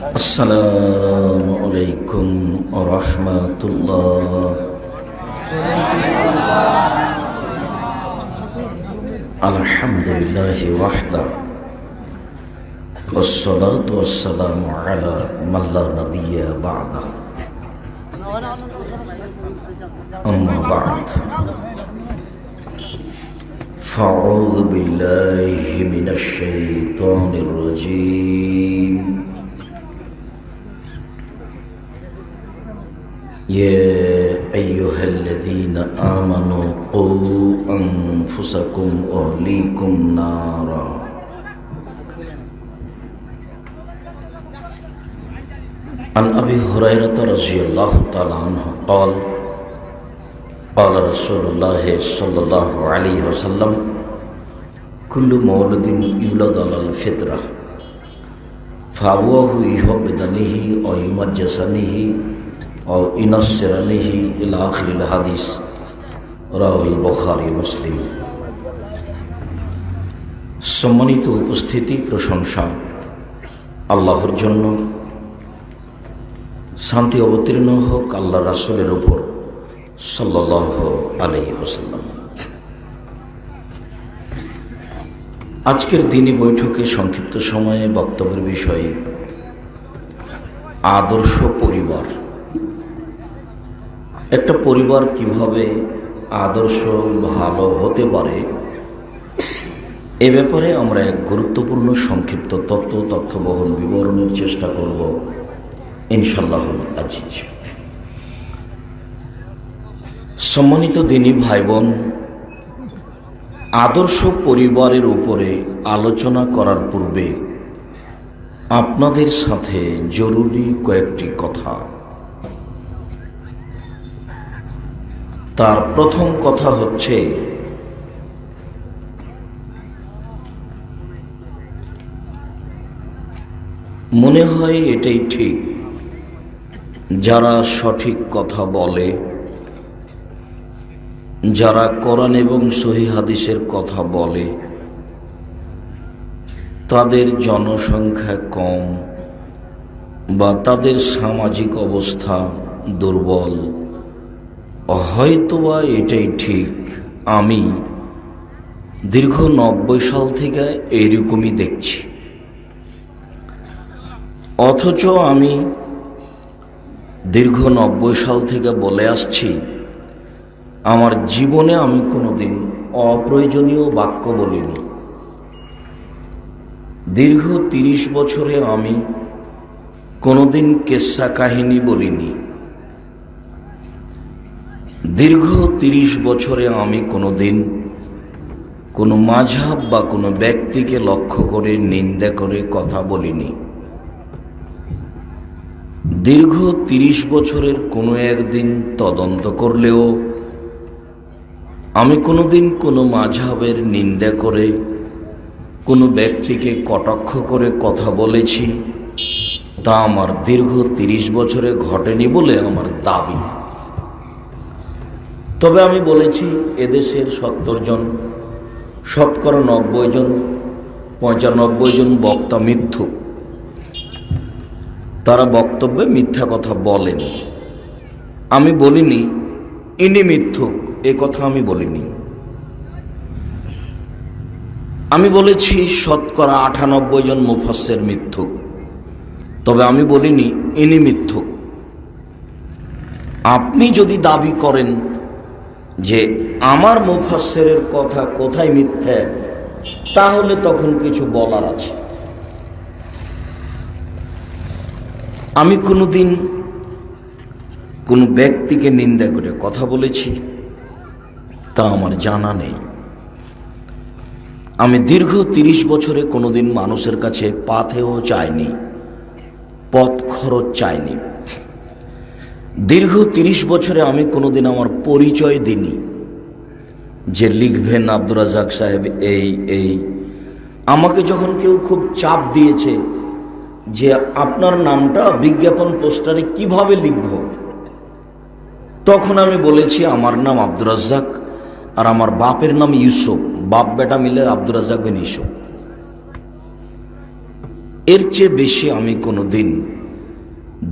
আসসালামু আলাইকুম ওয়া রাহমাতুল্লাহ। আলহামদুলিল্লাহি ওয়াহদা ওয়াসসালাতু ওয়াসসালামু আলা মান লা নাবিয়্যা বা'দা। আম্মা বা'দ। ফাউযু বিল্লাহি মিনাশ শাইতানির রাজীম। يا أيها الذين آمنوا قوا أنفسكم وأهليكم نارا عن أبي هريرة رضي الله تعالى عنه قال قال رسول الله صلى الله عليه وسلم كل مولود يولد على الفطرة فأبواه يهودانه أو يمجسانه और इनस्सिरानिही इला आखिरिल हादिस রাওয়াহুল বুখারী মুসলিম। সম্মানিত উপস্থিতি, প্রশংসা আল্লাহর জন্য। শান্তি অবতীর্ণ হোক আল্লাহ রাসূলের উপর সাল্লাল্লাহু আলাইহি ওয়াসাল্লাম। আজকের দিনী বৈঠকে সংক্ষিপ্ত সময়ে বক্তব্যের বিষয় আদর্শ পরিবার। একটা পরিবার কিভাবে আদর্শ ভালো হতে পারে এ ব্যাপারে আমরা এক গুরুত্বপূর্ণ সংক্ষিপ্ত তথ্যবহুল বিবরণের চেষ্টা করব ইনশাআল্লাহুল আজিজ। সম্মানিত দিনী ভাই বোন, আদর্শ পরিবারের উপরে আলোচনা করার পূর্বে আপনাদের সাথে জরুরি কয়েকটি কথা। তার প্রথম কথা হচ্ছে, মনে হয় এটাই ঠিক, যারা সঠিক কথা বলে, যারা কোরআন এবং সহিহ হাদিসের কথা বলে, তাদের জনসংখ্যা কম বা তাদের সামাজিক অবস্থা দুর্বল। হয়তোবা এটাই ঠিক। আমি দীর্ঘ 90 সাল থেকে এইরকমই দেখছি, অথচ আমি দীর্ঘ 90 সাল থেকে বলে আসছি, আমার জীবনে আমি কোনোদিন অপ্রয়োজনীয় বাক্য বলিনি। দীর্ঘ 30 বছরে আমি কোনোদিন কেসা কাহিনী বলিনি। দীর্ঘ 30 বছরে আমি কোনোদিন কোনো মাযহাব বা কোনো ব্যক্তিকে লক্ষ্য করে নিন্দা করে কথা বলিনি। দীর্ঘ 30 বছরের কোনো একদিন তদন্ত করলেও আমি কোনোদিন কোনো মাযহাবের নিন্দা করে কোনো ব্যক্তিকে কটাক্ষ করে কথা বলেছি, তা আমার দীর্ঘ 30 বছরে ঘটেনি বলে আমার দাবি। তবে আমি বলেছি, এদেশের 70 জন, শতকরা 90 জন, 95 জন বক্তা মিথ্যুক। তারা বক্তব্যে মিথ্যা কথা বলেন। আমি বলিনি ইনি মিথ্যুক, এ কথা আমি বলিনি। আমি বলেছি শতকরা 98 জন মুফাসসির মিথ্যুক, তবে আমি বলিনি ইনি মিথ্যুক। আপনি যদি দাবি করেন যে আমার মুফাসসিরের কথা কোথায় মিথ্যা, তাহলে তখন কিছু বলার আছে। আমি কোনোদিন কোনো ব্যক্তিকে নিন্দা করে কথা বলেছি তা আমার জানা নেই। আমি দীর্ঘ 30 বছরে কোনোদিন মানুষের কাছে পাথেও চাইনি, পথ খরচ চাইনি। দীর্ঘ 30 বছরে আমি কোনোদিন আমার পরিচয় দিইনি যে লিখবেন আব্দুর রাজ্জাক সাহেব এই। আমাকে যখন কেউ খুব চাপ দিয়েছে যে আপনার নামটা বিজ্ঞাপন পোস্টারে কিভাবে লিখব, তখন আমি বলেছি আমার নাম আব্দুর রাজ্জাক আর আমার বাপের নাম ইউসুফ, বাপ বেটা মিলে আব্দুর রাজ্জাক বিন ইউসুফ। এর চেয়ে বেশি আমি কোনো দিন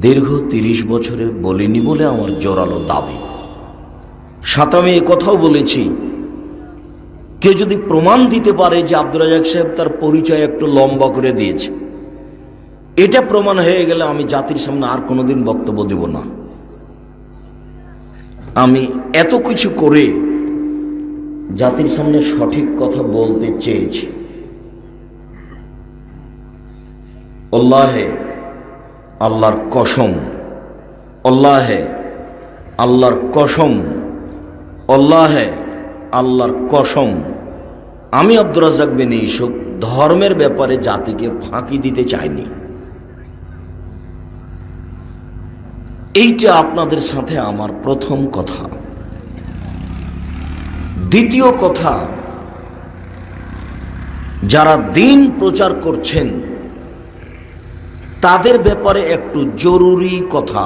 দীর্ঘ ৩০ বছরে বলিনি বলে আমার জোরালো দাবি। সাথে আমি কথাও বলেছি, কেউ যদি প্রমাণ দিতে পারে যে আব্দুর রাজ্জাক সাহেব তার পরিচয় একটু লম্বা করে দিয়েছে, এটা প্রমাণ হয়ে গেলে আমি জাতির সামনে আর কোনোদিন বক্তব্য দেব না। আমি এত কিছু করে জাতির সামনে সঠিক কথা বলতে চেয়েছি। আল্লাহে আল্লাহর কসম, আল্লাহে আল্লাহর কসম, আল্লাহে আল্লাহর কসম, আমি আব্দুর রাজ্জাক বিন ইউসুফ ধর্মের ব্যাপারে জাতিকে ফাঁকি দিতে চাইনি। এইটা আপনাদের সাথে আমার প্রথম কথা। দ্বিতীয় কথা, যারা দ্বীন প্রচার করছেন তাদের ব্যাপারে একটু জরুরি কথা।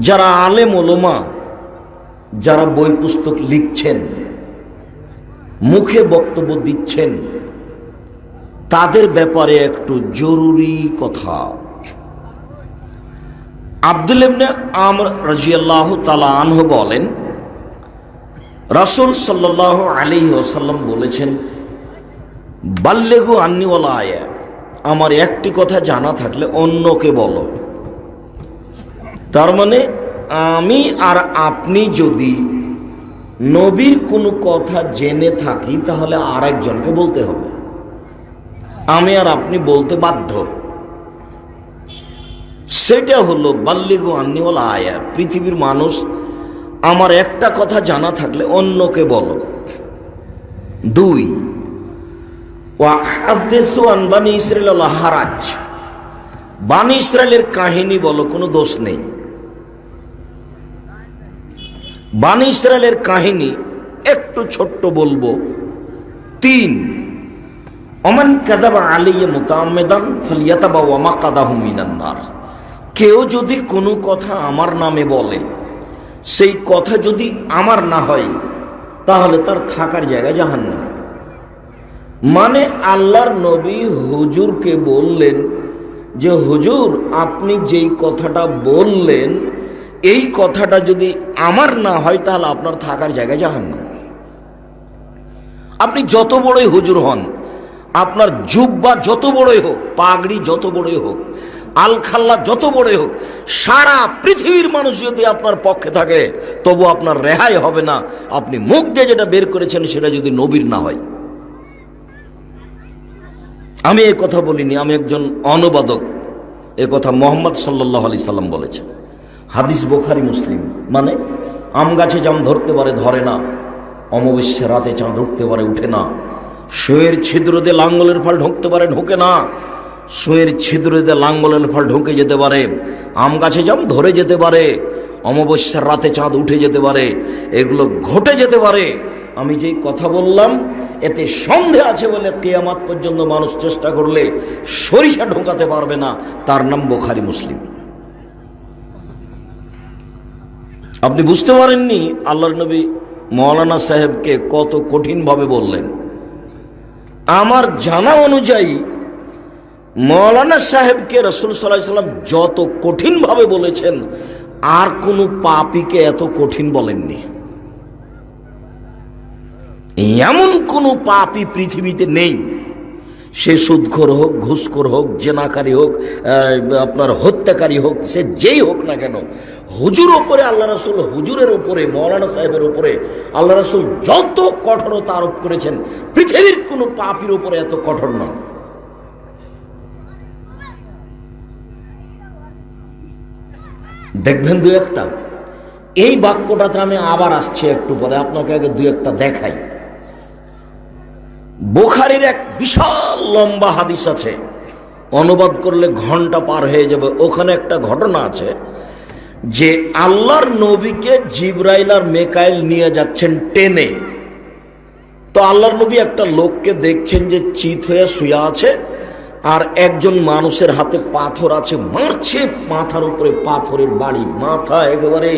যারা আলেম ওলামা, যারা বই পুস্তক লিখছেন, মুখে বক্তব্য দিচ্ছেন, তাদের ব্যাপারে একটু জরুরি কথা। আব্দুল্লাহ ইবনে আমর রাদিয়াল্লাহু তাআলা আনহু বলেন, রাসূল সাল্লাল্লাহু আলাইহি ওয়াসাল্লাম বলেছেন, বাল্লিগু আন্নী ওয়ালা আয়া, আমার একটি কথা জানা থাকলে অন্যকে বলো। তার মানে আমি আর আপনি যদি নবীর কোনো কথা জেনে থাকি তাহলে আর একজনকে বলতে হবে, আমি আর আপনি বলতে বাধ্য। সেটা হলো বাল্লিগু আন্নী ওয়ালা আয়া, পৃথিবীর মানুষ আমার একটা কথা জানা থাকলে অন্যকে বলো। 2, ওয়াহাদিসু আন বানি ইসরাঈল ওয়ালা হারাজ, বানি ইসরাঈলের কাহিনী বলো, কোনো দোষ নেই। বানি ইসরাঈলের কাহিনী একটু ছোট্ট বলবো। 3, ওমান কাযাবা আলাইয়া মুতাআম্মিদান ফালিয়াতাবাওয়া মাকআদাহু মিনান নার, কেউ যদি কোনো কথা আমার নামে বলে, সেই কথা যদি আমার না হয় তাহলে তার থাকার জায়গা জাহান্নাম। মানে আল্লাহর নবী হুজুরকে বললেন যে হুজুর, আপনি যেই কথাটা বললেন এই কথাটা যদি আমার না হয় তাহলে আপনার থাকার জায়গা জাহান্নাম। আপনি যত বড়ই হুজুর হন, আপনার জুব্বা যত বড়ই হোক, পাগড়ি যত বড়ই হোক, আলখাল্লা যত বড়ই হোক, সারা পৃথিবীর মানুষ যদি আপনার পক্ষে থাকে তবু আপনার রেহাই হবে না, আপনি মুখ দিয়ে যেটা বের করেছেন সেটা যদি নবীর না হয়। আমি এ কথা বলিনি, আমি একজন অনুবাদক। এ কথা মুহাম্মদ সাল্লাল্লাহু আলাইহি সাল্লাম বলেছেন, হাদিস বুখারী মুসলিম। মানে আম গাছে জাম ধরতে পারে ধরে না, অমাবস্যার রাতে চাঁদ উঠতে পারে উঠে না, সুয়ের ছিদ্র দিয়ে লাঙ্গলের ফল ঢুকতে পারে ঢোকে না, সুয়ের ছিদ্র দিয়ে লাঙ্গলের ফল ঢুকে যেতে পারে, আম গাছে জাম ধরে যেতে পারে, অমাবস্যার রাতে চাঁদ উঠে যেতে পারে, এগুলো ঘটে যেতে পারে। আমি যেই কথা বললাম এতে সন্দেহ আছে বলে কিয়ামত পর্যন্ত মানুষ চেষ্টা করলে সরিষা ঢোকাতে পারবে না, তার নাম বুখারী মুসলিম। আপনি বুঝতে পারেননি আল্লাহর নবী মৌলানা সাহেবকে কত কঠিনভাবে বললেন। আমার জানা অনুযায়ী মৌলানা সাহেবকে রাসূল সাল্লাল্লাহু আলাইহি সাল্লাম যত কঠিনভাবে বলেছেন আর কোনো পাপীকে এত কঠিন বলেননি। এমন কোনো পাপী পৃথিবীতে নেই, সে সুদখোর হোক, ঘুষখোর হোক, জেনাকারী হোক, আপনার হত্যাকারী হোক, সে যেই হোক না কেন, হুজুর ওপরে আল্লাহ রাসূল, হুজুরের ওপরে মৌলানা সাহেবের ওপরে আল্লাহ রাসূল যত কঠোরতা আরোপ করেছেন পৃথিবীর কোনো পাপীর ওপরে এত কঠোর নয়। দেখবেন দু একটা, এই বাক্যটাতে আমি আবার আসছি একটু পরে, আপনাকে আগে দু একটা দেখাই। বুখারীর এক বিশাল লম্বা হাদিস আছে, অনুবাদ করলে ঘন্টা পার হয়ে যাবে। ওখানে একটা ঘটনা আছে যে আল্লাহর নবীকে জিবরাইল আর মেকাইল নিয়ে যাচ্ছেন টেনে। তো আল্লাহর নবী একটা লোককে দেখছেন যে চিত হয়ে শুয়ে আছে, আর একজন মানুষের হাতে পাথর আছে, মারছে মাথার উপরে পাথরের বাড়ি, মাথা একেবারে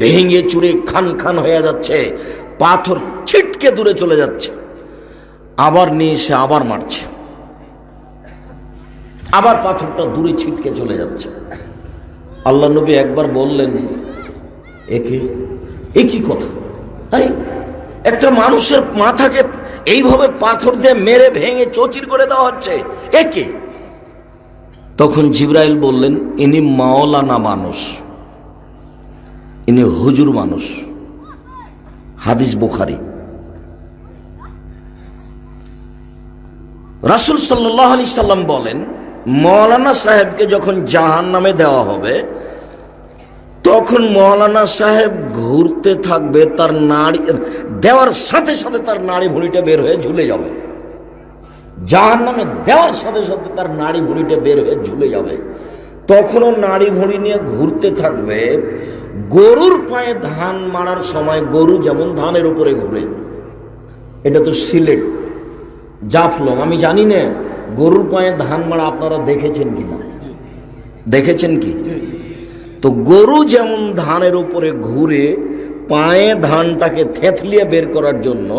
ভেঙে চুরে খান খান হয়ে যাচ্ছে, পাথর ছিটকে দূরে চলে যাচ্ছে, আবার নিয়ে এসে আবার মারছে। আবার পাথরটা দূরে ছিটকে চলে যাচ্ছে। আল্লাহ নবী একবার বললেন, একই কথা, আরে একটা মানুষের মাথাকে এইভাবে পাথর দিয়ে মেরে ভেঙে চৌচির করে দেওয়া হচ্ছে, একে? তখন জিবরাইল বললেন, ইনি মাওলানা মানুষ, ইনি হুজুর মানুষ। হাদিস বুখারী। রাসূল সাল্লাল্লাহু আলাইহি সাল্লাম বলেন, মাওলানা সাহেবকে যখন জাহান্নামে দেওয়া হবে তখন মাওলানা সাহেব ঘুরতে থাকবে, তার নাড়ি দেওয়ার সাথে সাথে তার নাড়ি ভুঁড়িটা বের হয়ে ঝুলে যাবে। জাহান্নামে দেওয়ার সাথে সাথে তার নাড়ি ভুঁড়িটা বের হয়ে ঝুলে যাবে। তখনও নাড়ি ভুঁড়ি নিয়ে ঘুরতে থাকবে। গরুর পায়ে ধান মারার সময় গরু যেমন ধানের উপরে ঘুরে, এটা তো সিলেট জাফলং, আমি জানি না গরুর পায়ে ধান মারা আপনারা দেখেছেন কিনা, দেখেছেন কি? তো গরু যেমন ধানের উপরে ঘুরে পায়ে ধানটাকে থেতলিয়ে বের করার জন্য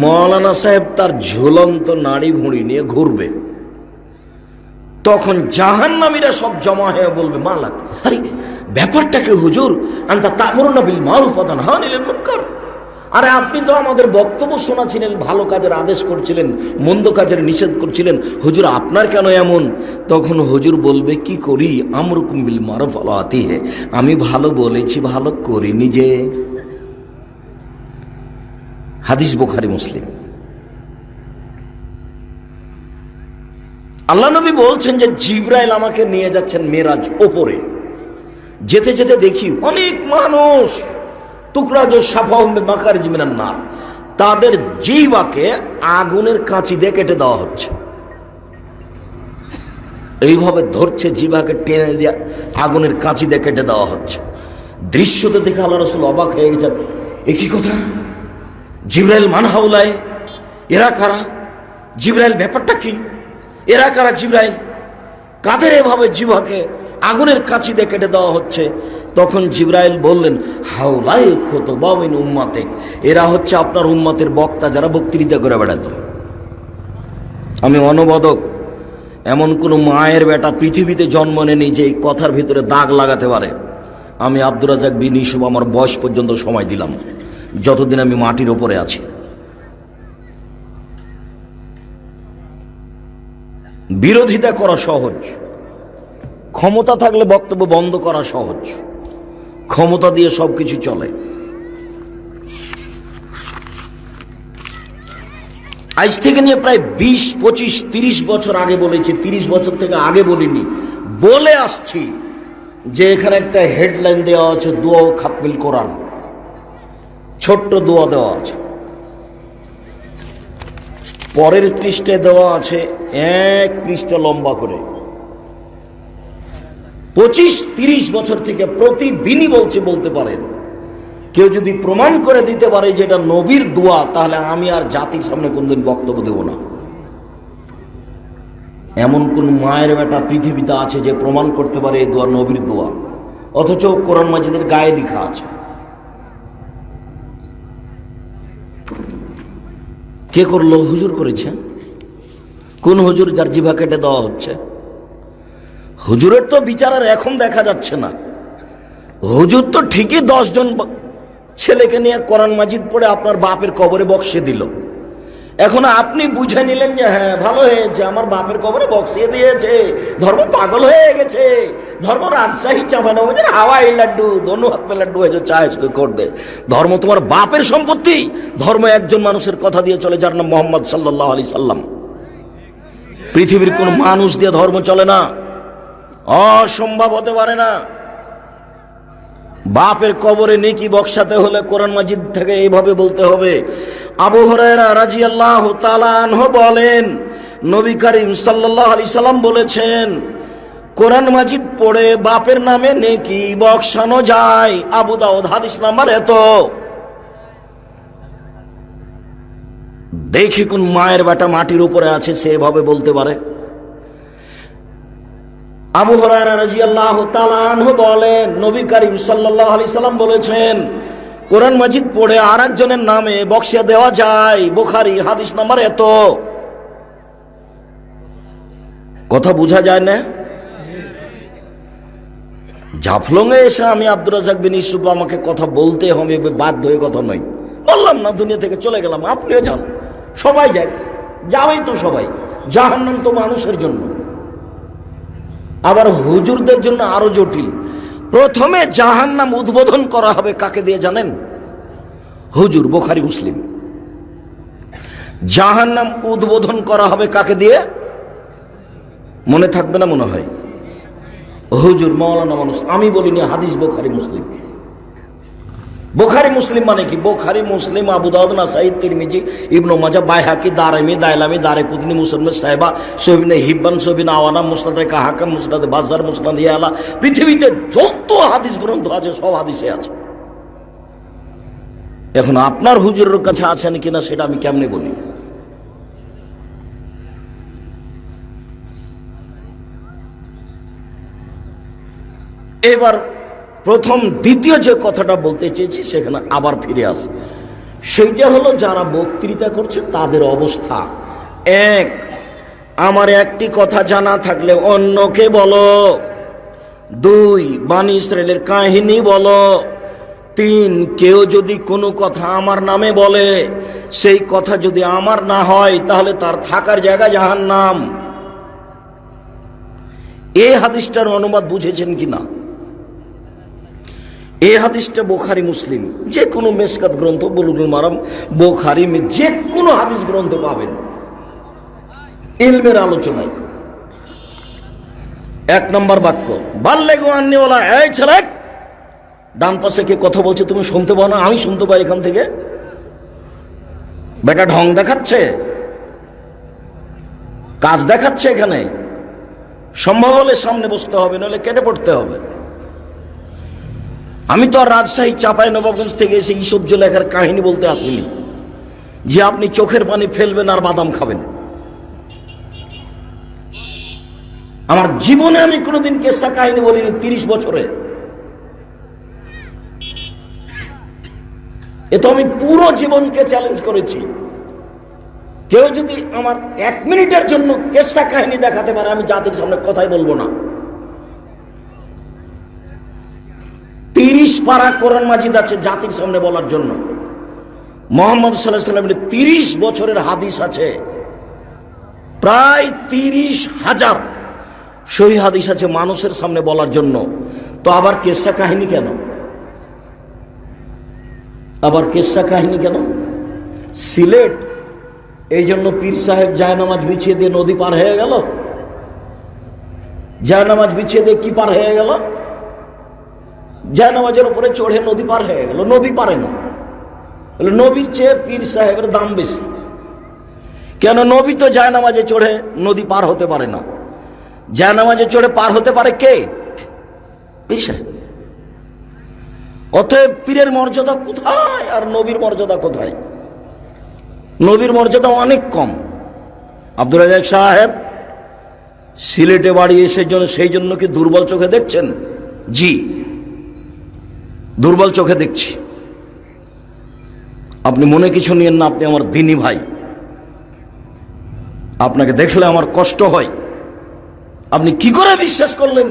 মাওলানা সাহেব তার ঝুলন্ত নাড়ি ভুঁড়ি নিয়ে ঘুরবে। তখন জাহান্নামীরা সব জমা হয়ে বলবে, মালাক, আরে ব্যাপারটাকে হুজুর, আনতা তা'মুরুনা বিল মারুফ ওয়া তানহাউনা আনিল মুনকার। আরে আপনি তো আমাদের বক্তব্য শোনাছিলেন, ভালো কাজের আদেশ করছিলেন, মন্দ কাজের নিষেধ করছিলেন, হুজুর আপনার কেন এমন? তখন হুজুর বলবে, কি করি, আমরুকুম বিল মারুফ ওয়া আতিহি, আমি ভালো বলেছি, ভালো করিনি যে। হাদিস বুখারী মুসলিম। আল্লাহ নবী বলছেন যে জিবরাইল আমাকে নিয়ে যাচ্ছেন মেরাজ ওপরে। যেতে যেতে দেখি অনেক মানুষ তাদের জিহ্বাকে আগুনের কাঁচি দিয়ে কেটে দেওয়া হচ্ছে। এইভাবে ধরছে, জিহ্বাকে টেনে দিয়ে আগুনের কাঁচি দিয়ে কেটে দেওয়া হচ্ছে। দৃশ্যতে দেখে আল্লাহ রাসূল অবাক হয়ে গেছেন, একই কথা, জিবরাইল মান হাউলায়, এরা কারা? জিবরাইল ব্যাপারটা কি? এরা কারা? জিবরাইল কাদের এভাবে জিহ্বাকে আগুনের কাঁচি দিয়ে কেটে দেওয়া হচ্ছে? তখন জিবরাইল বললেন, হাউলাই খুতবাউন উম্মাতিক, এরা হচ্ছে আপনার উম্মতের বক্তা, যারা বক্তৃতা করে বেড়াতো। আমি অনুবাদক, এমন কোনো মায়ের বেটা পৃথিবীতে জন্ম নেয়নি যে এই কথার ভিতরে দাগ লাগাতে পারে। আমি আব্দুর রাজ্জাক বিন ইউসুফ আমার বয়স পর্যন্ত সময় দিলাম, যতদিন আমি মাটির ওপরে আছি। বিরোধিতা করা সহজ, ক্ষমতা থাকলে বক্তব্য বন্ধ করা সহজ, ক্ষমতা দিয়ে সবকিছু চলে। আজ থেকে নিয়ে প্রায় 20, 25, 30 বছর আগে বলেছি, 30 বছর থেকে আগে বলিনি, বলে আসছি যে এখানে একটা হেডলাইন দেওয়া আছে, দোয়া ও খাতমিল কোরআন, ছোট্ট দোয়া দেওয়া আছে। পরের পৃষ্ঠায় দেওয়া আছে 1 পৃষ্ঠা লম্বা করে। 25-30 বছর থেকে প্রতিদিনই বলতে পারেন। কেউ যদি প্রমাণ করে দিতে পারে যে এটা নবীর দোয়া, তাহলে আমি আর জাতির সামনে কোনদিন বক্তব্য দেব না। এমন কোন মায়ের বেটা পৃথিবীতে আছে যে প্রমাণ করতে পারে এই দোয়া নবীর দোয়া, অথচ কোরআন মাজিদের গায়ে লেখা আছে। কে করলো? হুজুর করেছে। কোন হুজুর যার জিভা কেটে দেওয়া হচ্ছে? হুজুরের তো বিচার আর এখন দেখা যাচ্ছে না। হুজুর তো ঠিকই 10 জন ছেলেকে নিয়ে কোরআন মাজিদ পড়ে আপনার বাপের কবরে বক্সিয়ে দিল। এখন আপনি বুঝে নিলেন যে হ্যাঁ ভালো হয়েছে, আমার বাপের কবরে বক্সিয়ে দিয়েছে, ধর্ম পাগল হয়ে গেছে, ধর্ম রাজশাহী চাঁপাইনবাবগঞ্জের হাওয়াই লাড্ডু, দোনো হাত মে লাড্ডু হয়ে চায় করবে। ধর্ম তোমার বাপের সম্পত্তি। ধর্ম একজন মানুষের কথা দিয়ে চলে, যার নাম মুহাম্মদ সাল্লাল্লাহু আলাইহি সাল্লাম। পৃথিবীর কোন মানুষ দিয়ে ধর্ম চলে না, অসম্ভব হতে পারে না। বাপের কবরে নেকি বক্সাতে হলে কোরআন মাজিদ থেকে এইভাবে বলতে হবে। আবু হুরায়রা রাদিয়াল্লাহু তাআলা আনহু বলেন, নবী করিম সাল্লাল্লাহু আলাইহি সাল্লাম বলেছেন, কোরআন মাজিদ পড়ে বাপের নামে নেকি বক্সানো যায়। আবু দাউদ হাদিস নাম্বার এত। দেখি কোন মায়ের বেটা মাটির উপরে আছে সে এভাবে বলতে পারে। আবু হুরায়রা রাদিয়াল্লাহু তাআলা আনহু বলেন, নবী করিম সাল্লাল্লাহু আলাইহি সাল্লাম বলেছেন, কোরআন মাজিদ পড়ে আরেকজনের নামে বক্সিয়া দেওয়া যায়। বুখারী হাদিস নাম্বার এত। কথা বোঝা যায় না? জাফলংয়ে এসে আমি আব্দুর রাজ্জাক বিন ইউসুফ আমাকে কথা বলতে হবে, বাধ্য হয়ে কথা নয়, বললাম না, দুনিয়া থেকে চলে গেলাম। আপনিও যান, সবাই যায়, যাওয়াই তো সবাই। জাহান্নাম তো মানুষের জন্য, আবার হুজুরদের জন্য আরো জটিল। প্রথমে জাহান্নাম উদ্বোধন করা হবে কাকে দিয়ে জানেন? হুজুর, বুখারী মুসলিম। জাহান্নাম উদ্বোধন করা হবে কাকে দিয়ে? মনে থাকবে না মনে হয়? হুজুর, মাওলানা মানুষ। আমি বলিনি, হাদিস বুখারী মুসলিম। বুখারী মুসলিম মানে কি? বুখারী মুসলিম, আবু দাউদ, নাসাই, তিরমিজি, ইবনে মাজাহ, বাইহাকি, দারামি, দাইলামি, দারেকুতনি, মুসলিম সাহেবা, সহিহ হিব্বান, সহিহ আওয়ানা, মুসনাদে হাকিম, মুসনাদে বাজ্জার, মুসনাদে ইয়ালা, পৃথিবীতে যত হাদিস গ্রন্থ আছে সব হাদিসে আছে। এখন আপনার হুজুরের কাছে আছেন কিনা সেটা আমি কেমনে বলি? এবার প্রথম দ্বিতীয় যে কথাটা বলতে চেয়েছি সেখানে আবার ফিরে আসে, সেইটা হলো যারা বক্তৃতা করছে তাদের অবস্থা। এক, আমার একটি কথা জানা থাকলে অন্যকে বলো। দুই, বানী ইসরাইলের কাহিনী বলো। তিন, কেউ যদি কোনো কথা আমার নামে বলে, সেই কথা যদি আমার না হয় তাহলে তার থাকার জায়গা জাহান্নাম। এই হাদিসটার অনুবাদ বুঝেছেন কিনা? এই হাদিসটা বুখারী মুসলিম, যে কোনো মেশকাত গ্রন্থ, বুলুগুল মারাম, বুখারী, যে কোনো হাদিস গ্রন্থ পাবেন ইলমের আলোচনায়। এক নম্বর বাক্য, বাল্লেগু আন্নি ওয়ালা, এই ছেলে, ডান পাশে কে কথা বলছে তুমি শুনতে পাও না? আমি শুনতে পাই এখান থেকে। বেটা ঢং দেখাচ্ছে, কাজ দেখাচ্ছে এখানে। সম্ভব হলে সামনে বসতে হবে, নইলে কেটে পড়তে হবে। আমি তো আর রাজশাহী চাঁপাই নবাবগঞ্জ থেকে এসে ইসব লেখার কাহিনী বলতে আসিনি যে আপনি চোখের পানি ফেলবেন আর বাদাম খাবেন। আমার জীবনে আমি কোনোদিন কেসা কাহিনী বলিনি 30 বছরে। এ তো আমি পুরো জীবনকে চ্যালেঞ্জ করেছি। কেউ যদি আমার 1 মিনিটের জন্য কেসা কাহিনী দেখাতে পারে, আমি জাতির সামনে কথাই বলবো না। 30 পারা কোরআন মাজিদ আছে জাতির সামনে বলার জন্য। মুহাম্মদ সাল্লাল্লাহু আলাইহি ওয়াসাল্লামের 30 বছরের হাদিস আছে, প্রায় 30,000 সহিহ হাদিস আছে মানুষের সামনে বলার জন্য। তো আবার কেসা কাহিনী কেন? আবার কেসা কাহিনী কেন? সিলেট এই জন্য পীর সাহেব জায়নামাজ বিছিয়ে দিয়ে নদী পার হয়ে গেল? জায়নামাজ বিছিয়ে দিয়ে কি পার হয়ে গেল? জায়নামাজের উপরে চড়ে নদী পার হয়ে গেল। নবী পারে না, নবীর চেয়ে পীর সাহেবের দাম বেশি। কেন? নবী তো জায়নামাজে চড়ে নদী পার হতে পারে না। জায়নামাজে চড়ে পার হতে পারে কে? পীর সাহেব। অতএব পীরের মর্যাদা কোথায় আর নবীর মর্যাদা কোথায়? নবীর মর্যাদা অনেক কম। আব্দুর রাজ্জাক সাহেব সিলেটে বাড়ি এসে সেই জন্য কি দুর্বল চোখে দেখছেন? জি, দুর্বল চোখে দেখছি। আপনি মনে কিছু নিয়েন না, আপনি আমার দিনী ভাই। আপনাকে দেখলে আমার কষ্ট হয়। আপনি কি করে বিশ্বাস করলেন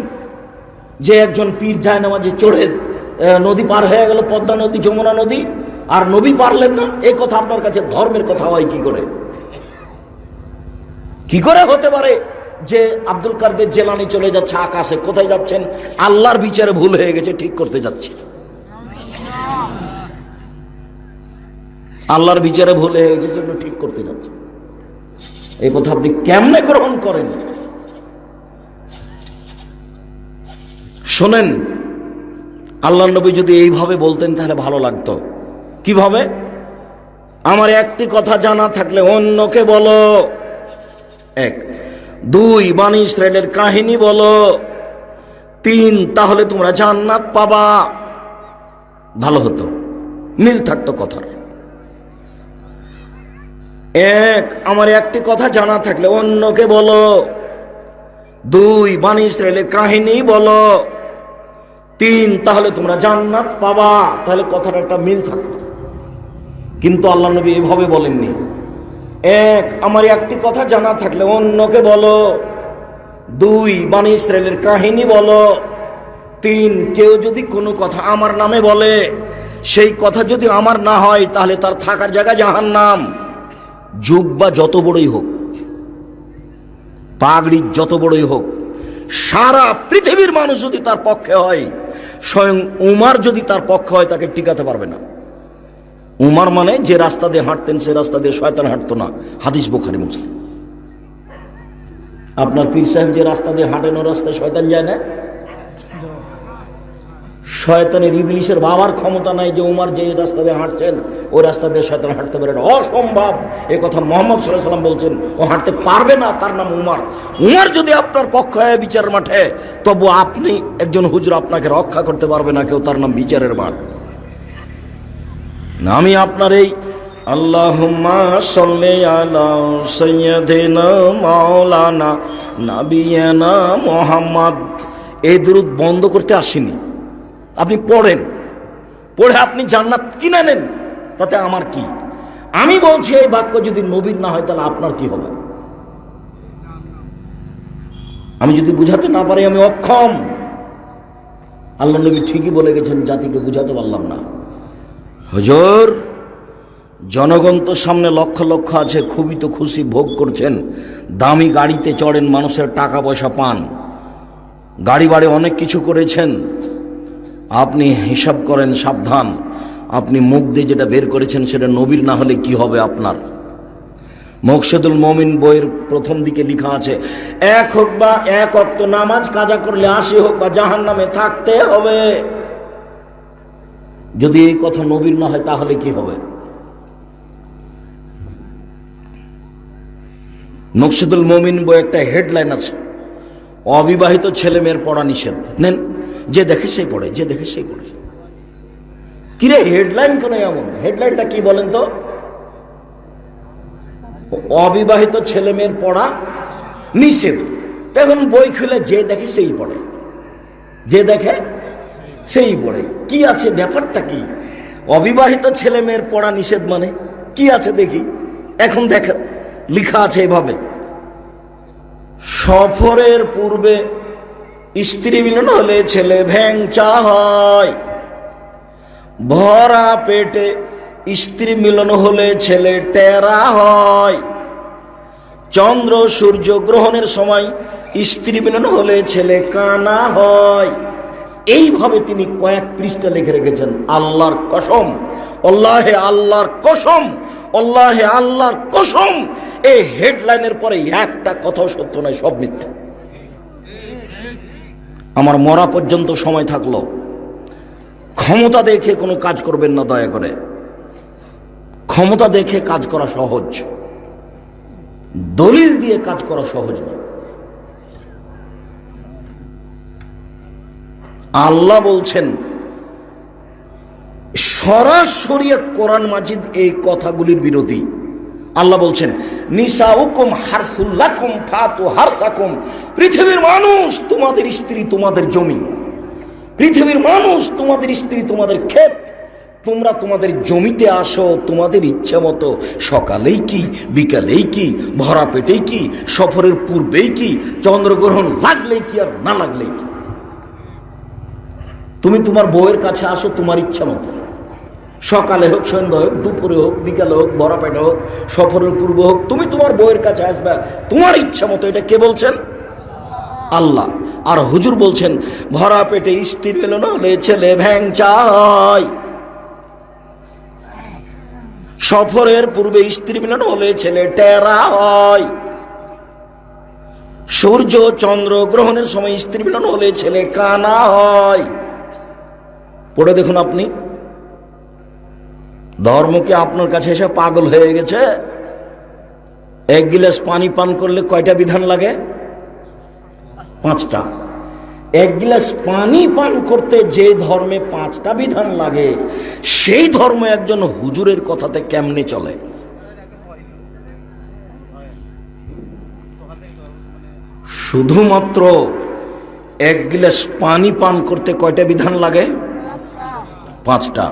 যে একজন পীর জায়নামাজে চড়ে নদী পার হয়ে গেল, পদ্মা নদী, যমুনা নদী, আর নবী পারলেন না? এই কথা আপনার কাছে ধর্মের কথা হয় কি করে? কি করে হতে পারে যে আব্দুল কাদের জেলানি চলে যাচ্ছে আকাশে? কোথায় যাচ্ছেন? আল্লাহর বিচারে ভুল হয়ে গেছে, ঠিক করতে যাচ্ছে। আল্লাহর বিচারে ভুল হয়ে গেছে, সেগুলো ঠিক করতে যাচ্ছে। এই কথা আপনি কেমনে গ্রহণ করেন? শোনেন, আল্লাহ নবী যদি এইভাবে বলতেন তাহলে ভালো লাগতো। কিভাবে? আমার একটি কথা জানা থাকলে অন্যকে বলো। 1। 2, বানী ইসরাইলের কাহিনী বলো। 3, তাহলে তোমরা জান্নাত পাবা। ভালো হতো, মিল থাকতো কথার। 1, আমার একটি কথা জানা থাকলে অন্যকে বলো। 2, বানী ইসরাইলের কাহিনী বলো। 3, তাহলে তোমরা জান্নাত পাবা। তাহলে কথার একটা মিল থাকতো। কিন্তু আল্লাহ নবী এভাবে বলেননি। 1, আমার একটি কথা জানা থাকলে অন্যকে বলো। 2 বনি ইসরায়েলের কাহিনী বলো। 3 কেউ যদি কোনো কথা আমার নামে বলে, সেই কথা যদি আমার না হয়, তাহলে তার থাকার জায়গা জাহান্নাম। জুব্বা যত বড়ই হোক, পাগড়ি যত বড়ই হোক, সারা পৃথিবীর মানুষ যদি তার পক্ষে হয়, স্বয়ং উমার যদি তার পক্ষে হয়, তাকে টিকাতে পারবে না। উমার মানে যে রাস্তা দিয়ে হাঁটতেন, সে রাস্তা দিয়ে শয়তান হাঁটতো না। হাদিস বুখারী মুসলিম। আপনার পীর সাহেব যে রাস্তা দিয়ে হাঁটেন, ও রাস্তায় শয়তান যায় না? শয়তানের ইবলিশের বাবার ক্ষমতা নাই যে উমার যে রাস্তা দিয়ে হাঁটছেন, ওই রাস্তা দিয়ে শয়তান হাঁটতে পারে না। অসম্ভব। এ কথা মুহাম্মদ সাল্লাল্লাহু আলাইহি ওয়াসাল্লাম বলছেন। ও হাঁটতে পারবে না, তার নাম উমার। উমার যদি আপনার পক্ষ হয় বিচারের মাঠে, তবু আপনি একজন হুজুর, আপনাকে রক্ষা করতে পারবে না কেউ, তার নাম বিচারের মাঠ। আমি আপনার এই আল্লাহুম্মা সাল্লি আলা সাইয়্যিদিনা মাওলানা নাবিয়ানা মুহাম্মদ, এই দুরূদ বন্ধ করতে আসিনি। আপনি পড়েন, পড়ে আপনি জান্নাত কিনে নেন, তাতে আমার কি? আমি বলছি এই বাক্য যদি নবীর না হয়, তাহলে আপনার কি হবে? আমি যদি বুঝাতে না পারি, আমি অক্ষম। আল্লাহ নবী ঠিকই বলে গেছেন, জাতিকে বুঝাতে পারলাম না। হুজুর, জনগণ তো সামনে লক্ষ লক্ষ আছে, খুবই তো খুশি ভোগ করছেন, দামি গাড়িতে চড়েন, মানুষের টাকা পয়সা পান, গাড়ি বাড়ি অনেক কিছু করেছেন। আপনি হিসাব করেন, সাবধান। আপনি মুখ দিয়ে যেটা বের করেছেন, সেটা নবীর না হলে কি হবে আপনার? মুকশিদুল মুমিন বইয়ের প্রথম দিকে লেখা আছে, 1 হোক বা 1 ওয়াক্ত নামাজ কাজা করলে 80 হোক বা জাহান্নামে থাকতে হবে। যদি এই কথা নবীর না হয়, তাহলে কি হবে? মুকশিদুল মুমিন বই একটা হেডলাইন আছে, অবিবাহিত ছেলে মেয়ের পড়া নিষেধ। নেন, যে দেখে সেই পড়ে, যে দেখে সেই পড়ে। কিরে, হেডলাইন কেন এমন? হেডলাইনটা কি বলেন তো? অবিবাহিত ছেলে মেয়ের পড়া নিষেধ। এখন বই খুলে যে দেখে সেই পড়ে, যে দেখে সেই পড়ে। কি আছে, ব্যাপারটা কি? অবিবাহিত ছেলে মেয়ের পড়া নিষেধ মানে কি আছে দেখি। এখন দেখেন, লেখা আছে এভাবে, সফরের পূর্বে স্ত্রী মিলন হলে ছেলে ভ্যাংচা হয়, ভরা পেটে স্ত্রী মিলন হলে ছেলে টেরা হয়, চন্দ্র সূর্য গ্রহণের সময় স্ত্রী মিলন হলে ছেলে কানা হয়। এইভাবে তিনি কয়েক পৃষ্ঠা লিখে রেখেছেন। আল্লাহর কসম, আল্লাহে আল্লাহর কসম, আল্লাহে আল্লাহর কসম, এই হেডলাইনের পরে একটা কথাও সত্য নয়, সব মিথ্যা। আমার মরা পর্যন্ত সময় থাকলো, ক্ষমতা দেখে কোনো কাজ করবেন না দয়া করে। ক্ষমতা দেখে কাজ করা সহজ, দলিল দিয়ে কাজ করা সহজ নয়। আল্লাহ বলছেন সরাসরি কোরআন মাজিদ এই কথাগুলির বিরোধী। আল্লাহ বলছেন, নিসাউকুম হারসুল লাকুম ফাতু হারসাকুম, পৃথিবীর মানুষ তোমাদের স্ত্রী, তোমাদের জমি। পৃথিবীর মানুষ তোমাদের স্ত্রী, তোমাদের ক্ষেত। তোমরা তোমাদের জমিতে আসো তোমাদের ইচ্ছা মতো, সকালেই কি, বিকালেই কি, ভরা পেটেই কি, সফরের পূর্বেই কি, চন্দ্রগ্রহণ লাগলেই কি আর না লাগলেই কি। তুমি তোমার বউয়ের কাছে আসো তোমার ইচ্ছা মতো, সকালে হোক, সন্ধ্যা হোক, দুপুরে হোক, বিকালে হোক, ভরা পেটে হোক, সফরের পূর্ব হোক, তুমি তোমার বউয়ের কাছে আসবে তোমার ইচ্ছা মতো। এটা কে বলছেন? আল্লাহ। আর হুজুর বলছেন, ভরা পেটে স্ত্রী মিলন হলে ছেলে ভ্যাংচা হয়, সফরের পূর্বে স্ত্রী মিলন হলে ছেলে টেরা হয়, সূর্য চন্দ্র গ্রহণের সময় স্ত্রী মিলন হলে ছেলে কানা হয়। পড়ে দেখুন আপনি। ধর্ম কি আপনার কাছে এসে পাগল হয়ে গেছে? 1 গিলাস পানি পান করলে কয়টা বিধান লাগে? 5টা। 1 গিলাস পানি পান করতে যে ধর্মে 5টা বিধান লাগে, সেই ধর্ম একজন হুজুরের কথাতে কেমনে চলে? শুধুমাত্র 1 গিলাস পানি পান করতে কয়টা বিধান লাগে? 5টা।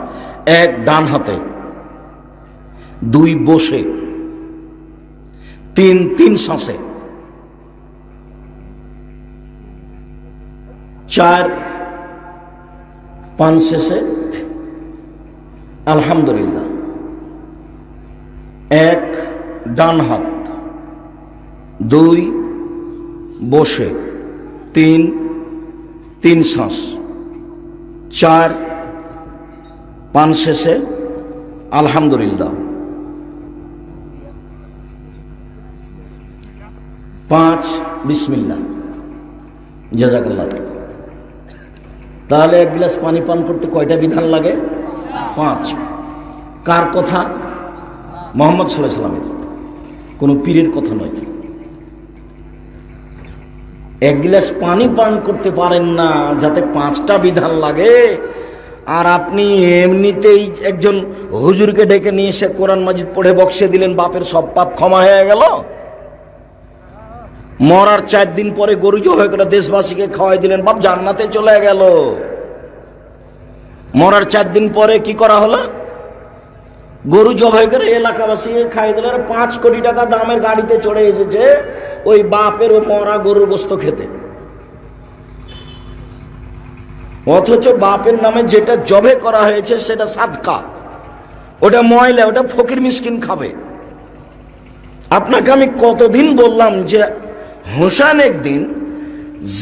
1 ডান হাতে, 2 বসে, 3 3 শ্বাসে, 4 পান শেষে আলহামদুলিল্লাহ। 1 ডান হাত, 2 বসে, 3 শ্বাস, 4 পান শেষে আলহামদুলিল্লাহ, 5 বিসমিল্লাহ। জাযাকাল্লাহ। তাহলে 1 গ্লাস পানি পান করতে কয়টা বিধান লাগে? 5। কার কথা? মুহাম্মদ সাল্লাল্লাহু আলাইহি ওয়াসাল্লামের, কোনো পীরের কথা নয়। 1 গ্লাস পানি পান করতে পারেন না, যাতে 5টা বিধান লাগে, আর আপনি এমনিতেই একজন হুজুরকে ডেকে নিয়ে এসে কোরআন মাজিদ পড়ে বক্সে দিলেন, বাপের সব পাপ ক্ষমা হয়ে গেল। মরার 4 দিন পরে গরু জবাই করে দেশবাসীকে খাওয়াই দিলেন, বাপ জান্নাতে চলে গেল। মরার 4 দিন পরে কি করা হলো? গরু জবাই করে এলাকাবাসীকে খাইয়ে দিলেন। 5 কোটি টাকা দামের গাড়িতে চড়ে এসেছে ওই বাপের মরা গরুর গোশত খেতে, অথচ বাপের নামে যেটা জবে করা হয়েছে সেটা সাদকা, ওটা ময়লা, ওটা ফকির মিসকিন খাবে। আপনাকে আমি কতদিন বললাম যে হোসেন একদিন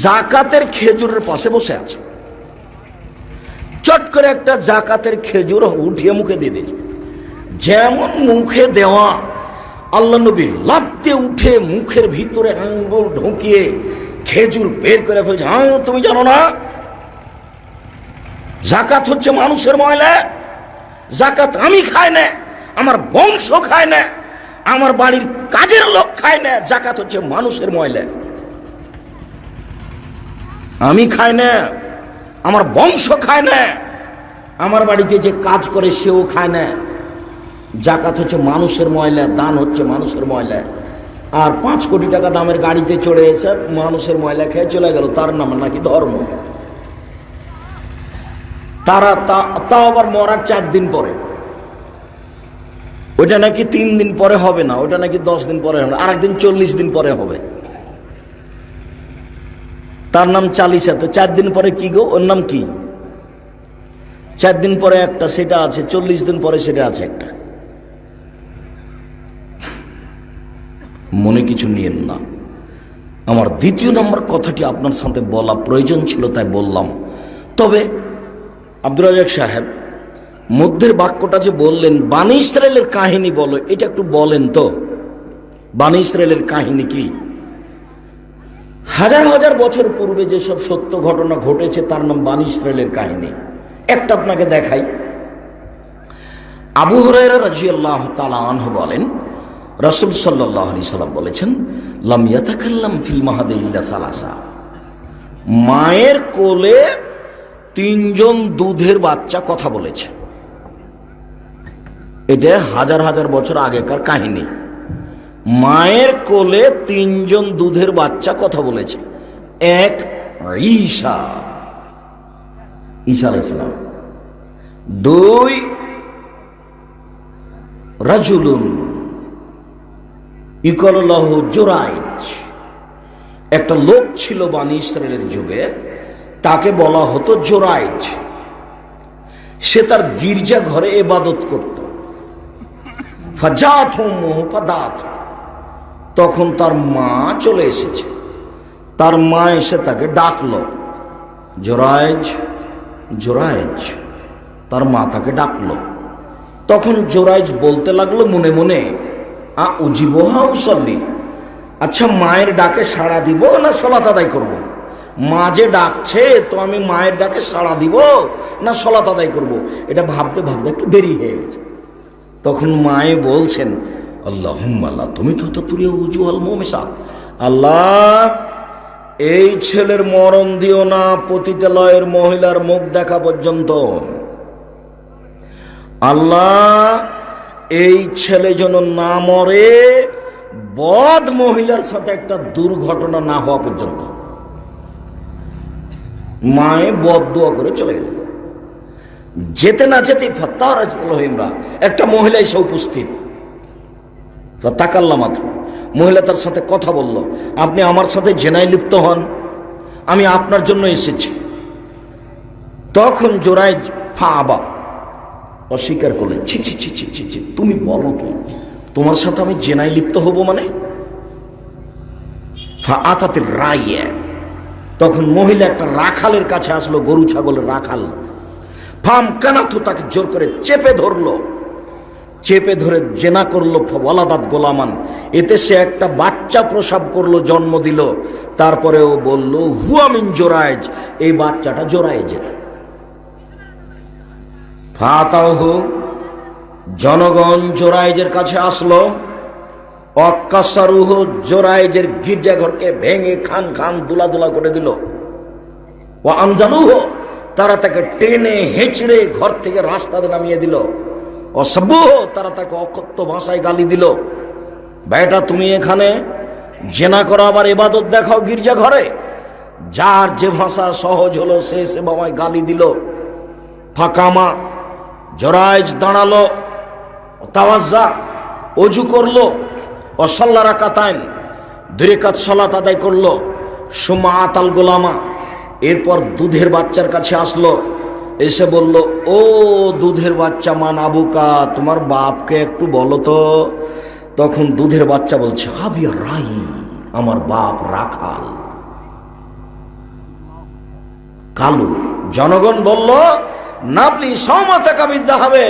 জাকাতের খেজুরের পাশে বসে আছে, চট করে একটা জাকাতের খেজুর উঠিয়ে মুখে দিয়ে দিয়েছে। যেমন মুখে দেওয়া, আল্লাহ নবী লাফতে উঠে মুখের ভিতরে আঙ্গুল ঢুকিয়ে খেজুর বের করে ফেলছে। হ্যাঁ, তুমি জানো না জাকাত হচ্ছে মানুষের ময়লা? জাকাত আমি খাই না, আমার বংশ খায় না, আমার বাড়ির কাজের লোক খায় না। জাকাত হচ্ছে মানুষের ময়লা। আমি খাই না, আমার বংশ খায় না, আমার বাড়িতে যে কাজ করে সেও খায় না। জাকাত হচ্ছে মানুষের ময়লা, দান হচ্ছে মানুষের ময়লা। আর 5 কোটি টাকা দামের গাড়িতে চড়ে এসে মানুষের ময়লা খেয়ে চলে গেল, তার নাম নাকি ধর্ম। তারা তাও আবার মরার 4 দিন পরে। ওইটা নাকি 3 দিন পরে হবে না, ওইটা নাকি 10 দিন পরে হবে, আর একদিন 40 দিন পরে হবে। তার নাম চালিসা। তো 4 দিন পরে কি গো? ওর নাম কি? 4 দিন পরে একটা সেটা আছে, 40 দিন পরে সেটা আছে একটা। মনে কিছু নিয়েন না। আমার 2য় নম্বর কথাটি আপনার সাথে বলা প্রয়োজন ছিল, তাই বললাম। তবে আব্দুর রাজ্জাক সাহেব মধ্যের বাক্যটা যে বললেন বানি ইসরায়েলের কাহিনী বলো, এটা একটু বলেন তো। বানি ইসরায়েলের কাহিনী কি? হাজার হাজার বছর পূর্বে যেসব সত্য ঘটনা ঘটেছে তার নাম বানি ইসরায়েলের কাহিনী। একটা আপনাকে দেখাই। আবু হুরায়রা রাদিয়াল্লাহু তাআলা আনহু বলেন, রাসূল সাল্লাল্লাহু আলাইহি সাল্লাম বলেছেন, লাম ইয়াতাকাল্লাম ফিল মাহাদি ইল্লা সালাসা। মায়ের কোলে 3 জন দুধের বাচ্চা কথা বলেছে। এটা হাজার হাজার বছর আগেকার কাহিনী। মায়ের কোলে 3 জন দুধের বাচ্চা কথা বলেছে। 1 ঈসা আলাইহিস সালাম, 2 রাজুলুন ইকালুল্লাহু জুরাইজ। একটা লোক ছিল বানি ইসরায়েলের যুগে, তাকে বলা হতো জুরাইজ। সে তার গির্জা ঘরে ইবাদত করত। তখন তার মা চলে এসেছে। তার মা এসে তাকে ডাকলো, জোরাইজ জোরাইজ। তার মা তাকে ডাকলো। তখন জোরাইজ বলতে লাগলো মনে মনে, উজিবহা উসাল্লি। আচ্ছা, মায়ের ডাকে সাড়া দিব না সলাত আদায় করব? মা যে ডাকছে, তো আমি মায়ের ডাকে সাড়া দিব না সলাত আদায় করব? এটা ভাবতে ভাবতে একটু দেরি হয়ে গেছে। তখন মায়ে বলছেন, আল্লাহুম্মা, তুমি তো তুরিয়া উজুহাল মুমিসাত। আল্লাহ, এই ছেলের মরণ দিও না পতিতালয়ের মহিলার মুখ দেখা পর্যন্ত। আল্লাহ, এই ছেলে যেন না মরে বদ মহিলার সাথে একটা দুর্ঘটনা না হওয়া পর্যন্ত। মায়ে বদদুয়া করে চলে গেলেন। যেতে না যেতে একটা মহিলা এসে উপস্থিত। তাকাল্লা মাত্র মহিলা তার সাথে কথা বলল, আপনি আমার সাথে জেনায় লিপ্ত হন, আমি আপনার জন্য এসেছি। তখন জোরাইজ ফাবা অস্বীকার করলেন, ছি ছি ছি ছি ছি ছি, তুমি বলো কি, তোমার সাথে আমি জেনায় লিপ্ত হব মানে? ফাআতাতির রাইয়া, তখন মহিলা একটা রাখালের কাছে আসলো, গরু ছাগলের রাখাল। ফাম কানাথু, তাকে জোর করে চেপে ধরলো, চেপে ধরে জেনা করলো। ওয়ালাদাত গোলামান, এতে সে একটা বাচ্চা প্রসব করলো, জন্ম দিল। তারপরে ও বলল হুয়া মিন জোরাইজ, এই বাচ্চাটা জোরাইজের। ফাতাহু, জনগণ জোরাইজের কাছে আসলো। অক্কাসারুহ, জোরাইজের গির্জাঘরকে ভেঙে খান খান দুলা দুলা করে দিল। ও আনজালুহ, তারা তাকে টেনে হেঁচড়ে ঘর থেকে রাস্তাতে নামিয়ে দিল। অসভ্য, তারা তাকে অকথ্য ভাষায় গালি দিল। বেটা, তুমি এখানে জেনা করো আবার ইবাদত দেখাও গির্জা ঘরে? যার যে ভাষা সহজ হলো সে সে বাবায় গালি দিল। ফাকামা, জোরাইজ দাঁড়ালো। তাওয়াজ্জা, অজু করলো। অসল্লা রাকাতাইন, 2 রাকাত সালাত আদায় করলো। সুম্মা আতাল গোলামা, এরপর দুধের বাচ্চার কাছে আসলো। এসে বলল, ও দুধের বাচ্চা, মান আবুকা, তোমার বাপকে একটু বলো তো। তখন দুধের বাচ্চা বলছে, আবিয়া রাই, আমার বাপ রাখাল। কালু, জনগণ বলল, নাপলি সমাতে কাবিদা হবে,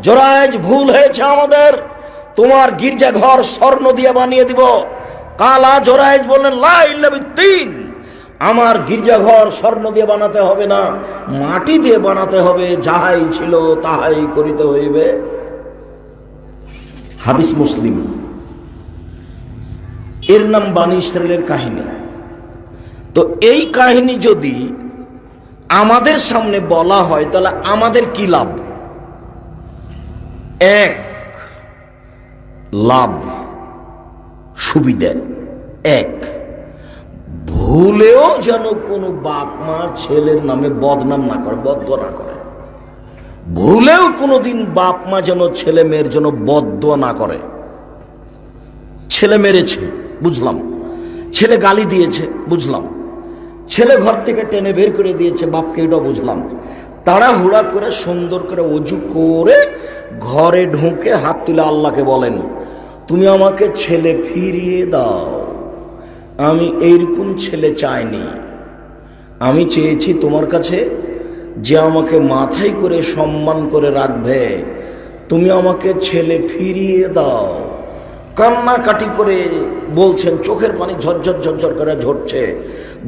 জোরাইজ ভুল হয়েছে আমাদের, তোমার গির্জা ঘর স্বর্ণ দিয়ে বানিয়ে দিব। কালা, জোরাইজ বললেন, লা ইল্লা বিত্তিন, আমার গির্জাঘর স্বর্ণ দিয়ে বানাতে হবে না, মাটি দিয়ে বানাতে হবে, যাহাই ছিল তাহাই করিতে হইবে। হাদিস মুসলিম। এর নাম বানী ইসরাইলের কাহিনী। তো এই কাহিনী যদি আমাদের সামনে বলা হয় তাহলে আমাদের কি লাভ? এক, লাভ সুবিধা এক, ভুলেও যেন কোনো বাপ মা ছেলের নামে বদনাম না করে, বদদোয়া না করে। ভুলেও কোনোদিন বাপ মা যেন ছেলে মেয়ের জন্য বদদোয়া না করে। ছেলে মেরেছে, বুঝলাম। ছেলে গালি দিয়েছে, বুঝলাম। ছেলে ঘর থেকে টেনে বের করে দিয়েছে বাপকে, এটা বুঝলাম। তাড়াহুড়া করে সুন্দর করে অজু করে ঘরে ঢুকে হাত তুলে আল্লাহকে বলেন, তুমি আমাকে ছেলে ফিরিয়ে দাও। আমি এইরকম ছেলে চাইনি। আমি চেয়েছি তোমার কাছে যে আমাকে মাথায় করে সম্মান করে রাখবে। তুমি আমাকে ছেলে ফিরিয়ে দাও। কান্নাকাটি করে বলছেন, চোখের পানি ঝরঝর ঝরঝর করে ঝরছে।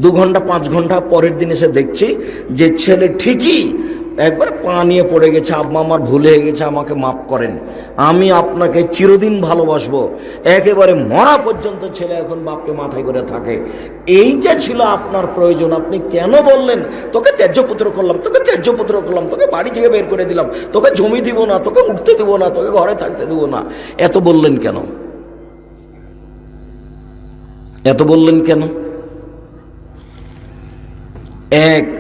2 ঘন্টা 5 ঘন্টা পরের দিন এসে দেখছি যে ছেলে ঠিকই একবার পা নিয়ে পড়ে গেছে, আব্বা আমার ভুল হয়ে গেছে, আমাকে মাফ করেন, আমি আপনাকে চিরদিন ভালোবাসবো। একেবারে মরা পর্যন্ত ছেলে এখন বাপকে মাথায় করে থাকে। এইটা ছিল আপনার প্রয়োজন। আপনি কেন বললেন তোকে ত্যায্যপুত্র করলাম, তোকে ত্যায্যপুত্র করলাম, তোকে বাড়ি থেকে বের করে দিলাম, তোকে জমি দিব না, তোকে উঠতে দিব না, তোকে ঘরে থাকতে দিব না? এত বললেন কেন? এত বললেন কেন? এক,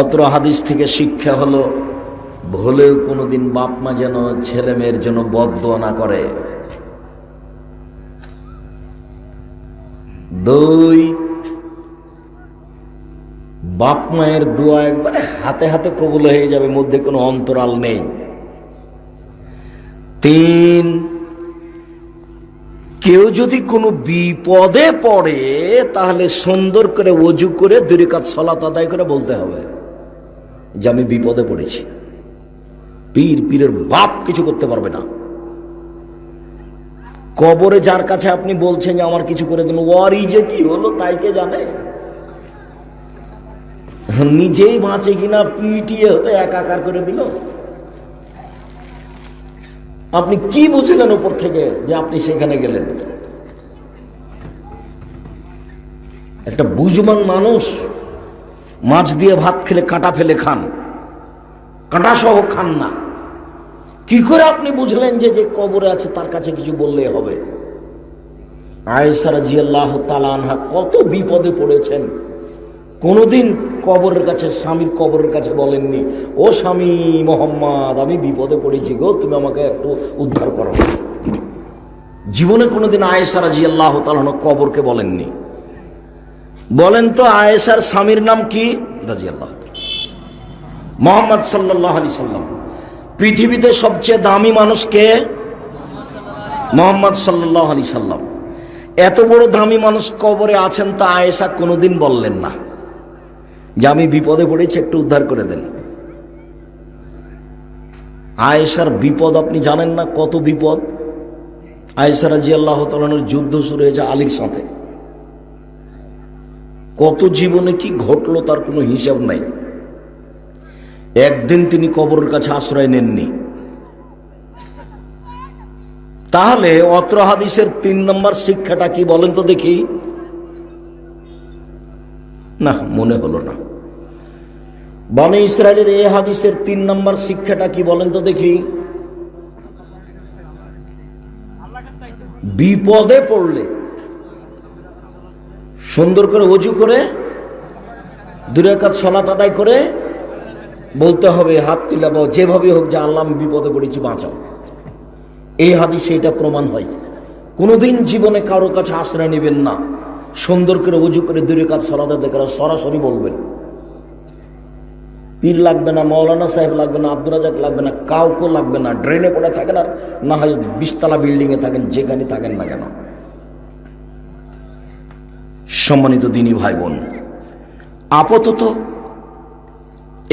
অত্র হাদিস থেকে শিক্ষা হলো, ভুলেও কোনোদিন বাপ মা যেন ছেলে মেয়ের জন্য বদদোয়া না করে। 2, বাপ মায়ের দোয়া একবারে হাতে হাতে কবুল হয়ে যাবে, মধ্যে কোনো অন্তরাল নেই। 3, কেউ যদি কোনো বিপদে পড়ে তাহলে সুন্দর করে ওযু করে 2 রাকাত সালাত আদায় করে বলতে হবে যে আমি বিপদে পড়েছি। পীরের বাপ কিছু করতে পারবে না। কবরে যার কাছে আপনি বলছেন যে আমার কিছু করে দিন, ওরই যে কি হলো তাই কে জানে। নিজেই বাঁচে কিনা পিটিয়ে হতে একাকার করে দিল। আপনি কি বুঝলেন উপর থেকে যে আপনি সেখানে গেলেন? একটা বুঝমান মানুষ মাছ দিয়ে ভাত খেলে কাঁটা ফেলে খান, কাঁটা সহ খান না। কি করে আপনি বুঝলেন যে যে কবরে আছে তার কাছে কিছু বললে হবে? আয়েশা রাদিয়াল্লাহু তাআলা আনহা কত বিপদে পড়েছেন, কোনোদিন কবরের কাছে, স্বামীর কবরের কাছে বলেননি, ও স্বামী মোহাম্মদ আমি বিপদে পড়েছি গো, তুমি আমাকে একটু উদ্ধার করো। জীবনে কোনোদিন আয়েশা রাদিয়াল্লাহু তাআলা কবরকে বলেননি। বলেন তো আয়েশার স্বামীর নাম কি? রাদিয়াল্লাহু। মুহাম্মদ সাল্লাল্লাহু আলাইহি সাল্লাম। পৃথিবীতে সবচেয়ে দামি মানুষ কে? মুহাম্মদ সাল্লাল্লাহু আলাইহি সাল্লাম। এত বড় দামি মানুষ কবরে আছেন, তা আয়েশা কোনোদিন বললেন না যে আমি বিপদে পড়েছি, একটু উদ্ধার করে দেন। আয়েশার বিপদ আপনি জানেন না, কত বিপদ। আয়েশা রাদিয়াল্লাহু তাআলার যুদ্ধ শুরু হয়েছে আলীর সাথে, কত জীবনে কি ঘটলো তার কোনো হিসাব নাই। একদিন তিনি কবরের কাছে আশ্রয় নেননি। তাহলে অত্র হাদিসের 3 নম্বর শিক্ষাটা কি বলেন তো দেখি? না, মনে হলো না। বনি ইসরায়েলের এই হাদিসের 3 নম্বর শিক্ষাটা কি বলেন তো দেখি? বিপদে পড়লে সুন্দর করে ওযু করে 2 রাকাত সালাত আদায় করে বলতে হবে, হাত তুলে বা যেভাবে হোক, যে আল্লাহ আমি বিপদে পড়েছি, বাঁচাও। এই হাদিসে এটা প্রমাণ হয়। কোনোদিন জীবনে কারো কাছে আশ্রয় নেবেন না, সুন্দর করে ওযু করে 2 রাকাত সালাত আদায় করে সরাসরি বলবেন। পীর লাগবে না, মৌলানা সাহেব লাগবে না, আব্দুর রাজাক লাগবে না, কাউকে লাগবে না। ড্রেনে পড়ে থাকেন আর না হয় 20 বিল্ডিংয়ে থাকেন, যেখানে থাকেন না কেন। সম্মানিত দিনী ভাই বোন, আপাতত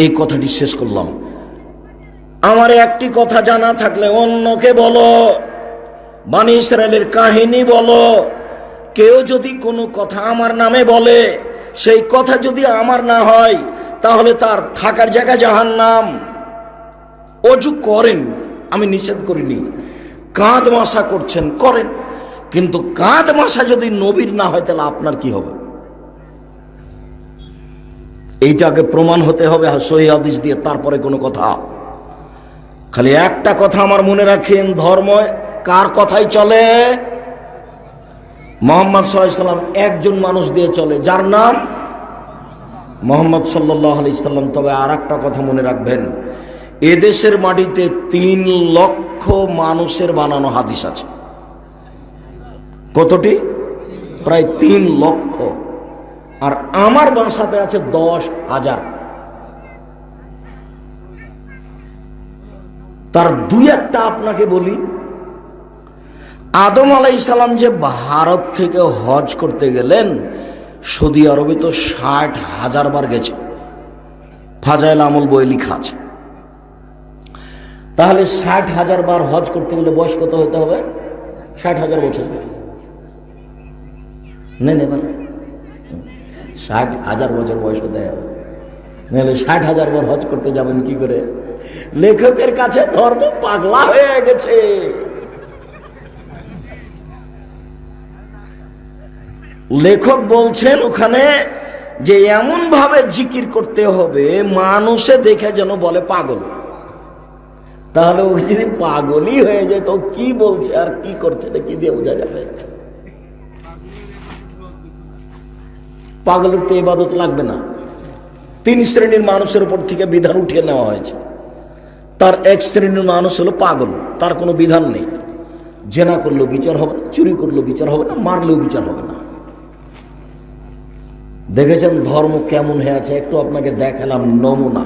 এই কথাটি শেষ করলাম। আমার একটি কথা জানা থাকলে অন্যকে বলো, বনি ইসরায়েলের কাহিনী বলো। কেউ যদি কোনো কথা আমার নামে বলে, সেই কথা যদি আমার না হয়, তাহলে তার থাকার জায়গা জাহান্নাম। ওযু করেন, আমি নিষেধ করিনি। কাঁধ মাসা করছেন, করেন, কিন্তু কাঁধ মাসা যদি নবীর না হয়, তাহলে আপনার কি হবে? এইটাকে প্রমাণ হতে হবে সহিহ হাদিস দিয়ে, তারপরে কোনো কথা। খালি একটা কথা আমার মনে রাখেন, ধর্ম কার কথাই চলে? মুহাম্মদ সাল্লাল্লাহু আলাইহি সাল্লাম একজন মানুষ দিয়ে চলে, যার নাম মুহাম্মদ সাল্লাল্লাহু আলাইহি সাল্লাম। তবে আর একটা কথা মনে রাখবেন, এদেশের মাটিতে 3 লক্ষ মানুষের বানানো হাদিস আছে। কতটি? প্রায় 3 লক্ষ। আর আমার ভাষাতে আছে 10,000। তার 2-1টা আপনাকে বলি। আদম আলাইহিস সালাম যে ভারত থেকে হজ করতে গেলেন, সৌদি আরবে তো 60,000 বার গেছে, ফাজাইল আমল বই লেখা আছে। তাহলে 60,000 বার হজ করতে গেলে বয়স কত হতে হবে? 60,000 বছর। নেই 60,000 বছর বয়স হতে হবে, নাহলে 60,000 বার হজ করতে যাবেন কি করে? লেখকের কাছে ধর্ম পাগলা হয়ে গেছে। লেখক বলছেন ওখানে যে এমন ভাবে জিকির করতে হবে মানুষে দেখে যেন বলে পাগল। তাহলে ও যদি পাগলই হয়ে যায়, তো কি বলছে আর কি করছে এটা কি দিয়ে বোঝা যাবে? পাগলের তো ইবাদত লাগবে না। 3 শ্রেণীর মানুষের উপর থেকে বিধান উঠিয়ে নেওয়া হয়েছে। তার 1 শ্রেণীর মানুষ হলো পাগল, তার কোনো বিধান নেই। জেনা করলেও বিচার হবে না, চুরি করলেও বিচার হবে না, মারলেও বিচার হবে না। দেখেছেন ধর্ম কেমন হয়ে আছে? একটু আপনাকে দেখালাম নমুনা।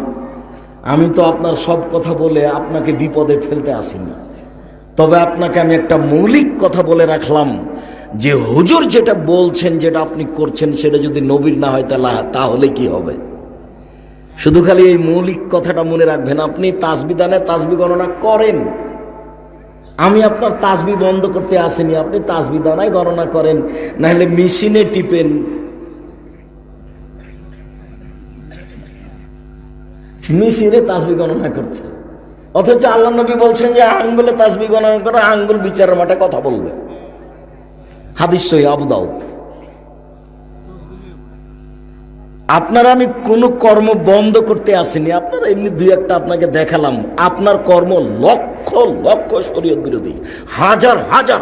আমি তো আপনার সব কথা বলে আপনাকে বিপদে ফেলতে আসিনি, তবে আপনাকে আমি একটা মৌলিক কথা বলে রাখলাম যে হুজুর যেটা বলছেন, যেটা আপনি করছেন, সেটা যদি নবীর না হয় তাহলে কি হবে? শুধু খালি এই মৌলিক কথাটা মনে রাখবেন। আপনি তাসবিহ দানে তাসবিহ গণনা করেন, আমি আপনার তাসবিহ বন্ধ করতে আসিনি। আপনি তাসবিহ দানায় গণনা করেন, না হলে মেশিনে টিপেন। মেশিনে তাসবিহ গণনা করছে, অথচ আল্লাহ নবী বলছেন যে আঙ্গুলে তাসবিহ গণনা করে আঙ্গুল বিচারের মাঠে কথা বলবে। হাদিস সহিহ আবু দাউদ। আপনারা আমি কোনো কর্ম বন্ধ করতে আসিনি, আপনারা এমনি 2-1টা আপনাকে দেখালাম। আপনার কর্ম লক্ষ লক্ষ শরীয়ত বিরোধী, হাজার হাজার।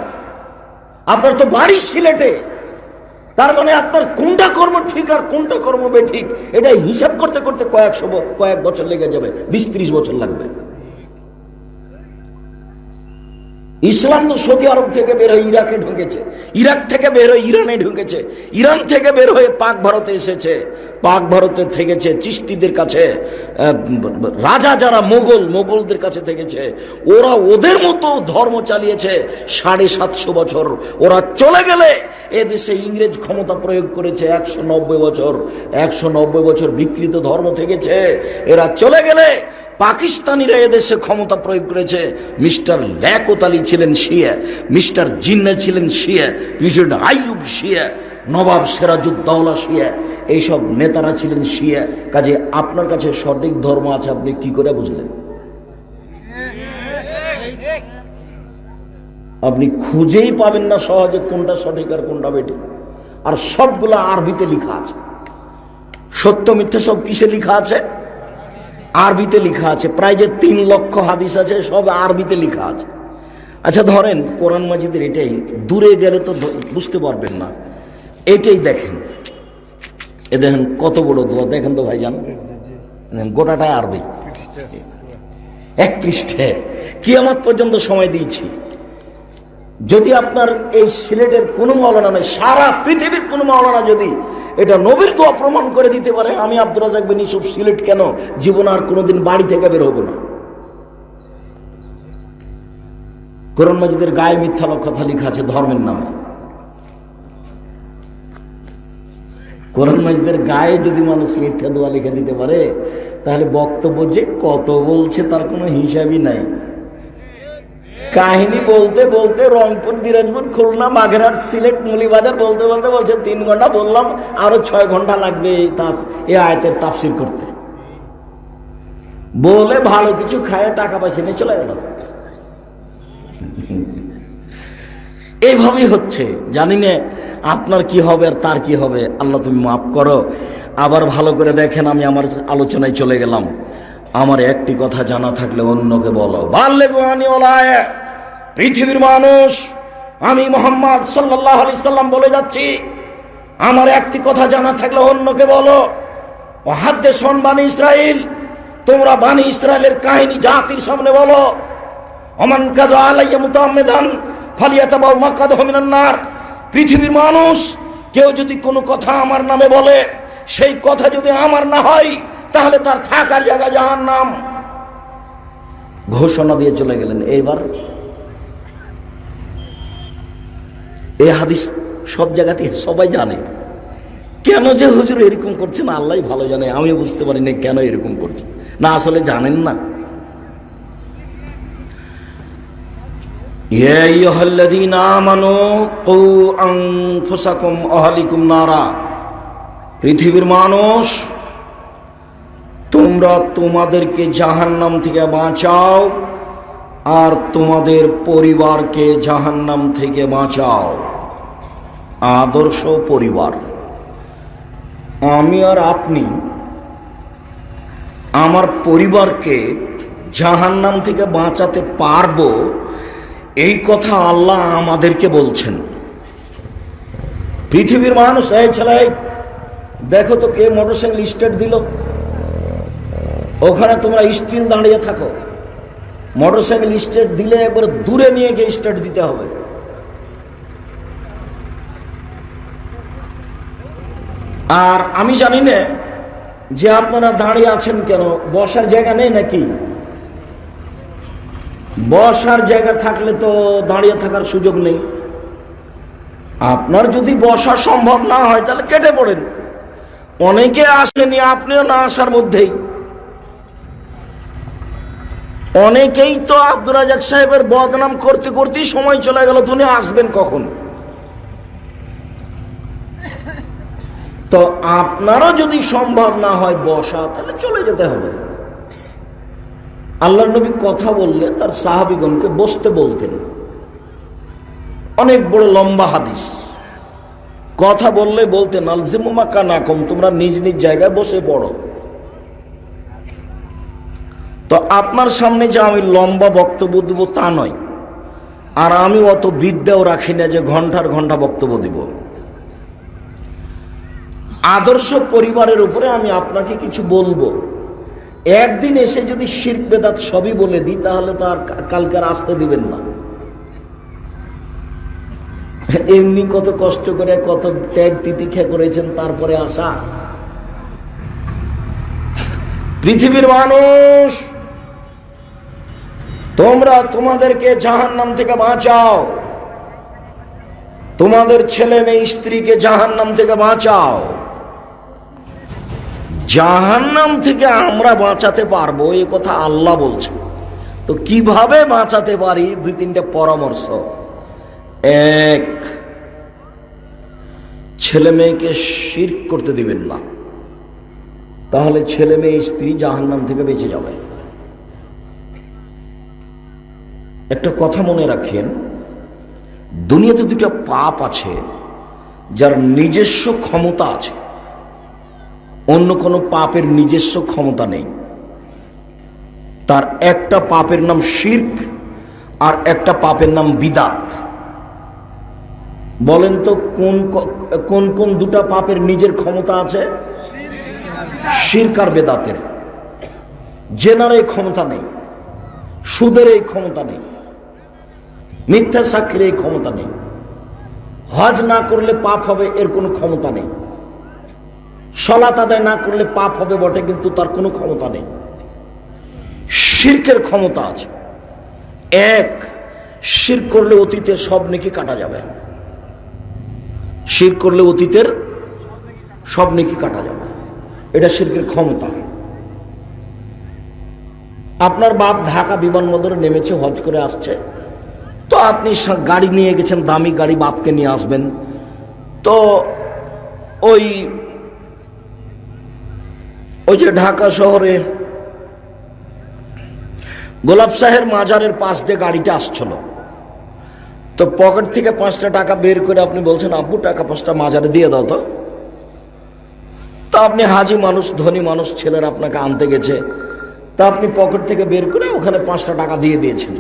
আপনার তো বাড়ি সিলেটে, তার মানে আপনার কোনটা কর্ম ঠিক আর কোনটা কর্ম বেঠিক এটা হিসাব করতে করতে কয়েক বছর লেগে যাবে, 20-30 বছর লাগবে। ইসলাম তো সৌদি আরব থেকে বের হয়ে ইরাকে ঢুকেছে, ইরাক থেকে বের হয়ে ইরানে ঢুকেছে, ইরান থেকে বের হয়ে পাক ভারতে এসেছে, পাক ভারতে থেকেছে চিশতিদের কাছে, রাজা যারা মোগলদের কাছে থেকেছে, ওরা ওদের মতো ধর্ম চালিয়েছে 750 বছর। ওরা চলে গেলে এদেশে ইংরেজ ক্ষমতা প্রয়োগ করেছে 190 বছর। 190 বছর বিকৃত ধর্ম থেকেছে। এরা চলে গেলে পাকিস্তানিরা এদেশে ক্ষমতা প্রয়োগ করেছে। মিস্টার লিয়াকত আলী ছিলেন শিয়া, মিস্টার জিন্না ছিলেন শিয়া, প্রেসিডেন্ট আইয়ুব শিয়া, নবাব সিরাজউদ্দৌলা শিয়া, এইসব নেতারা ছিলেন শিয়া। কাজে আপনার কাছে সঠিক ধর্ম আছে, আপনি কি করে বুঝলেন? আপনি খুঁজেই পাবেন না সহজে কোনটা সঠিক আর কোনটা বেঠিক। আর সবগুলো আরবিতে লেখা আছে, সত্য মিথ্যা সব কিসে লেখা আছে? আরবিতে লেখা আছে। প্রায় যে 3 লক্ষ হাদিস আছে সব আরবিতে লেখা আছে। আচ্ছা ধরেন কোরআন মাজিদের এটাই, দূরে গেলে তো বুঝতে পারবেন না। এটাই দেখেন, এ দেখেন কত বড় দোয়া, দেখেন তো ভাইজান, গোটাটাই আরবি, 1 পৃষ্ঠে। কিয়ামত পর্যন্ত সময় দিয়েছি। যদি আপনার এই সিলেটের কোনো মাওলানা নয়, সারা পৃথিবীর কোনো মাওলানা যদি এটা নবীর দোয়া প্রমাণ করে দিতে পারে, আমি আব্দুর রাজ্জাক বিন ইউসুফ সিলেট কেন জীবন আর কোনোদিন বাড়ি থেকে বের হব না। কোরআন মাজিদের গায়ে মিথ্যা কথা লেখা আছে ধর্মের নামে। কোরআন মাজিদের গায়ে যদি মানুষ মিথ্যা দোয়া লিখে দিতে পারে, তাহলে বক্তব্য যে কত বলছে তার কোনো হিসাবই নাই। কাহিনী বলতে বলতে রংপুর, দিনাজপুর, খুলনা, বাগেরহাট, সিলেট, মুলিবাজার বলতে বলতে বলছে 3 ঘন্টা বললাম, আরো 6 ঘন্টা লাগবে এই আয়াতের তাফসীর করতে। বলে ভালো কিছু খায় টাকা পয়সা নিয়ে চলে গেল। এইভাবেই হচ্ছে। জানি না আপনার কি হবে আর তার কি হবে। আল্লাহ তুমি মাফ করো। আবার ভালো করে দেখেন, আমি আমার আলোচনায় চলে গেলাম। আমার একটি কথা জানা থাকলে অন্যকে বলো। পৃথিবীর মানুষ, আমি মুহাম্মদ সাল্লাল্লাহু আলাইহি সাল্লাম বলে যাচ্ছি, আমার একটি কথা জানা থাকলে অন্যকে বলো। ও হাদ্দেসুন বানি ইসরাইল, তোমরা বানি ইসরাইলের কাহিনী জাতির সামনে বলো। ওমান কাযা আলাইয়া মুতাআম্মিদান ফালিয়াতাবাউ মাকআদাহু মিনান নার। পৃথিবীর মানুষ, কেউ যদি কোনো কথা আমার নামে বলে, সেই কথা যদি আমার না হয়, তাহলে তার থাকার জায়গা জাহান্নাম। ঘোষণা দিয়ে চলে গেলেন। এইবার এই হাদিস সব জায়গাতে সবাই জানে। কেন যে হুজুর এরকম করছেন আল্লাহই ভালো জানে। আমিও বুঝতে পারি না কেন এরকম করছে। না আসলে জানেন না। ইয়া আইয়ুহাল্লাযীনা আমানু কু আনফুসাকুম ওয়া আহলিকুম নারা। পৃথিবীর মানুষ, তোমরা তোমাদেরকে জাহান্নাম থেকে বাঁচাও আর তোমাদের পরিবারকে জাহান্নাম থেকে বাঁচাও। আদর্শ পরিবার। আমি আর আপনি আমার পরিবারকে জাহান্নাম থেকে বাঁচাতে পারবো, এই কথা আল্লাহ আমাদেরকে বলছেন। পৃথিবীর মানুষ, এই ছেলে দেখো তো কে মোটরসাইকেল স্টার্ট দিল। ওখানে তোমরা স্টিল দাঁড়িয়ে থাকো। মোটরসাইকেল স্টার্ট দিলে একবার দূরে নিয়ে গিয়ে স্টার্ট দিতে হবে। আর আমি জানি না যে আপনারা দাঁড়িয়ে আছেন কেন, বসার জায়গা নেই নাকি? বসার জায়গা থাকলে তো দাঁড়িয়ে থাকার সুযোগ নেই। আপনার যদি বসা সম্ভব না হয় তাহলে কেটে পড়েন। অনেকে আসেনি, আপনিও না আসার মধ্যেই। অনেকেই তো আব্দুর রাজ্জাক সাহেবের বদনাম করতে করতেই সময় চলে গেল। তিনি আসবেন কখন? তো আপনারও যদি সম্ভব না হয় বসা, তাহলে চলে যেতে হবে। আল্লাহর নবী কথা বললে তার সাহাবীগণকে বসতে বলতেন। অনেক বড় লম্বা হাদিস। কথা বললে বলতেন আলজিমু মাকানাকুম, তোমরা নিজ নিজ জায়গায় বসে পড়ো। তো আপনার সামনে যে আমি লম্বা বক্তব্য দিব তা নয়, আর আমি অত বিদ্যাও রাখি না যে ঘন্টার ঘন্টা বক্তব্য দিব। আদর্শ পরিবারের উপরে আমি আপনাকে কিছু বলবো। একদিন এসে যদি শিরক বেদাত সবই বলে দিই, তাহলে তো আর কালকে আসতে দিবেন না। এমনি কত কষ্ট করে কত ত্যাগ তিতিক্ষা করেছেন, তারপরে আসা। পৃথিবীর মানুষ, তোমরা তোমাদেরকে জাহান্নাম থেকে বাঁচাও, তোমাদের ছেলে মেয়ে স্ত্রীকে জাহান্নাম থেকে বাঁচাও। জাহান্নাম থেকে আমরা বাঁচাতে পারবো এ কথা আল্লাহ বলছে। তো কিভাবে বাঁচাতে পারি? দুই তিনটা পরামর্শ। এক, ছেলে মেয়েকে শিরক করতে দিবেন না, তাহলে ছেলে মেয়ে স্ত্রী জাহান্নাম থেকে বেঁচে যাবে। একটা কথা মনে রাখেন, দুনিয়াতে দুটো পাপ আছে যার নিজস্ব ক্ষমতা আছে, অন্য কোনো পাপের নিজস্ব ক্ষমতা নেই। তার একটা পাপের নাম শিরক, আর একটা পাপের নাম বিদাত। বলেন তো কোন কোন কোন দুটা পাপের নিজের ক্ষমতা আছে? শিরক আর বেদাতের। জেনার এই ক্ষমতা নেই, সুদের এই ক্ষমতা নেই, মিথ্যা সাক্ষীর এই ক্ষমতা নেই, হজ না করলে পাপ হবে এর কোনো ক্ষমতা নেই, সালাত আদায় না করলে পাপ হবে বটে কিন্তু তার কোনো ক্ষমতা নেই। শিরকের ক্ষমতা আছে। এক, শিরক করলে অতীতের সব নেকি কাটা যাবে। শিরক করলে অতীতের সব নেকি কাটা যাবে, এটা শিরকের ক্ষমতা। আপনার বাপ ঢাকা বিমানবন্দরে নেমেছে, হজ করে আসছে, তো আপনি গাড়ি নিয়ে গেছেন, দামি গাড়ি, বাপকে নিয়ে আসবেন। তো ওই যে ঢাকা শহরে গোলাপ শাহের মাজারের পাশ দিয়ে গাড়িটা আসছিল, তো পকেট থেকে 5টা টাকা বের করে আপনি বলছেন, আব্বু টাকা 5টা মাজারে দিয়ে দাও। তো আপনি হাজি মানুষ, ধনী মানুষ, ছেলেরা আপনাকে আনতে গেছে, তা আপনি পকেট থেকে বের করে ওখানে 5টা টাকা দিয়ে দিয়েছেন।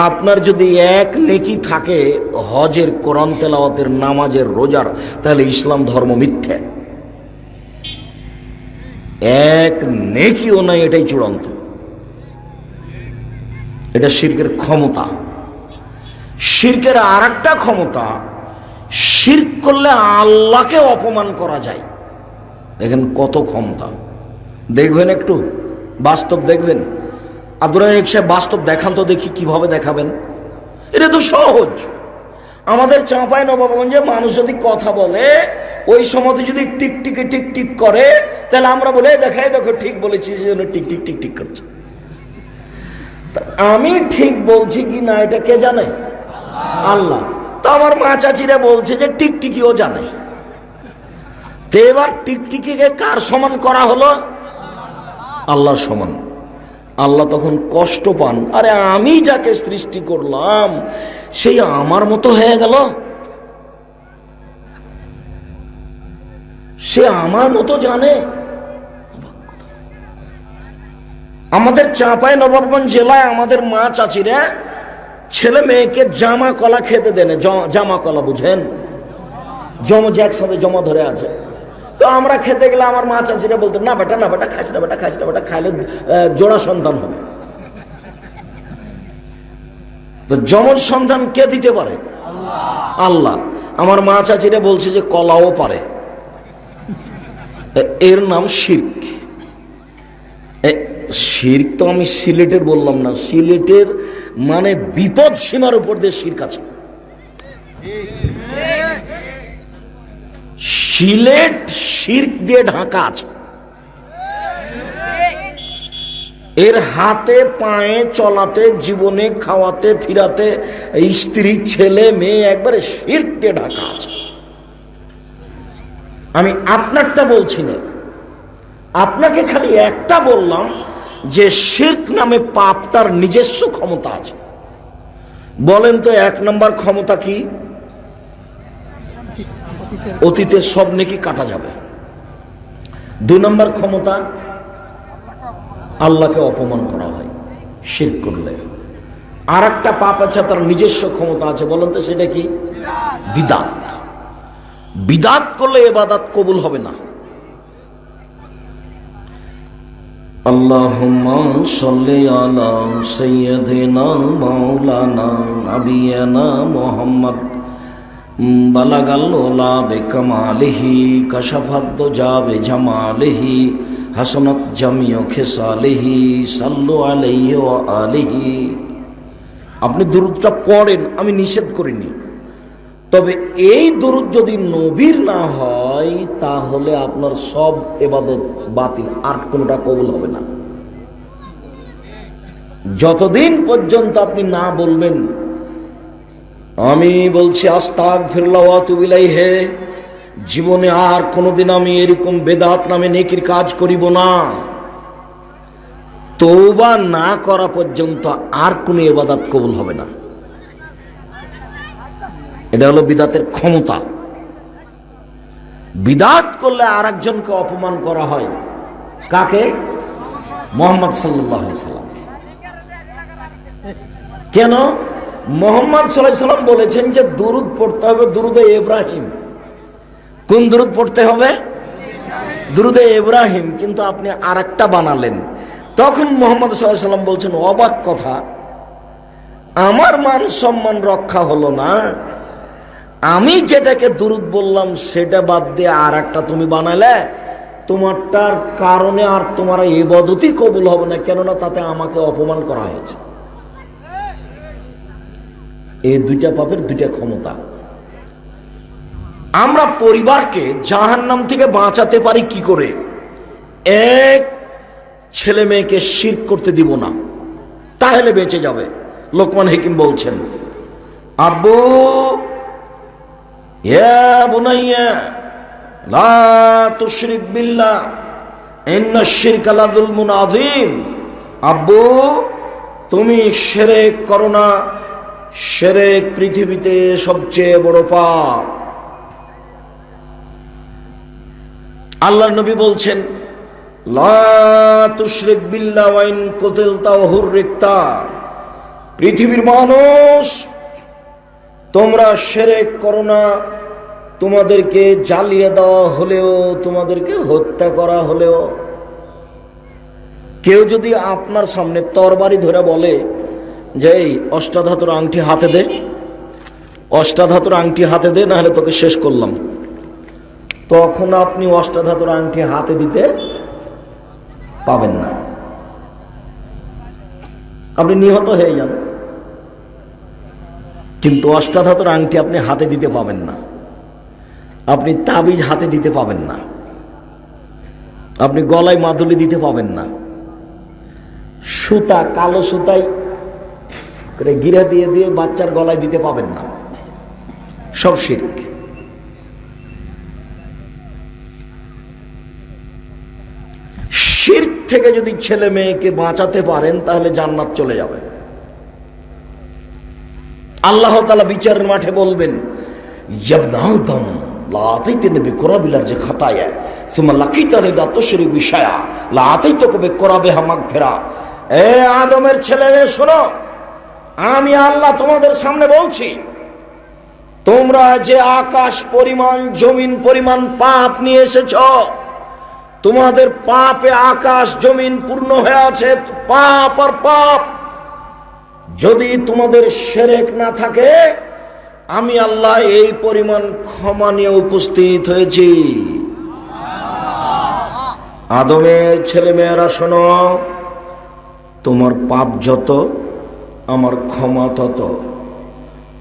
আপনার যদি এক নেকি থাকে হজের, কোরআন তেলাওয়াতের, নামাজের, রোজার, তাহলে ইসলাম ধর্ম মিথ্যে। এক নেকিও নাই, এটাই চূড়ান্ত। এটা শিরকের ক্ষমতা। শিরকের আর একটা ক্ষমতা, শিরক করলে আল্লাহকে অপমান করা যায়। দেখেন কত ক্ষমতা, দেখবেন একটু বাস্তব দেখবেন। আব্দুর রাজ্জাক সাহেব বাস্তব দেখান তো দেখি, কিভাবে দেখাবেন? এটা তো সহজ। আমাদের চাঁপাই নবাবগঞ্জে মানুষ যদি কথা বলে, ওই সময় যদি টিকটিকে টিকটিক করে, তাহলে আমরা বলে দেখাই, দেখো ঠিক বলেছি, সেজন্য টিক টিক টিক টিক করছে। আমি ঠিক বলছি কি না এটা কে জানে? আল্লাহ। তো আমার মা চাচিরা বলছে যে টিকটিকিও জানে। তো এবার টিকটিকিকে কার সমান করা হলো? আল্লাহর সমান। আল্লাহ তখন কষ্ট পান, আরে আমি যাকে সৃষ্টি করলাম সেই আমার মতো হয়ে গেল, সে আমার মতো জানে। আমাদের চাঁপাই নবাবগঞ্জ জেলায় আমাদের মা চাচিরা ছেলে মেয়েকে জামা কলা খেতে দেন। জামা কলা বুঝেন? যে একসাথে জমা ধরে আছে। তো আমরা খেতে গেলে আমার মা চাচিরা বলতেন, না বেটা, না বেটা, খাইস না বেটা, খাইস না বেটা, খাইলে জোড়া সন্তান হবে। তো যমজ সন্তান কে দিতে পারে? আল্লাহ। আমার মা চাচিরা বলছে যে কলাও পারে। এর নাম শিরক। শিরক তো আমি সিলেটের বললাম না, সিলেটের মানে বিপদ সীমার উপর দিয়ে শিরক আছে। সিলেট শিরক দিয়ে ঢাকা আছে। এর হাতে পায়ে চলাতে, জীবনে খাওয়াতে ফিরাতে, স্ত্রী ছেলে মেয়ে একবারে শিরক দিয়ে ঢাকা আছে। আমি আপনারটা বলছি না, আপনাকে খালি একটা বললাম যে শিরক নামে পাপটার নিজস্ব ক্ষমতা আছে। বলেন তো 1 নম্বর ক্ষমতা কি? অতীতে সব নেকি কাটা যাবে। 2 নম্বর ক্ষমতা, আল্লাহকে অপমান করা হয় শিরক করলে। আর একটা পাপ আছে, তার নিজস্ব ক্ষমতা আছে। বলেন তো সেটা কি? বিদাত। বিদাত করলে ইবাদত কবুল হবে না। আল্লাহুম্মা সাল্লি আলা সাইয়্যিদিনা মাওলানা নাবিয়ানা মুহাম্মদ বালাগাল ওলা বেকামালিহি কাশাফাদ যাবে জামালিহি হাসনাত জামিও খেসালিহি সাল্লু আলাইহি ওয়া আলিহি। আপনি দুরূদটা পড়েন, আমি নিষেধ করিনি, তবে এই দুরূদ যদি নবীর না হয় তাহলে আপনার সব ইবাদত বাতিল, আর কোনটা কবুল হবে না। যতদিন পর্যন্ত আপনি না বলবেন আমি বলছি আস্তাগফিরুল্লাহ ওয়া আতুবু ইলাইহি, জীবনে আর কোনোদিন আমি এরকম বেদাত নামে নেকির কাজ করিব না, তওবা না করা পর্যন্ত আর কোনো ইবাদত কবুল হবে না। এটা হলো বিদাতের ক্ষমতা। বিদাত করলে আর একজনকে অপমান করা হয়। কাকে? মুহাম্মদ সাল্লাল্লাহু আলাইহি সাল্লাম। কেন? মুহাম্মদ সাল্লাল্লাহু আলাইহি সাল্লাম বলেছেন যে দুরূদ পড়তে হবে দুরূদে ইব্রাহিম। কোন দুরূদ পড়তে হবে? দুরূদে ইব্রাহিম। কিন্তু আপনি আরেকটা বানালেন। তখন মুহাম্মদ সাল্লাল্লাহু আলাইহি সাল্লাম বলছেন, অবাক কথা, আমার মান সম্মান রক্ষা হলো না, আমি যেটাকে দুরূদ বললাম সেটা বাদ দিয়ে আর একটা তুমি বানালে, তোমারটার কারণে আর তোমার ইবাদতই কবুল হবে না, কেননা তাতে আমাকে অপমান করা হয়েছে। এই দুইটা পাপের দুইটা ক্ষমতা। আমরা পরিবারকে জাহান্নাম থেকে বাঁচাতে পারি কি করে? এক, ছেলে মেয়েকে শিরক করতে দিব না, তাহলে বেঁচে যাবে। লোকমান হাকিম বলছেন, আব্বু ইয়া বুনাইয়া লা তুশরিক বিল্লাহ ইন্নাশ শিরকা লাযুলমুন আযীম। আব্বু, তুমি শিরক করো না, শিরক পৃথিবীতে সবচেয়ে বড় পাপ। আল্লাহর নবী বলছেন, লা তুশরিক বিল্লাহ ওয়া ইন কুতিলতা ওয়া হুররিকতা। পৃথিবীর মানুষ, তোমরা শিরক করো না, তোমাদেরকে জ্বালিয়ে দেওয়া হলেও, তোমাদেরকে হত্যা করা হলেও। কেউ যদি আপনার সামনে তরবারি ধরে বলে যে এই অষ্টাধাতুর আংটি হাতে দে, অষ্টাধাতুর আংটি হাতে দে, না হলে তোকে শেষ করলাম, তখন আপনি অষ্টাধাতুর আংটি হাতে দিতে পাবেন না, আপনি নিহত হয়ে যান। কিন্তু অষ্টাধাতুর আংটি আপনি হাতে দিতে পাবেন না, আপনি তাবিজ হাতে দিতে পাবেন না, আপনি গলায় মাদুলি দিতে পাবেন না, সুতা, কালো সুতায় করে গিরা দিয়ে দিয়ে বাচ্চার গলায় দিতে পাবেন না, সব শিরক। শিরক থেকে যদি ছেলে মেয়েকে বাঁচাতে পারেন তাহলে জান্নাত চলে যাবে। আল্লাহ তাআলা বিচারের মাঠে বলবেন, ইবনা আদম লা আতাইতানি বিকুরাবিল আরজি খাতায়া সুম্মা লাকিতানি লা তুশরিক বিশায়া লা আতাইতুকা বিকুরাবিহা মাগফিরা। এ আদমের ছেলে মেয়ে শোনো, আমি আল্লাহ তোমাদের সামনে বলছি, তোমরা যে আকাশ পরিমাণ জমিন পরিমাণ পাপ নিয়ে এসেছ, তোমাদের পাপে আকাশ জমিন পূর্ণ হয়ে আছে, পাপ আর পাপ। যদি তোমাদের শিরক না থাকে, আমি আল্লাহ এই পরিমাণ ক্ষমা নিয়ে উপস্থিত হয়েছি। আদমের ছেলে মেয়েরা শোনো, তোমার পাপ যত আমার ক্ষমা তত।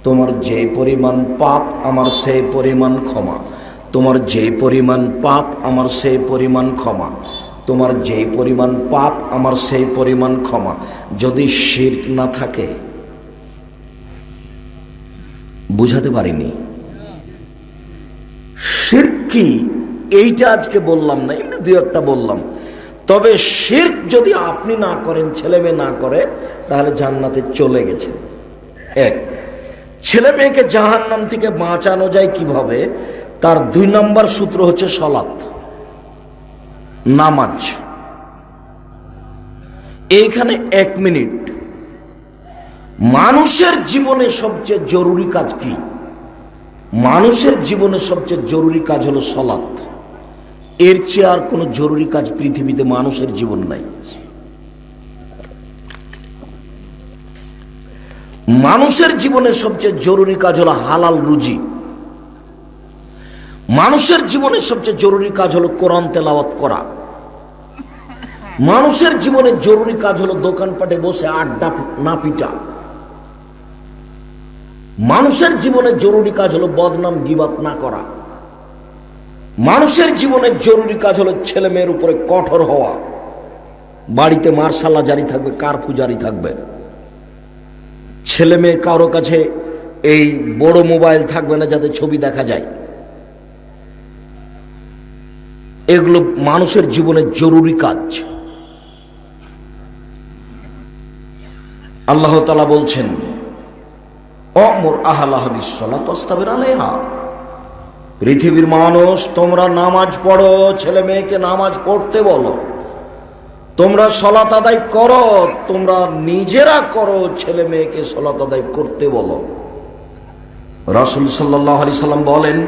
তোমার যে পরিমাণ পাপ আমার সেই পরিমাণ ক্ষমা, তোমার যে পরিমাণ পাপ আমার সেই পরিমাণ ক্ষমা, তোমার যে পরিমাণ পাপ আমার সেই পরিমাণ ক্ষমা। যদি শিরক না থাকে, বুঝাতে পারিনি শিরক কি এইটা আজকে বললাম না, এমনি দুই একটা বললাম। তবে শিরক যদি আপনি না করেন, ছেলে মেয়ে না করে, তাহলে জান্নাতে চলে গেছে। এক, ছেলে মেয়েকে জাহান্নাম থেকে বাঁচানো যায় কিভাবে, তার 2 নম্বর সূত্র হচ্ছে সালাত, নামাজ। এইখানে 1 মিনিট, মানুষের জীবনে সবচেয়ে জরুরি কাজ কি? মানুষের জীবনে সবচেয়ে জরুরি কাজ হলো সালাত। এর চেয়ে আর কোনো জরুরি কাজ পৃথিবীতে মানুষের জীবন নাই। মানুষের জীবনে সবচেয়ে জরুরি কাজ হলো হালাল রুজি। মানুষের জীবনের সবচেয়ে জরুরি কাজ হলো কোরআন তেলাওয়াত করা। মানুষের জীবনের জরুরি কাজ হলো দোকানপাটে বসে আড্ডা না পিটা। মানুষের জীবনের জরুরি কাজ হলো বদনাম গীবাত না করা। মানুষের জীবনের জরুরি কাজ হলো ছেলে মেয়ের উপরে কঠোর হওয়া। বাড়িতে মার্শাল্লাহ জারি থাকবে, কারফিউ জারি থাকবে। ছেলে মেয়ে কারো কাছে এই বড় মোবাইল থাকবে না যাতে ছবি দেখা যায়। এগুলো মানুষের জীবনের জরুরি কাজ। আল্লাহ তাআলা বলছেন, অমর আহলাহ বিসসালাত ওয়াসতাবির আলাইহা। পৃথিবীর মানুষ, তোমরা নামাজ পড়ো, ছেলে মেয়েকে নামাজ পড়তে বলো। তোমরা সালাত আদায় করো, তোমরা নিজেরা করো, ছেলে মেয়েকে সালাত আদায় করতে বলো। রাসূল সাল্লাল্লাহু আলাইহি সাল্লাম বলেন,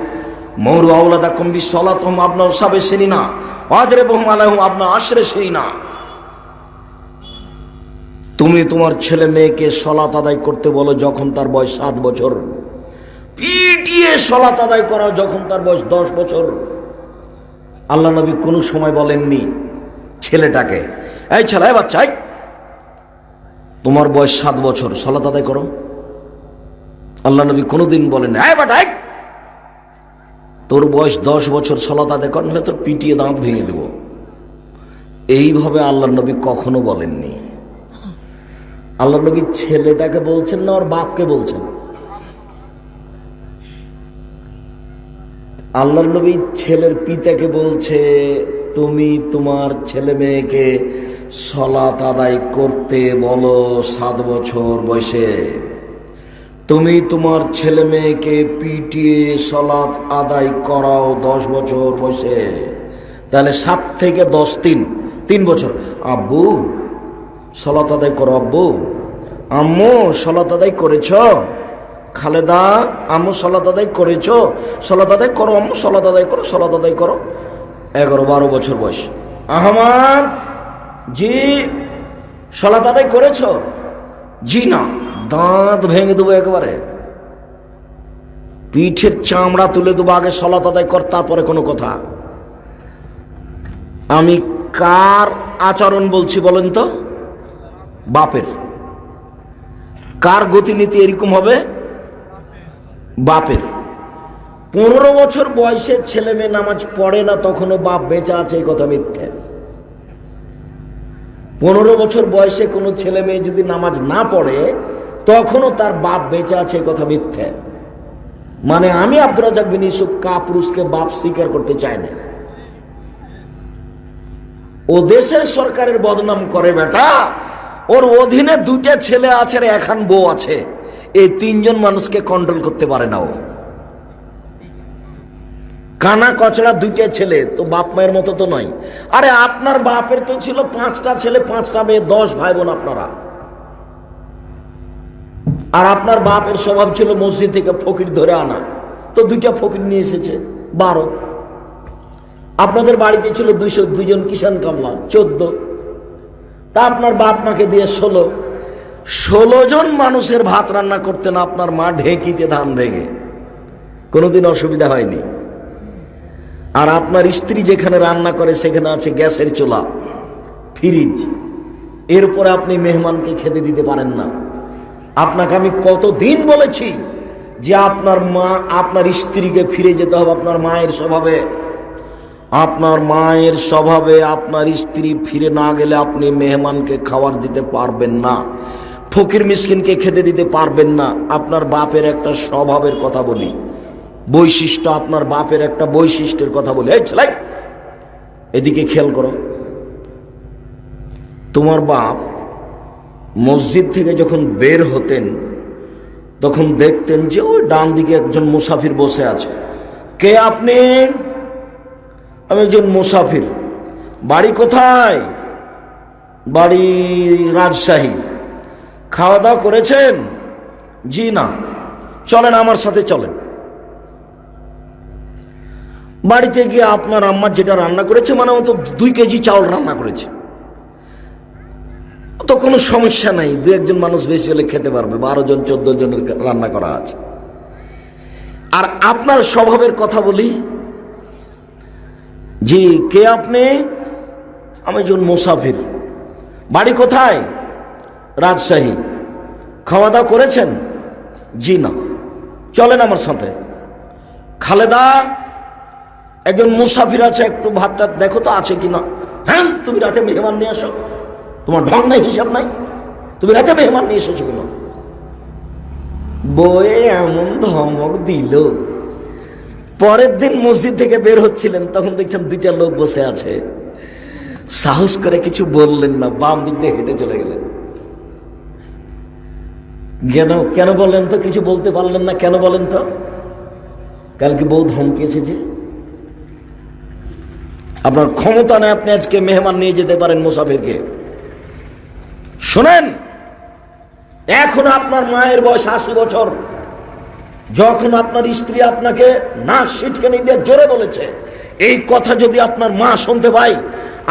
মৌরু আওলাদাকুম বিসসালাতুহুম আবনাউ সাব'i সিনিনা ওয়াদরিবুহুম আলাইহুম আবনাউ আশরি সিনিনা। তুমি তোমার ছেলে মেয়েকে সালাত আদায় করতে বলো যখন তার বয়স 7 বছর। পিটিয়ে সালাত আদায় করা যখন তার বয়স 10 বছর। আল্লাহ নবী কোনো সময় বলেননি ছেলেটাকে, এই ছেলে, এই বাচ্চা, তোমার বয়স 7 বছর, সালাত আদায় করো। আল্লাহ নবী কোনোদিন বলেন, এই বাটা, তোর বয়স 10 বছর, সালাত আদায় কর, নাহলে তোর পিটিয়ে দাঁত ভেঙে দেব। এইভাবে আল্লাহ নবী কখনো বলেননি। আল্লাহ নবী ছেলেটাকে বলছেন না, ওর বাপকে বলছেন। আল্লাহ নবী ছেলের পিতাকে বলছে, তুমি তোমার ছেলে মেয়েকে সালাত আদায় করতে বলো 7 বছর বয়সে। তুমি তোমার ছেলে মেয়েকে পিটিয়ে সালাত আদায় করাও 10 বছর বয়সে। তাহলে 7 থেকে 10, 3 বছর। আব্বু সালাত আদায় করো, আব্বু। আম্মু সালাত আদায় করেছ? খালেদা, আম্মু সালাত আদায় করেছ? সালাত আদায় করো আম্মু, সালাত আদায় করো, সালাত আদায় করো। 11-12 বছর বয়স। আহমদ, জি সালাত আদায় করেছ? জি না, দাঁত ভেঙে দেবো একেবারে, পিঠের চামড়া তুলে দেবো। আগে সালাত আদায় কর, তারপরে কোনো কথা। আমি কার আচরণ বলছি বলেন তো? বাপের। কার গতিনীতি এরকম হবে? বাপের। 15 বছর বয়সে ছেলে মেয়ে নামাজ পড়ে না, তখনও বাপ বেঁচে আছে, এই কথা মিথ্যে। 15 বছর বয়সে কোনো ছেলে মেয়ে যদি নামাজ না পড়ে, তখনও তার বাপ বেঁচে আছে, এই কথা মিথ্যে। মানে আমি আব্দুর রাজ্জাক বিন ইউসুফ কাপুরুষকে বাপ স্বীকার করতে চাই না। ও দেশের সরকারের বদনাম করে বেটা। ওর অধীনে 2টা ছেলে আছে আর 1 বউ আছে। এই 3 জন মানুষকে কন্ট্রোল করতে পারে না ও। কানা কচড়া 2টা ছেলে, তো বাপ মায়ের মতো তো নয়। আরে আপনার বাপের তো ছিল 5টা ছেলে 5টা মেয়ে, 10 ভাই বোন আপনারা। আর আপনার বাপের স্বভাব ছিল মসজিদ থেকে ফকির ধরে আনা, তো 2টা ফকির নিয়ে এসেছে, 12। আপনাদের বাড়িতে ছিল 202 জন কিষান কামলা, 14। তা আপনার বাপ মাকে দিয়ে 16 জন মানুষের ভাত রান্না করতেন আপনার মা ঢেঁকিতে ধান ভেঙে, কোনোদিন অসুবিধা হয়নি। আর আপনার স্ত্রী যেখানে রান্না করে সেখানে আছে গ্যাসের চুলা, ফ্রিজ। এরপরে আপনি মেহমানকে খেতে দিতে পারেন না। আপনাকে আমি কতদিন বলেছি যে আপনার মা, আপনার স্ত্রীকে ফিরে যেতে হবে আপনার মায়ের স্বভাবে। আপনার মায়ের স্বভাবে আপনার স্ত্রী ফিরে না গেলে আপনি মেহমানকে খাবার দিতে পারবেন না, ফকির মিসকিনকে খেতে দিতে পারবেন না। আপনার বাপের একটা স্বভাবের কথা বলি, বৈশিষ্ট্য, আপনার বাপের একটা বৈশিষ্ট্যের কথা বলি। এই ছেলে, এদিকে খেয়াল করো। তোমার বাপ মসজিদ থেকে যখন বের হতেন তখন দেখতেন যে ওই ডান দিকে একজন মুসাফির বসে আছে। কে আপনি? আমি একজন মুসাফির। বাড়ি কোথায়? বাড়ি রাজশাহী। খাওয়া দাওয়া করেছেন? জি না। চলেন আমার সাথে চলেন। বাড়িতে গিয়ে আপনার আম্মা যেটা রান্না করেছে, মানে ও তো 2 কেজি চাউল রান্না করেছে, তো কোনো সমস্যা নাই, 2-1 মানুষ বেশি হলে খেতে পারবে। 12 জন 14 জনের রান্না করা আছে। আর আপনার স্বভাবের কথা বলি, জি, কে আপনি? আমি একজন মুসাফির। বাড়ি কোথায়? রাজশাহী। খাওয়া দাওয়া করেছেন? জি না। চলেন আমার সাথে। খালেদা, একজন মুসাফির আছে, একটু ভাতটা দেখো তো আছে কিনা। হ্যাঁ, তুমি রাতে মেহমান নিয়ে আসো, তোমার ঢং নাই, হিসাব নাই, তুমি রাতে মেহমান নিয়ে এসেছো কিনা। বয়ে এমন ধমক দিল, পরের দিন মসজিদ থেকে বের হচ্ছিলেন, তখন দেখছেন দুইটা লোক বসে আছে। সাহস করে কিছু বললেন না, বাম দিক দিয়ে হেঁটে চলে গেলেন। কেন বললেন তো? কিছু বলতে পারলেন না, কেন বলেন তো? কালকে বউ ধমকিয়েছে যে। আপনার ক্ষমতা নেই আপনি আজকে মেহমান নিয়ে যেতে পারেন মুসাফিরকে। শোনেন, এখন আপনার মায়ের বয়স 80 বছর, যখন আপনার স্ত্রী আপনাকে নাক সিটকানি দিয়ে জোরে বলেছে, এই কথা যদি আপনার মা শুনতে পায়,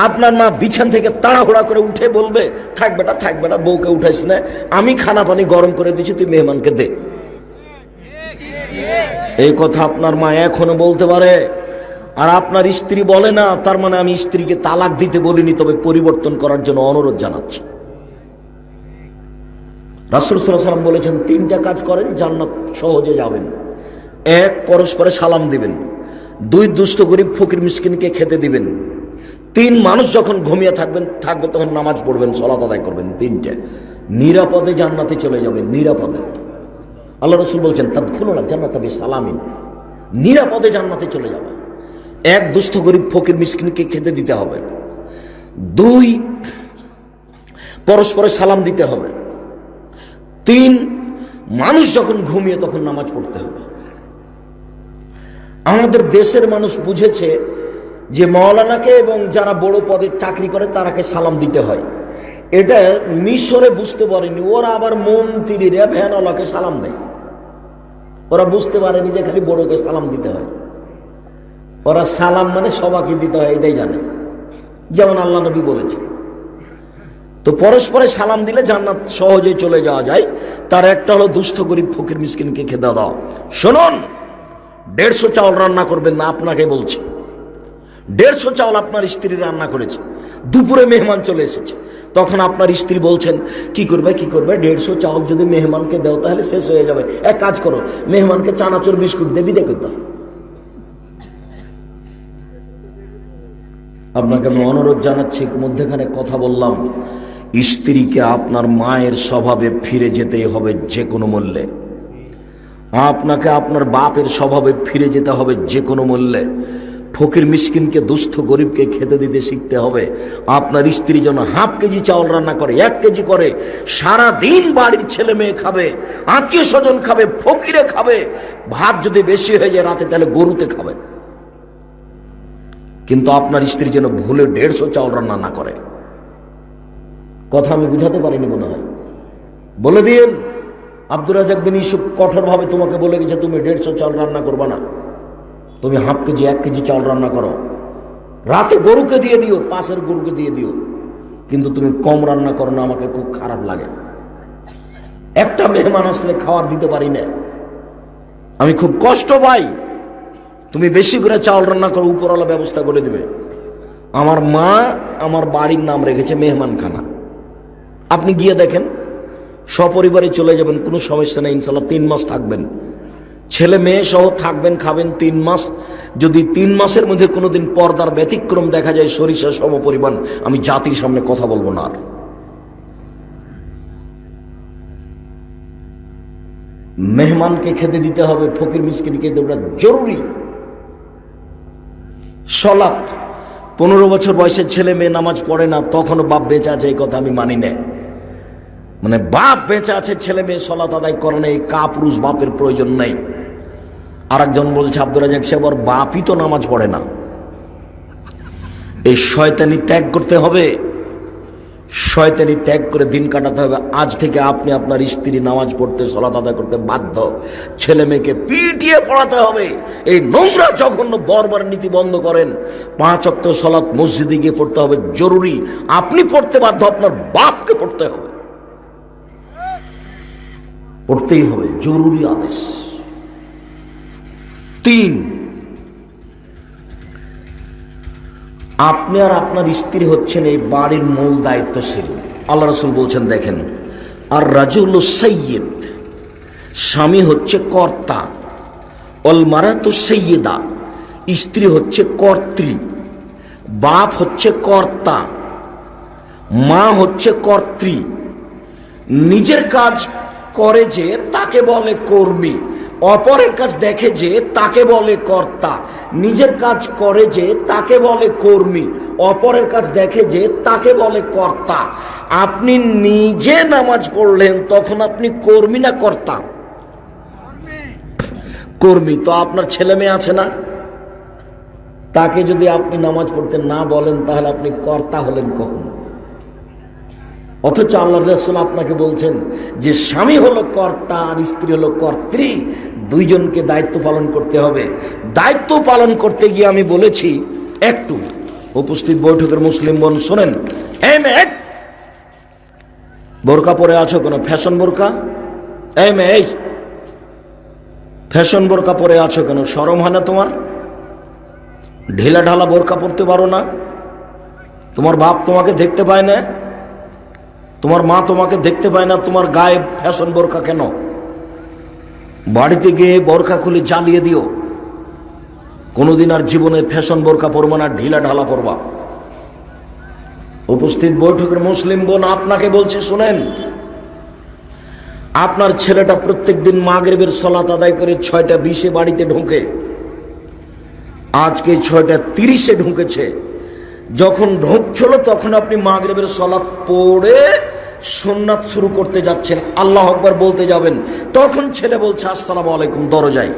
আপনার মা বিছান থেকে তাড়াহুড়া করে উঠে বলবে, থাক বেটা, বউকে উঠাইস না, আমি খানা পানি গরম করে দিচ্ছি, তুই মেহমানকে দে। এই কথা আপনার মা এখনো বলতে পারে। আর আপনার স্ত্রী বলে না, তার মানে আমি স্ত্রীকে তালাক দিতে বলিনি, তবে পরিবর্তন করার জন্য অনুরোধ জানাচ্ছি। রাসূল সাল্লাল্লাহু আলাইহি ওয়াসাল্লাম বলেছেন, 3টা কাজ করেন, জান্নাত সহজে যাবেন। 1, পরস্পরে সালাম দিবেন। 2, দুস্থ গরিব ফকির মিসকিনকে খেতে দিবেন। 3, মানুষ যখন ঘুমিয়ে থাকবে তখন নামাজ পড়বেন, সালাত আদায় করবেন। 3টে নিরাপদে জান্নাতে চলে যাবেন, নিরাপদে। আল্লাহ রাসূল বলছেন, তাদখুলুল জান্নাতা বিসালামিন, নিরাপদে জান্নাতে চলে যাবে। 1, দুস্থ গরিব ফকির মিসকিনকে খেতে দিতে হবে। 2, পরস্পরে সালাম দিতে হবে। 3, মানুষ যখন ঘুমিয়ে তখন নামাজ পড়তে হবে। আমাদের দেশের মানুষ বুঝেছে যে মাওলানাকে এবং যারা বড় পদে চাকরি করে তারাকে সালাম দিতে হয়। এটা মিশরে বুঝতে পারেনি, ওরা আবার মন্ত্রীরা ভ্যানওয়ালাকে সালাম দেয়। ওরা বুঝতে পারেনি যে খালি বড়কে সালাম দিতে হয়। ওরা সালাম মানে সবাইকে দিতে হয়, এটাই জানে, যেমন আল্লাহ নবী বলেছে। তো পরস্পরে সালাম দিলে জান্নাত সহজে চলে যাওয়া যায়। তার একটা হলো দুস্থ গরিব ফকির মিসকিনকে খেতে দাও। শুনুন, 150 চাউল রান্না করবেন না, আপনাকে বলছি। 150 চাউল আপনার স্ত্রী রান্না করেছে, দুপুরে মেহমান চলে এসেছে, তখন আপনার স্ত্রী বলছেন, কি করবে 150 চাউল যদি মেহমানকে দাও তাহলে শেষ হয়ে যাবে। এক কাজ করো, মেহমানকে চানাচুর বিস্কুট দিয়ে বিদায় করে দাও। আপনাকে আমি অনুরোধ জানাচ্ছি, মধ্যেখানে কথা বললাম, স্ত্রীকে আপনার মায়ের স্বভাবে ফিরে যেতেই হবে যে কোনো মূল্যে। আপনাকে আপনার বাপের স্বভাবে ফিরে যেতে হবে যে কোনো মূল্যে। ফকির মিসকিনকে, দুস্থ গরিবকে খেতে দিতে শিখতে হবে। আপনার স্ত্রী যেন হাফ কেজি চাউল রান্না করে, 1 কেজি করে, সারা দিন বাড়ির ছেলে মেয়ে খাবে, আত্মীয় স্বজন খাবে, ফকিরে খাবে। ভাত যদি বেশি হয়ে যায় রাতে, তাহলে গরুতে খাবে। কিন্তু আপনার স্ত্রী যেন ভুলে 150 চাউল রান্না না করে। কথা আমি বুঝাতে পারিনি মনে হয়, বলে দিন। আব্দুর রাজ্জাক বিন ইউসুফ কঠোরভাবে তোমাকে বলে গেছে, তুমি 150 চাউল রান্না করবা না, তুমি হাফ কেজি 1 কেজি চাউল রান্না করো, রাতে গরুকে দিয়ে দিও, পাশের গরুকে দিয়ে দিও, কিন্তু তুমি কম রান্না করো না, আমাকে খুব খারাপ লাগে। একটা মেহমান আসলে খাওয়ার দিতে পারি না, আমি খুব কষ্ট পাই। তুমি বেশি করে চাউল রান্না করো, উপরওয়ালা ব্যবস্থা করে দিবে। আমার মা আমার বাড়ির নাম রেখেছে মেহমানখানা। আপনি গিয়ে দেখেন, সপরিবারে চলে যাবেন, কোনো সমস্যা নেই, ইনশাল্লাহ 3 মাস থাকবেন, ছেলে মেয়ে সহ থাকবেন, খাবেন 3 মাস। যদি 3 মাসের মধ্যে কোনোদিন পর্দার ব্যতিক্রম দেখা যায় সরিষা সমপরিমাণ, আমি জাতির সামনে কথা বলবো না আর। মেহমানকে খেতে দিতে হবে, ফকির মিসকিনকে দেওয়া জরুরি। সালাত, 15 বছর বয়সের ছেলে মেয়ে নামাজ পড়ে না, তখনও বাপ বেঁচে আছে, এই কথা আমি মানি না। মানে বাপ বেঁচে আছে, ছেলে মেয়ে সালাত আদায় করে না, এই কাপুরুষ বাপের প্রয়োজন নেই। আরেকজন বলছে, আব্দুর রাজ্জাক সাহেব, ওর বাপই তো নামাজ পড়ে না। এই শয়তানি ত্যাগ করতে হবে, শয়তানি ত্যাগ করে দিন কাটাতে হবে। আজ থেকে আপনি আপনার স্ত্রী নামাজ পড়তে, সালাত আদায় করতে বাধ্য। ছেলে মেয়েকে পিটিয়ে পড়াতে হবে। এই নোংরা জঘন্য বর্বর নীতি বন্ধ করেন। 5 ওয়াক্ত সালাত মসজিদে গিয়ে পড়তে হবে, জরুরি। আপনি পড়তে বাধ্য, আপনার বাপকে পড়তে হবে, পড়তেই হবে, জরুরি আদেশ। 3, আপনি আর আপনার স্ত্রী হচ্ছেন এই বাড়ির মূল দায়িত্বশীল। আল্লাহ রাসূল বলছেন, দেখেন, আর রাজুলু সাইয়্যিদ, স্বামী হচ্ছে কর্তা, অল মারাতু সাইয়্যিদা, স্ত্রী হচ্ছে কর্ত্রী, বাপ হচ্ছে কর্তা, মা হচ্ছে কর্ত্রী। নিজের কাজ করে যে তাকে বলে কর্মী, অপরের কাজ দেখে যে তাকে বলে কর্তা। নিজের কাজ করে যে তাকে বলে কর্মী, অপরের কাজ দেখে যে তাকে বলে কর্তা। আপনি নিজে নামাজ পড়লেন, তখন আপনি কর্মী না কর্তা? কর্মী। তো আপনার ছেলে মেয়ে আছে না, তাকে যদি আপনি নামাজ পড়তে না বলেন তাহলে আপনি কর্তা হলেন কখন? অথচ আল্লাহ রাসূল আপনাকে বলছেন যে স্বামী হলো কর্তা আর স্ত্রী হলো কর্ত্রী, দুইজনকে দায়িত্ব পালন করতে হবে। দায়িত্ব পালন করতে গিয়ে আমি বলেছি, একটু উপস্থিত বৈঠকের মুসলিম বোন শোনেন, এই মেয়ে, বোরকা পরে আছো কেন? ফ্যাশন বোরকা? এই মেয়ে, এই ফ্যাশন বোরকা পরে আছো কেন? শরম হয় না তোমার? ঢিলা ঢালা বোরকা পরতে পারো না? তোমার বাপ তোমাকে দেখতে পায় না? তোমার মা তোমাকে দেখতে পায় না? তোমার গায়ে ফ্যাশন বোরকা কেন? বাড়িতে গিয়ে বোরকা খুলে জ্বালিয়ে দিও। কোনোদিন আর জীবনে ফ্যাশন বোরকা পরবা না, ঢিলা ঢালা পরবা। উপস্থিত বৈঠকের মুসলিম বোন, আপনাকে বলছি শুনেন, আপনার ছেলেটা প্রত্যেকদিন মাগরিবের সালাত আদায় করে 6টা 20-এ বাড়িতে ঢোকে। আজকে 6টা 30-এ ঢুকেছে। যখন ঢুকছিল তখন আপনি মাগরিবের সালাত পড়ে সুন্নাত শুরু করতে যাচ্ছেন, আল্লাহু আকবার বলতে যাবেন, তখন ছেলে বলছে আসসালামু আলাইকুম দরজায়।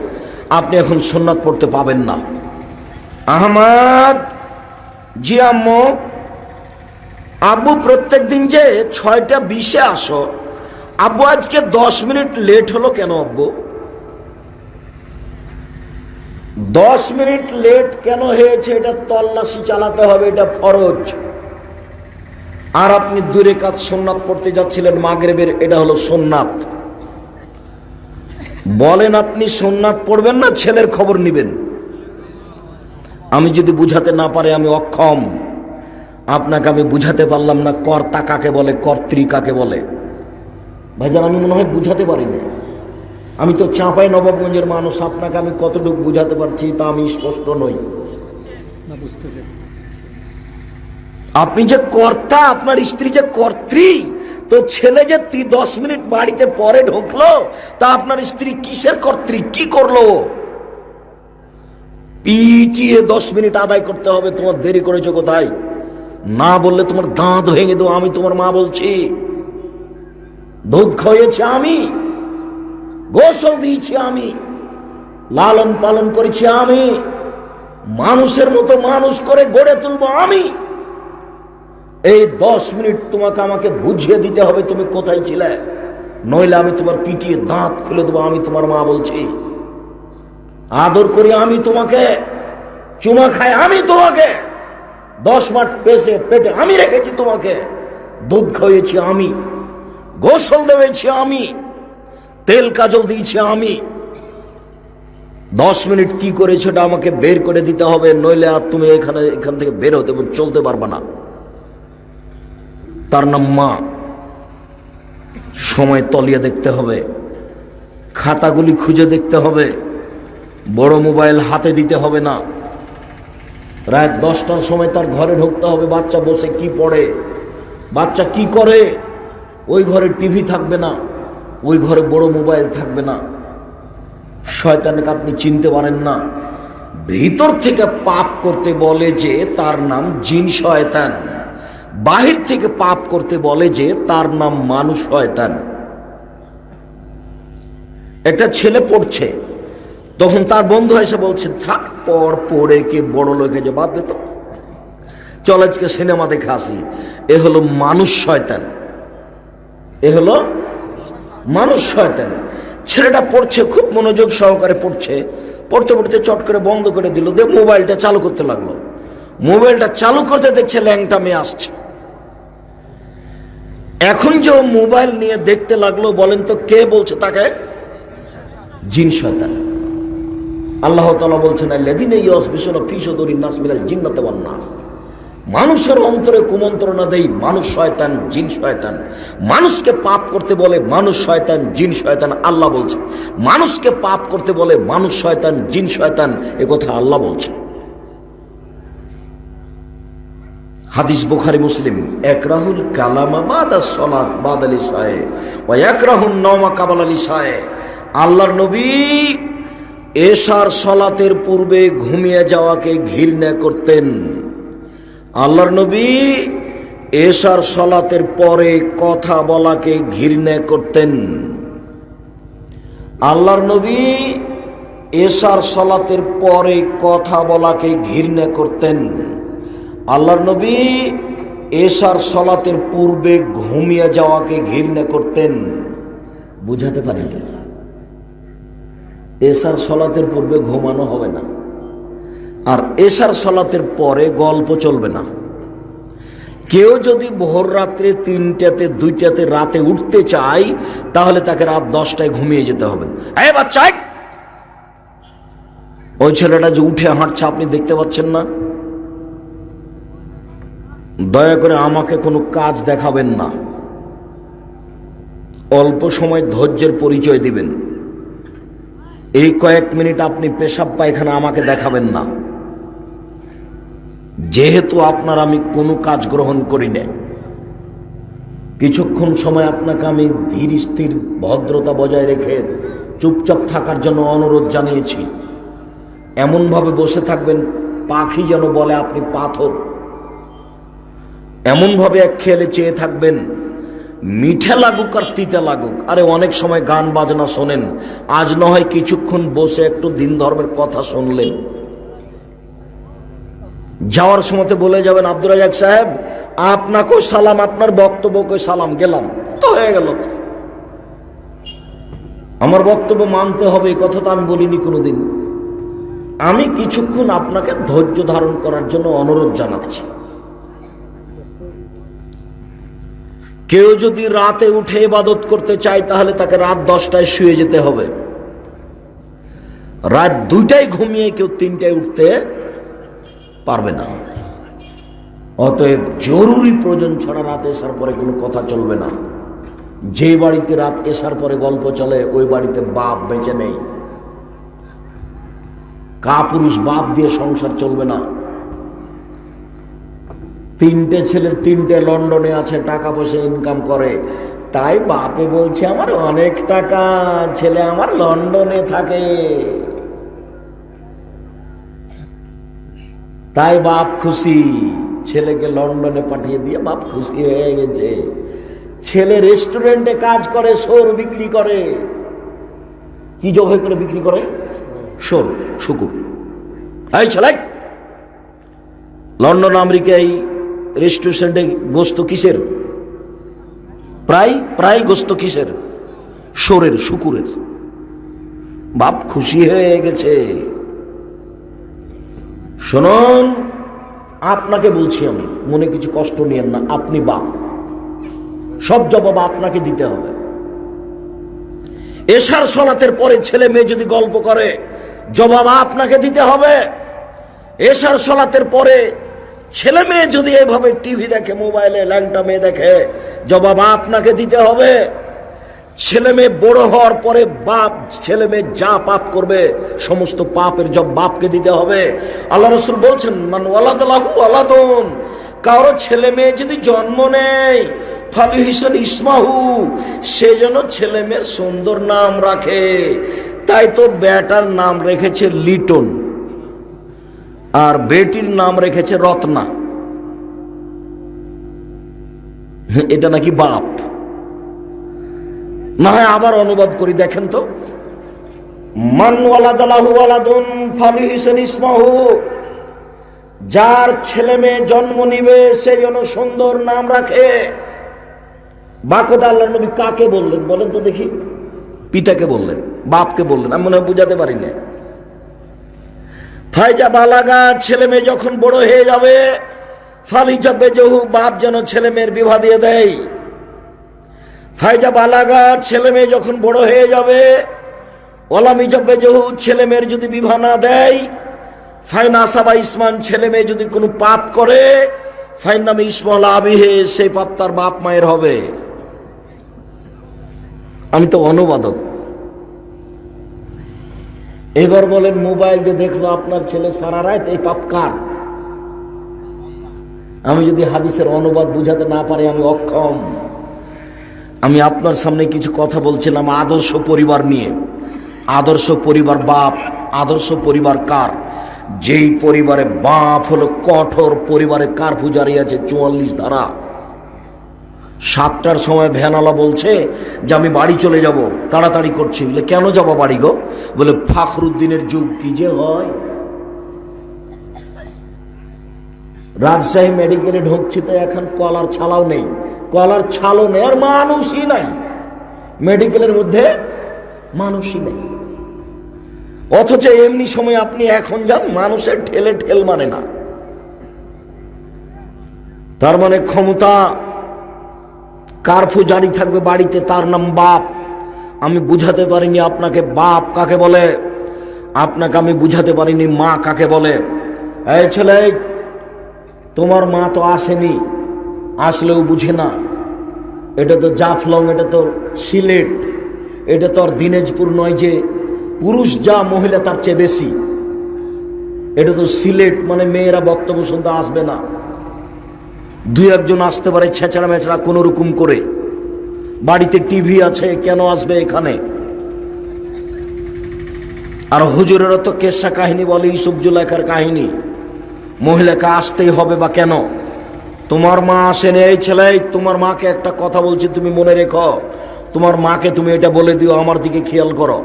আপনি এখন সুন্নাত পড়তে পাবেন না। আহমদ, জি আম্মু। আব্বু প্রত্যেক দিন যে 6টা 20-এ আসো, আব্বু আজকে 10 মিনিট লেট হলো কেন আব্বু? 10 মিনিট লেট কেন হয়েছে এটা তল্লাশি চালাতে হবে, এটা ফরজ। আর আপনি 2 রাকাত সুন্নাত পড়তে যাচ্ছিলেন মাগরিবের, এটা হলো সুন্নাত। বলেন আপনি সুন্নাত পড়বেন না ছেলের খবর নেবেন? আমি যদি বুঝাতে না পারে আমি অক্ষম। আপনাকে আমি বুঝাতে পারলাম না কর্তা কাকে বলে, কর্ত্রী কাকে বলে। ভাইজান, আমি মনে হয় বুঝাতে পারিনি। আমি তো চাঁপাই নবাবগঞ্জের মানুষ, আপনাকে আমি কতটুকু বুঝাতে পারছি তা আমি স্পষ্ট নই। আপনি যে কর্তা, আপনার স্ত্রী যে কর্ত্রী, তো ছেলে যে 10 মিনিট বাড়িতে পরে ঢুকলো, তা আপনার স্ত্রী কিসের কর্ত্রী? কি করলো? পিটিয়ে 10 মিনিট আদায় করতে হবে। তোমার দেরি করেছো কোথায়? না বললে তোমার দাঁত ভেঙে দেবো। আমি তোমার মা বলছি, দুধ খাইয়েছি আমি, গোসল দিয়েছি আমি, লালন পালন করেছি আমি, মানুষের মতো মানুষ করে গড়ে তুলবো আমি। এই 10 মিনিট তোমাকে আমাকে বুঝিয়ে দিতে হবে তুমি কোথায় ছিলে, নইলে আমি তোমার পিটিয়ে দাঁত খুলে দেবো। আমি তোমার মা বলছি, আদর করি আমি তোমাকে, চুমা খাই আমি তোমাকে, 10 মাস পেটে আমি রেখেছি তোমাকে, দুধ খাইয়েছি আমি, গোসল দেওয়েছি আমি, তেল কাজল দিয়েছি আমি। 10 মিনিট কি করেছো এটা আমাকে বের করে দিতে হবে, নইলে আর তুমি এখান থেকে বের হতে চলতে পারবে না। তার নাম মা। সময় তলিয়ে দেখতে হবে, খাতাগুলি খুঁজে দেখতে হবে, বড় মোবাইল হাতে দিতে হবে না। রাত 10টার সময় তার ঘরে ঢুকতে হবে। বাচ্চা বসে কি পড়ে, বাচ্চা কি করে, ওই ঘরে টিভি থাকবে না, ওই ঘরে বড় মোবাইল থাকবে না। শয়তানকে আপনি চিনতে পারেন না। ভিতর থেকে পাপ করতে বলে যে তার নাম জিন শয়তান, বাহির থেকে পাপ করতে বলে যে তার নাম মানুষ শয়তান। একটা ছেলে পড়ছে, তখন তার বন্ধু এসে বলছে, থাক পড়ে কে বড় লোক হয়েছে, বাদ দে তো, চল আজকে সিনেমা দেখে আসি। এ হলো মানুষ শয়তান, এ হলো মানুষ শয়তান। ছেলেটা পড়ছে, খুব মনোযোগ সহকারে পড়ছে, পড়তে পড়তে চট করে বন্ধ করে দিল, দিয়ে মোবাইলটা চালু করতে লাগলো। মোবাইলটা চালু করতে দেখছে ল্যাংটা মেয়ে আসছে। এখন যে মোবাইল নিয়ে দেখতে লাগলো, বলেন তো কে বলছে তাকে? জিন শয়তান। আল্লাহ তাআলা বলছেন, আল্লাযীনা ইয়াসবিশুনা ফী সুদুরিন নাস মিনাল জিন্নাতি ওয়ান নাস। মানুষের অন্তরে কুমন্ত্রণা দেই, মানুষ শয়তান, জিন শয়তান। মানুষকে পাপ করতে বলে মানুষ শয়তান, জিন শয়তান, আল্লাহ বলছে। মানুষকে পাপ করতে বলে মানুষ শয়তান, জিন শয়তান, এ কথা আল্লাহ বলছে। হাদিস বুখারী মুসলিম, একরাহুল কালামা বাদাস সালাত বাদাল ইশায়ে ওয়া ইয়াকরাহুন নাওমা কাবালাল ইশায়ে। আল্লাহর নবী এশার সালাতের পূর্বে ঘুমিয়ে যাওয়াকে ঘৃণা করতেন। আল্লাহর নবী এশার সালাতের পরে কথা বলাকে ঘৃণা করতেন। আল্লাহর নবী এশার সালাতের পরে কথা বলাকে ঘৃণা করতেন। আল্লাহর নবী এশার সালাতের পূর্বে ঘুমিয়ে যাওয়াকে ঘৃণা করতেন। বুঝাতে পারি না, এশার সালাতের পূর্বে ঘুমানো হবে না, আর এশার সালাতের পরে গল্প চলবে না। কেউ যদি ভোর রাত্রে 3টাতে 2টাতে রাতে উঠতে চায়, তাহলে তাকে রাত 10টায় ঘুমিয়ে যেতে হবে। এই বাচ্চা, ওই ছেলেটা যে উঠে হাঁটছে আপনি দেখতে পাচ্ছেন না? দয়া করে আমাকে কোনো কাজ দেখাবেন না, অল্প সময় ধৈর্যের পরিচয় দিবেন। এই কয়েক মিনিট আপনি পেশাব পায়খানা আমাকে দেখাবেন না, যেহেতু আপনার আমি কোনো কাজ গ্রহণ করি না। কিছুক্ষণ সময় আপনাকে আমি ধীর স্থির ভদ্রতা বজায় রেখে চুপচাপ থাকার জন্য অনুরোধ জানিয়েছি। এমনভাবে বসে থাকবেন পাখি যেন বলে আপনি পাথর, এমনভাবে এক খেলে চেয়ে থাকবেন, মিঠে লাগুক আর তিতে লাগুক। আরে অনেক সময় গান বাজনা শোনেন, আজ না হয় কিছুক্ষণ বসে একটু দিন ধর্মের কথা শুনলেন। যাওয়ার সময় বলে যাবেন, আব্দুর রাজাক সাহেব আপনাকেও সালাম, আপনার বক্তব্যকে সালাম, গেলাম তো হয়ে গেল। আমার বক্তব্য মানতে হবে, এই কথা তো আমি বলিনি কোনোদিন। আমি কিছুক্ষণ আপনাকে ধৈর্য ধারণ করার জন্য অনুরোধ জানাচ্ছি। কেউ যদি রাতে উঠে ইবাদত করতে চায়, তাহলে তাকে রাত 10টায় শুয়ে যেতে হবে। রাত 2টায় ঘুমিয়ে কেউ 3টায় উঠতে পারবে না। অতএব জরুরি প্রয়োজন ছাড়া রাত এসার পরে কোনো কথা চলবে না। যে বাড়িতে রাত এসার পরে গল্প চলে, ওই বাড়িতে বাপ বেঁচে নেই। কাপুরুষ বাপ দিয়ে সংসার চলবে না। 3টে ছেলের 3টে লন্ডনে আছে, টাকা পয়সা ইনকাম করে, তাই বাপে বলছে আমার অনেক টাকা, ছেলে আমার লন্ডনে থাকে। তাই বাপ খুশি, ছেলেকে লন্ডনে পাঠিয়ে দিয়ে বাপ খুশি হয়ে গেছে। ছেলে রেস্টুরেন্টে কাজ করে, সোর বিক্রি করে। কি জবাই করে বিক্রি করে? সোর, শুকুর। এই ছেলে লন্ডন আমেরিকায় রেস্টুরেন্টে গোস্ত কিসের? প্রায় গোস্ত কিসের? সোরের, শুকুরের। বাপ খুশি হয়ে গেছে। শুনুন, আপনাকে বলছি আমি, মনে কিছু কষ্ট নিয়েন না, আপনি বাপ, সব জবাব আপনাকে দিতে হবে। এশার সালাতের পরে ছেলে মেয়ে যদি গল্প করে, জবাব আপনাকে দিতে হবে। এশার সালাতের পরে ছেলে মেয়ে যদি এভাবে টিভি দেখে, মোবাইলে ল্যাংটা মেয়ে দেখে, জবাব আপনাকে দিতে হবে। ছেলে মেয়ে বড় হওয়ার পরে বাপ ছেলে মেয়ে যা পাপ করবে, সমস্ত পাপের জব বাপকে দিতে হবে। আল্লাহ রাসূল বলছেন, মান ওয়ালাদাহু ওয়ালাদুন, কারো ছেলে মেয়ে যদি জন্ম নেয়, ফালিহিসান ইসমাহু, সে যেন ছেলে মেয়ের সুন্দর নাম রাখে। তাই তো বেটার নাম রেখেছে লিটন, আর বেটির নাম রেখেছে রত্না। এটা নাকি বাপ। না হয় আবার অনুবাদ করি, দেখেন তো। মান ওয়ালাদাহু ওয়ালাদুন ফালিহিসান ইসমাহু, যার ছেলে মেয়ে জন্ম নিবে সে যেন সুন্দর নাম রাখে। বাক্যটা আল্লাহর নবী কাকে বললেন বলেন তো দেখি? পিতাকে বললেন, বাপকে বললেন? আমি মনে হয় বুঝাতে পারি না। ফাইজা বালাগা, ছেলে মেয়ে যখন বড় হয়ে যাবে, ফালিজাবে জহু, বাপ যেন ছেলে মেয়ের বিবাহ দিয়ে দেয়। ফাইজা বালাগা, ছেলে মেয়ে যখন বড় হয়ে যাবে, ওলামি জব্বে জহু, ছেলে মেয়ের যদি বিবাহ না দেয়, ফাইনা সাবা ইসমান, ছেলে মেয়ে যদি কোনো পাপ করে, ফাইন নামে ইসমল আবিহে, সেই পাপ তার বাপ মায়ের হবে। আমি তো অনুবাদক। এবার বলেন, মোবাইল যে দেখলো আপনার ছেলে সারা রাত, এই পাপ কার? আমি যদি হাদিসের অনুবাদ বুঝাতে না পারি, আমি অক্ষম। আমি আপনার সামনে কিছু কথা বলছিলাম আদর্শ পরিবার নিয়ে। আদর্শ পরিবার বাপ, আদর্শ পরিবার কার? যেই পরিবারে বাপ হলো কঠোর, পরিবারে কার পূজারি আছে 44 ধারা। 7টার সময় ভ্যানওয়ালা বলছে যে আমি বাড়ি চলে যাব, তাড়াতাড়ি করছি। বলে কেন যাবো বাড়ি গো? বলে ফখরুদ্দিনের যুগ কি যে হয়। রাজশাহী মেডিকেলে ঢুকছি তো এখন কলার ছালাও নেই, কলার ছালও নেই, আর মানুষই নাই মেডিকেলের মধ্যে, মানুষই নেই। অথচ এমনি সময় আপনি এখন যান, মানুষের ঠেলে ঠেল মানে না। তার মানে ক্ষমতা কারফিউ জারি থাকবে বাড়িতে, তার নাম বাপ। আমি বুঝাতে পারিনি আপনাকে বাপ কাকে বলে, আপনাকে আমি বুঝাতে পারিনি মা কাকে বলে। এই ছেলে, তোমার মা তো আসেনি, আসলেও বুঝে না। এটা তো জাফলং, এটা তো সিলেট, এটা তো আর দিনাজপুর নয় যে পুরুষ যা মহিলা তার চেয়ে বেশি। এটা তো সিলেট, মানে মেয়েরা বক্তব্য শুনতে আসবে না। 2-1 আসতে পারে ছেঁচড়া মেচড়া কোনো রকম করে। বাড়িতে টিভি আছে, কেন আসবে এখানে? আর হুজুরেরা তো কেসা কাহিনী বলে, ইউসুফ জুলাইখার কাহিনী। মহিলাকে আসতেই হবে বা কেন? তোমার মা আসেনি। এই ছেলে, তোমার মাকে একটা কথা বলছি, তুমি মনে রেখো। তোমার মাকে তুমি এটা বলে দিও, আমার দিকে খেয়াল করো,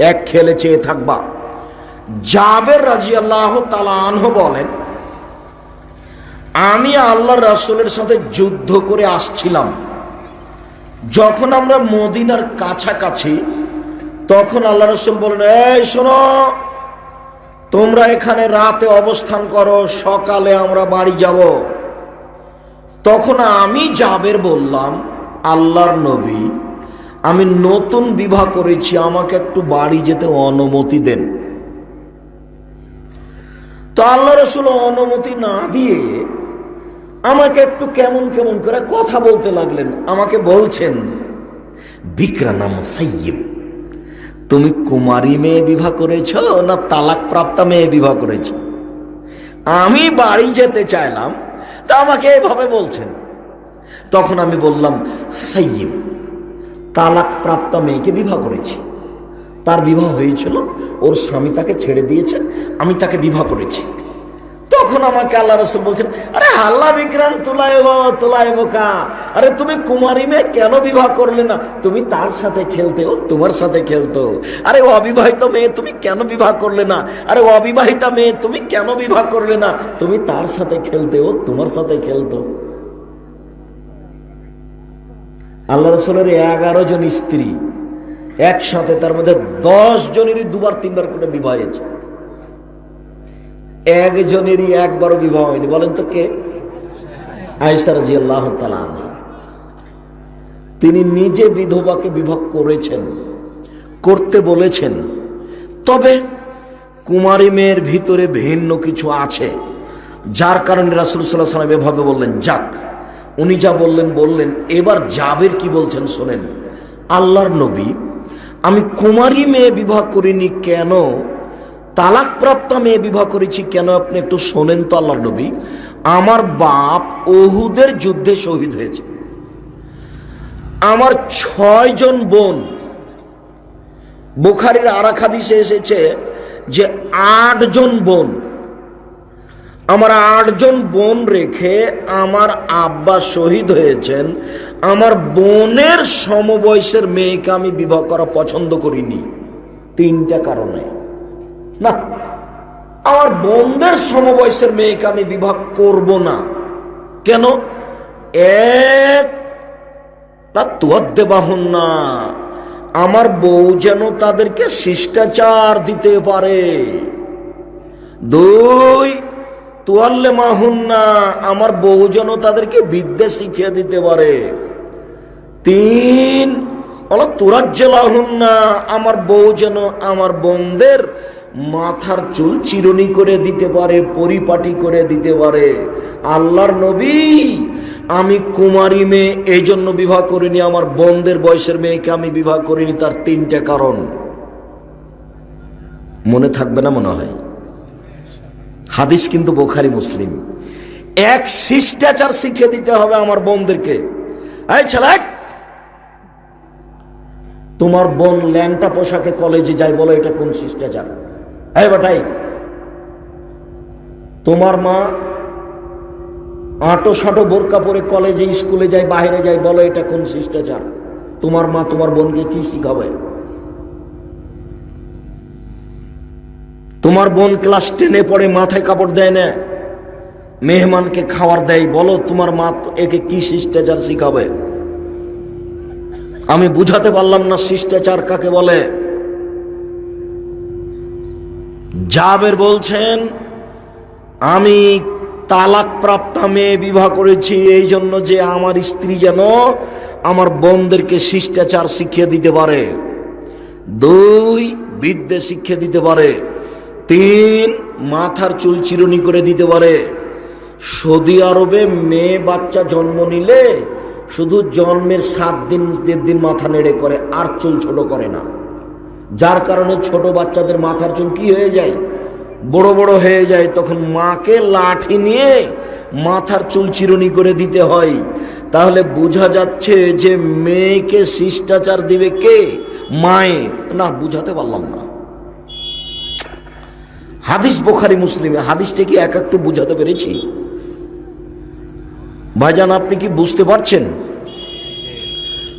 এক খেলে চেয়ে থাকবা। জাবের রাদিয়াল্লাহু তাআলা আনহু বলেন, আমি আল্লাহর রাসূলের সাথে যুদ্ধ করে আসছিলাম। যখন আমরা মদিনার কাছাকাছি, তখন আল্লাহ রাসূল বলেন, এই শোনো, তোমরা এখানে রাতে অবস্থান করো, সকালে আমরা বাড়ি যাব। তখন আমি জাবের বললাম, আল্লাহর নবী, আমি নতুন বিবাহ করেছি, আমাকে একটু বাড়ি যেতে অনুমতি দেন। তো আল্লাহ রাসূল অনুমতি না দিয়ে আমাকে একটু কেমন কেমন করে কথা বলতে লাগলেন। আমাকে বলছেন, বিকরা নাম সাইয়্যিব, তুমি কুমারী মেয়ে বিবাহ করেছ না তালাক প্রাপ্তা মেয়ে বিবাহ করেছ? আমি বাড়ি যেতে চাইলাম, তা আমাকে এভাবে বলছেন। তখন আমি বললাম, সাইয়্যিব, তালাক প্রাপ্তা মেয়েকে বিবাহ করেছি। তার বিবাহ হয়েছিল, ওর স্বামী তাকে ছেড়ে দিয়েছে, আমি তাকে বিবাহ করেছি। তখন আমাকে আল্লাহ রাসূল বলছেন, আরে হাল্লা বিক্রান তোলায় বোকা, আরে তুমি কুমারী মেয়ে কেন বিবাহ করলে না? তুমি তার সাথে খেলতে, ও তোমার সাথে খেলতো। আরে অবিবাহিত মেয়ে তুমি কেন বিবাহ করলে না? আরে অবিবাহিতা মেয়ে তুমি কেন বিবাহ করলে না? তুমি তার সাথে খেলতে, ও তোমার সাথে খেলতো। আল্লাহ রাসূলের 11 জন স্ত্রী একসাথে, তার মধ্যে 10 জনেরই 2-3 বার করে বিবাহ হয়েছে, একজনেরই একবারও বিবাহ হয়নি। বলেন তো কে? আয়েশা রাদিয়াল্লাহু তাআলা আনহা। তিনি নিজে বিধবাকে বিবাহ করেছেন, করতে বলেছেন। তবে কুমারী মেয়ের ভিতরে ভিন্ন কিছু আছে, যার কারণে রাসূল সাল্লাল্লাহু আলাইহি ওয়াসাল্লাম এভাবে বললেন। যাক, উনি যা বললেন। এবার জাবের কি বলছেন শোনেন। আল্লাহর নবী, আমি কুমারী মেয়ে বিবাহ করিনি কেন, তালাক প্রাপ্তা মেয়ে বিবাহ করেছি কেন, আপনি একটু শোনেন তো আল্লাহর নবী। আমার বাপ উহুদের যুদ্ধে শহীদ হয়েছে। আমার 6 জন বোন, বুখারীর আরেক হাদিসে এসেছে যে 8 জন বোন। আমার 8 জন বোন রেখে আমার আব্বা শহীদ হয়েছেন। আমার বোনের সমবয়সের মেয়েকে আমি বিবাহ করা পছন্দ করিনি 3টা কারণে। না, আমার বোনদের সমবয়সের মেয়েকে আমি বিবাহ করব না। কেন? এক, না তুয়াদ্দে বাহুন না, আমার বউ যেন তাদেরকে শিষ্টাচার দিতে পারে। 2, তুয়াল্লে মাহুন না, আমার বউ যেন তাদেরকে বিদ্যা শিখিয়ে দিতে পারে। 3, তুরাজ্জালাহুন না, আমার বউ যেন আমার বোনদের মাথার চুল চিরুনি করে দিতে পারে, পরিপাটি করে দিতে পারে। আল্লাহর নবী, আমি কুমারী মেয়ে এই জন্য বিবাহ করিনি, আমার বোনদের বয়সের মেয়েকে আমি বিবাহ করিনি, তার তিনটে কারণ। মনে থাকবে না মনে হয়? হাদিস কিন্তু বুখারী মুসলিম। এক, শিষ্টাচার শিখিয়ে দিতে হবে আমার বোনদেরকে। এই ছেলে, তোমার বোন ল্যাংটা পোশাকে কলেজে যায়, বলো এটা কোন শিষ্টাচার? এই বেটাই, তোমার মা আটো সাটো বোরকা পরে কলেজে স্কুলে যায়, বাইরে যায়, বলো এটা কোন শিষ্টাচার? তোমার মা তোমার বোনকে কি শিখাবে? তোমার বোন ক্লাস 10-এ পড়ে, মাথায় কাপড় দেয় না, মেহমানকে খাবার দেয়, বলো তোমার মা একে কি শিষ্টাচার শিখাবে? আমি বুঝাতে পারলাম না শিষ্টাচার কাকে বলে। জাবের বলছেন, আমি তালাক প্রাপ্তা মেয়ে বিবাহ করেছি এই জন্য যে আমার স্ত্রী যেন আমার বোনদেরকে শিষ্টাচার শিখিয়ে দিতে পারে। 2, বিদ্যে শিখিয়ে দিতে পারে। 3, মাথার চুল চিরুনি করে দিতে পারে। সৌদি আরবে মেয়ে বাচ্চা জন্ম নিলে শুধু জন্মের 7 দিন 1.5 দিন মাথা নেড়ে করে, আর চুল ছোট করে না। যার কারণে ছোট বাচ্চাদের মাথার চুল কি হয়ে যায়? বড় বড় হয়ে যায়। তখন মাকে লাঠি নিয়ে মাথার চুল চিরুনি করে দিতে হয়। তাহলে বোঝা যাচ্ছে যে মেয়েকে শিষ্টাচার দিবে কে? মায়ে। না, বুঝাতে পারলাম না। হাদিস বুখারী মুসলিমে। হাদিসটা কি এক একটু বুঝাতে পেরেছি? ভাইজান, আপনি কি বুঝতে পারছেন?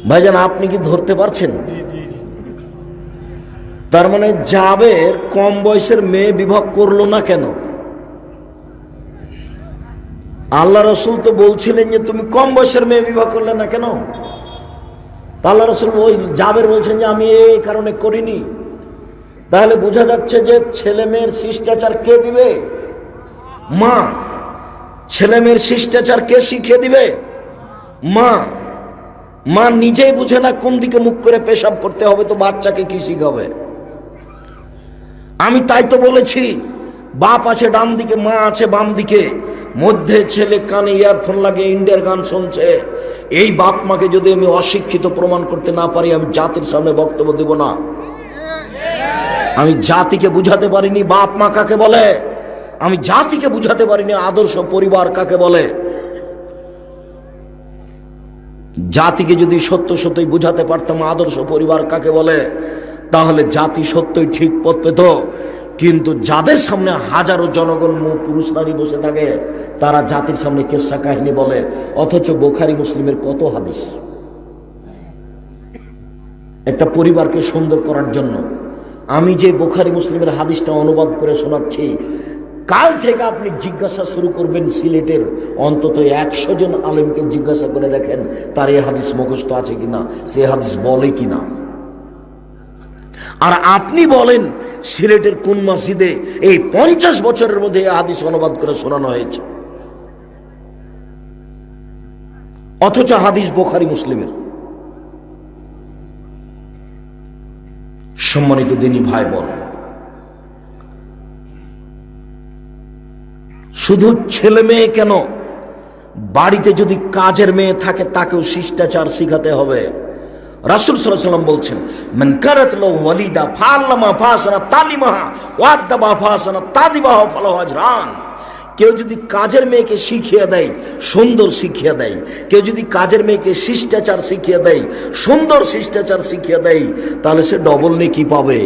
ভাইজান, আপনি কি ধরতে পারছেন? তার মানে জাবের কম বয়সের মেয়ে বিবাহ করলো না কেন? আল্লাহ রসুল তো বলছিলেন যে তুমি কম বয়সের মেয়ে বিবাহ করলে না কেন? আল্লাহ রসুল ওই জাবের বলছেন যে আমি এই কারণে করিনি। তাহলে বোঝা যাচ্ছে যে ছেলে মেয়ের শিষ্টাচার কে দিবে? মা। ছেলে মেয়ের শিষ্টাচার কে শিখিয়ে দিবে? মা। মা নিজেই বুঝে না কোন দিকে মুখ করে পেশাব করতে হবে, তো বাচ্চাকে কি শিখাবে? আমি তাই তো বলেছি, বাপ আছে ডান দিকে, মা আছে বাম দিকে, মধ্যে ছেলে কানে ইয়ারফোন লাগিয়ে ইন্ডিয়ার গান শুনছে। এই বাপ মাকে যদি আমি অশিক্ষিত প্রমাণ করতে না পারি, আমি জাতির সামনে বক্তব্য দেব না। আমি জাতিকে বুঝাতে পারিনি বাপ মা কাকে বলে, আমি জাতিকে বুঝাতে পারিনি আদর্শ পরিবার কাকে বলে। জাতিকে যদি সত্য সত্যই বুঝাতে পারতাম আদর্শ পরিবার কাকে বলে, তাহলে জাতি সত্যই ঠিক পথ পেত। কিন্তু যাদের সামনে হাজারো জনগণ পুরুষ নারী বসে থাকে, তারা জাতির সামনে কেসা কাহিনী বলে, অথচ বুখারী মুসলিমের কত হাদিস। একটা পরিবারকে সুন্দর করার জন্য আমি যে বুখারী মুসলিমের হাদিসটা অনুবাদ করে শোনাচ্ছি, কাল থেকে আপনি জিজ্ঞাসা শুরু করবেন সিলেটের অন্তত 100 জন আলেমকে জিজ্ঞাসা করে দেখেন তার এই হাদিস মুখস্থ আছে কিনা, সে হাদিস বলে কিনা। আর আপনি বলেন সিলেটের কোন মসজিদে এই 50 বছরের মধ্যে এই হাদিস অনুবাদ করে শোনানো হয়েছে, অথচ হাদিস বুখারী মুসলিমের। সম্মানিত দিনী ভাই বোন, শুধু ছেলে মেয়ে কেন, বাড়িতে যদি কাজের মেয়ে থাকে তাকেও শিষ্টাচার শিখাতে হবে। রাসূল সাল্লাল্লাহু আলাইহি ওয়াসাল্লাম বলছেন, মান কারাত লাহু ওয়ালিদা ফাআল্লামা ফাসানা তালিমাহা ওয়া আদাবা ফাসানা তাদিবাহা ফালাহু আজরান। কেউ যদি কাজের মেয়েকে শিখিয়ে দেয়, সুন্দর শিখিয়ে দেয়, কেউ যদি কাজের মেয়েকে শিষ্টাচার শিখিয়ে দেয়, সুন্দর শিষ্টাচার শিখিয়ে দেয়, তাহলে সে ডবল নেকি পাবে।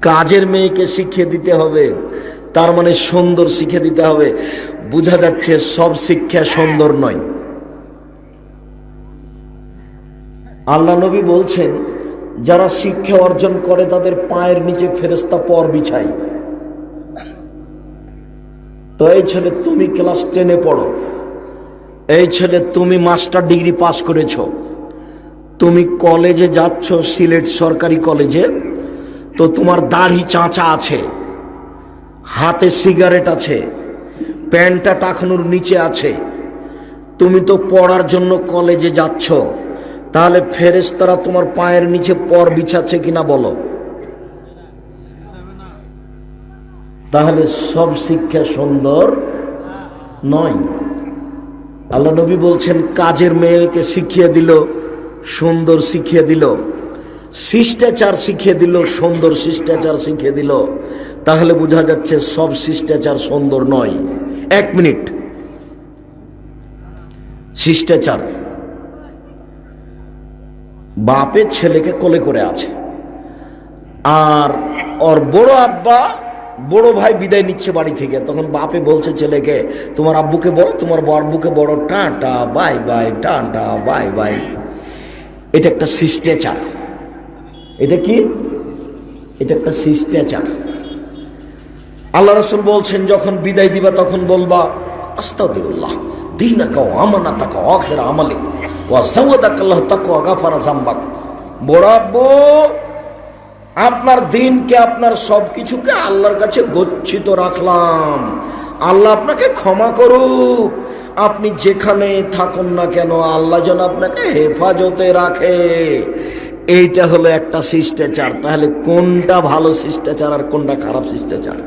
কাজের মেয়েকে শিখিয়ে দিতে হবে, তার মানে সুন্দর শিখিয়ে দিতে হবে। বোঝা যাচ্ছে সব শিক্ষা সুন্দর নয়। আল্লাহ নবী বলছেন, যারা শিক্ষা অর্জন করে তাদের পায়ের নিচে ফেরেশতা পর বিছায়। তো এই ছেলে তুমি ক্লাস 10-এ পড়ো, এই ছেলে তুমি মাস্টার ডিগ্রি পাস করেছো, তুমি কলেজে যাচ্ছ সিলেট সরকারি কলেজে, তো তোমার দাড়ি চাঁচা আছে, হাতে সিগারেট আছে, প্যান্টটা টাকানোর নিচে আছে, তুমি তো পড়ার জন্য কলেজে যাচ্ছ, তাহলে ফেরেশতারা তোমার পায়ের নিচে পর বিছাচ্ছে কিনা বলো? তাহলে সব শিক্ষা সুন্দর নয়। আল্লাহ নবী বলছেন, কাজের মেয়েকে শিখিয়ে দিল, সুন্দর শিখিয়ে দিল, শিষ্টাচার শিখিয়ে দিল, সুন্দর শিষ্টাচার শিখিয়ে দিল, তাহলে বোঝা যাচ্ছে সব শিষ্টাচার সুন্দর নয়। 1 মিনিট। শিষ্টাচার, বাপের ছেলেকে কোলে করে আছে, আর ওর বড় আব্বা বড় ভাই বিদায় নিচ্ছে বাড়ি থেকে, তখন বাপে বলছে ছেলেকে, তোমার আব্বুকে বলো, তোমার আব্বুকে বড় tata bye bye, tata bye bye. এটা একটা শিষ্টাচার। এটা কি? এটা একটা শিষ্টাচার। আল্লাহ রাসূল বলছেন, যখন বিদায় দিবা তখন বলবা, আস্তাগফিরুল্লাহ দীনাকা ওয়া আমানাতাকা ওয়া আখিরা আমালিক ওয়া যাওয়াদাকাল্লাহু তাকওয়া গাফারা যামবাক। বড় আব্বু, আপনার দিনকে, আপনার সব কিছুকে আল্লাহর কাছে গচ্ছিত রাখলাম, আল্লাহ আপনাকে ক্ষমা করুক। আপনি যেখানে থাকুন না কেন, আল্লাহ যেন আপনাকে হেফাজতে রাখে। এইটা হলো একটা শিষ্টাচার। তাহলে কোনটা ভালো শিষ্টাচার আর কোনটা খারাপ শিষ্টাচার?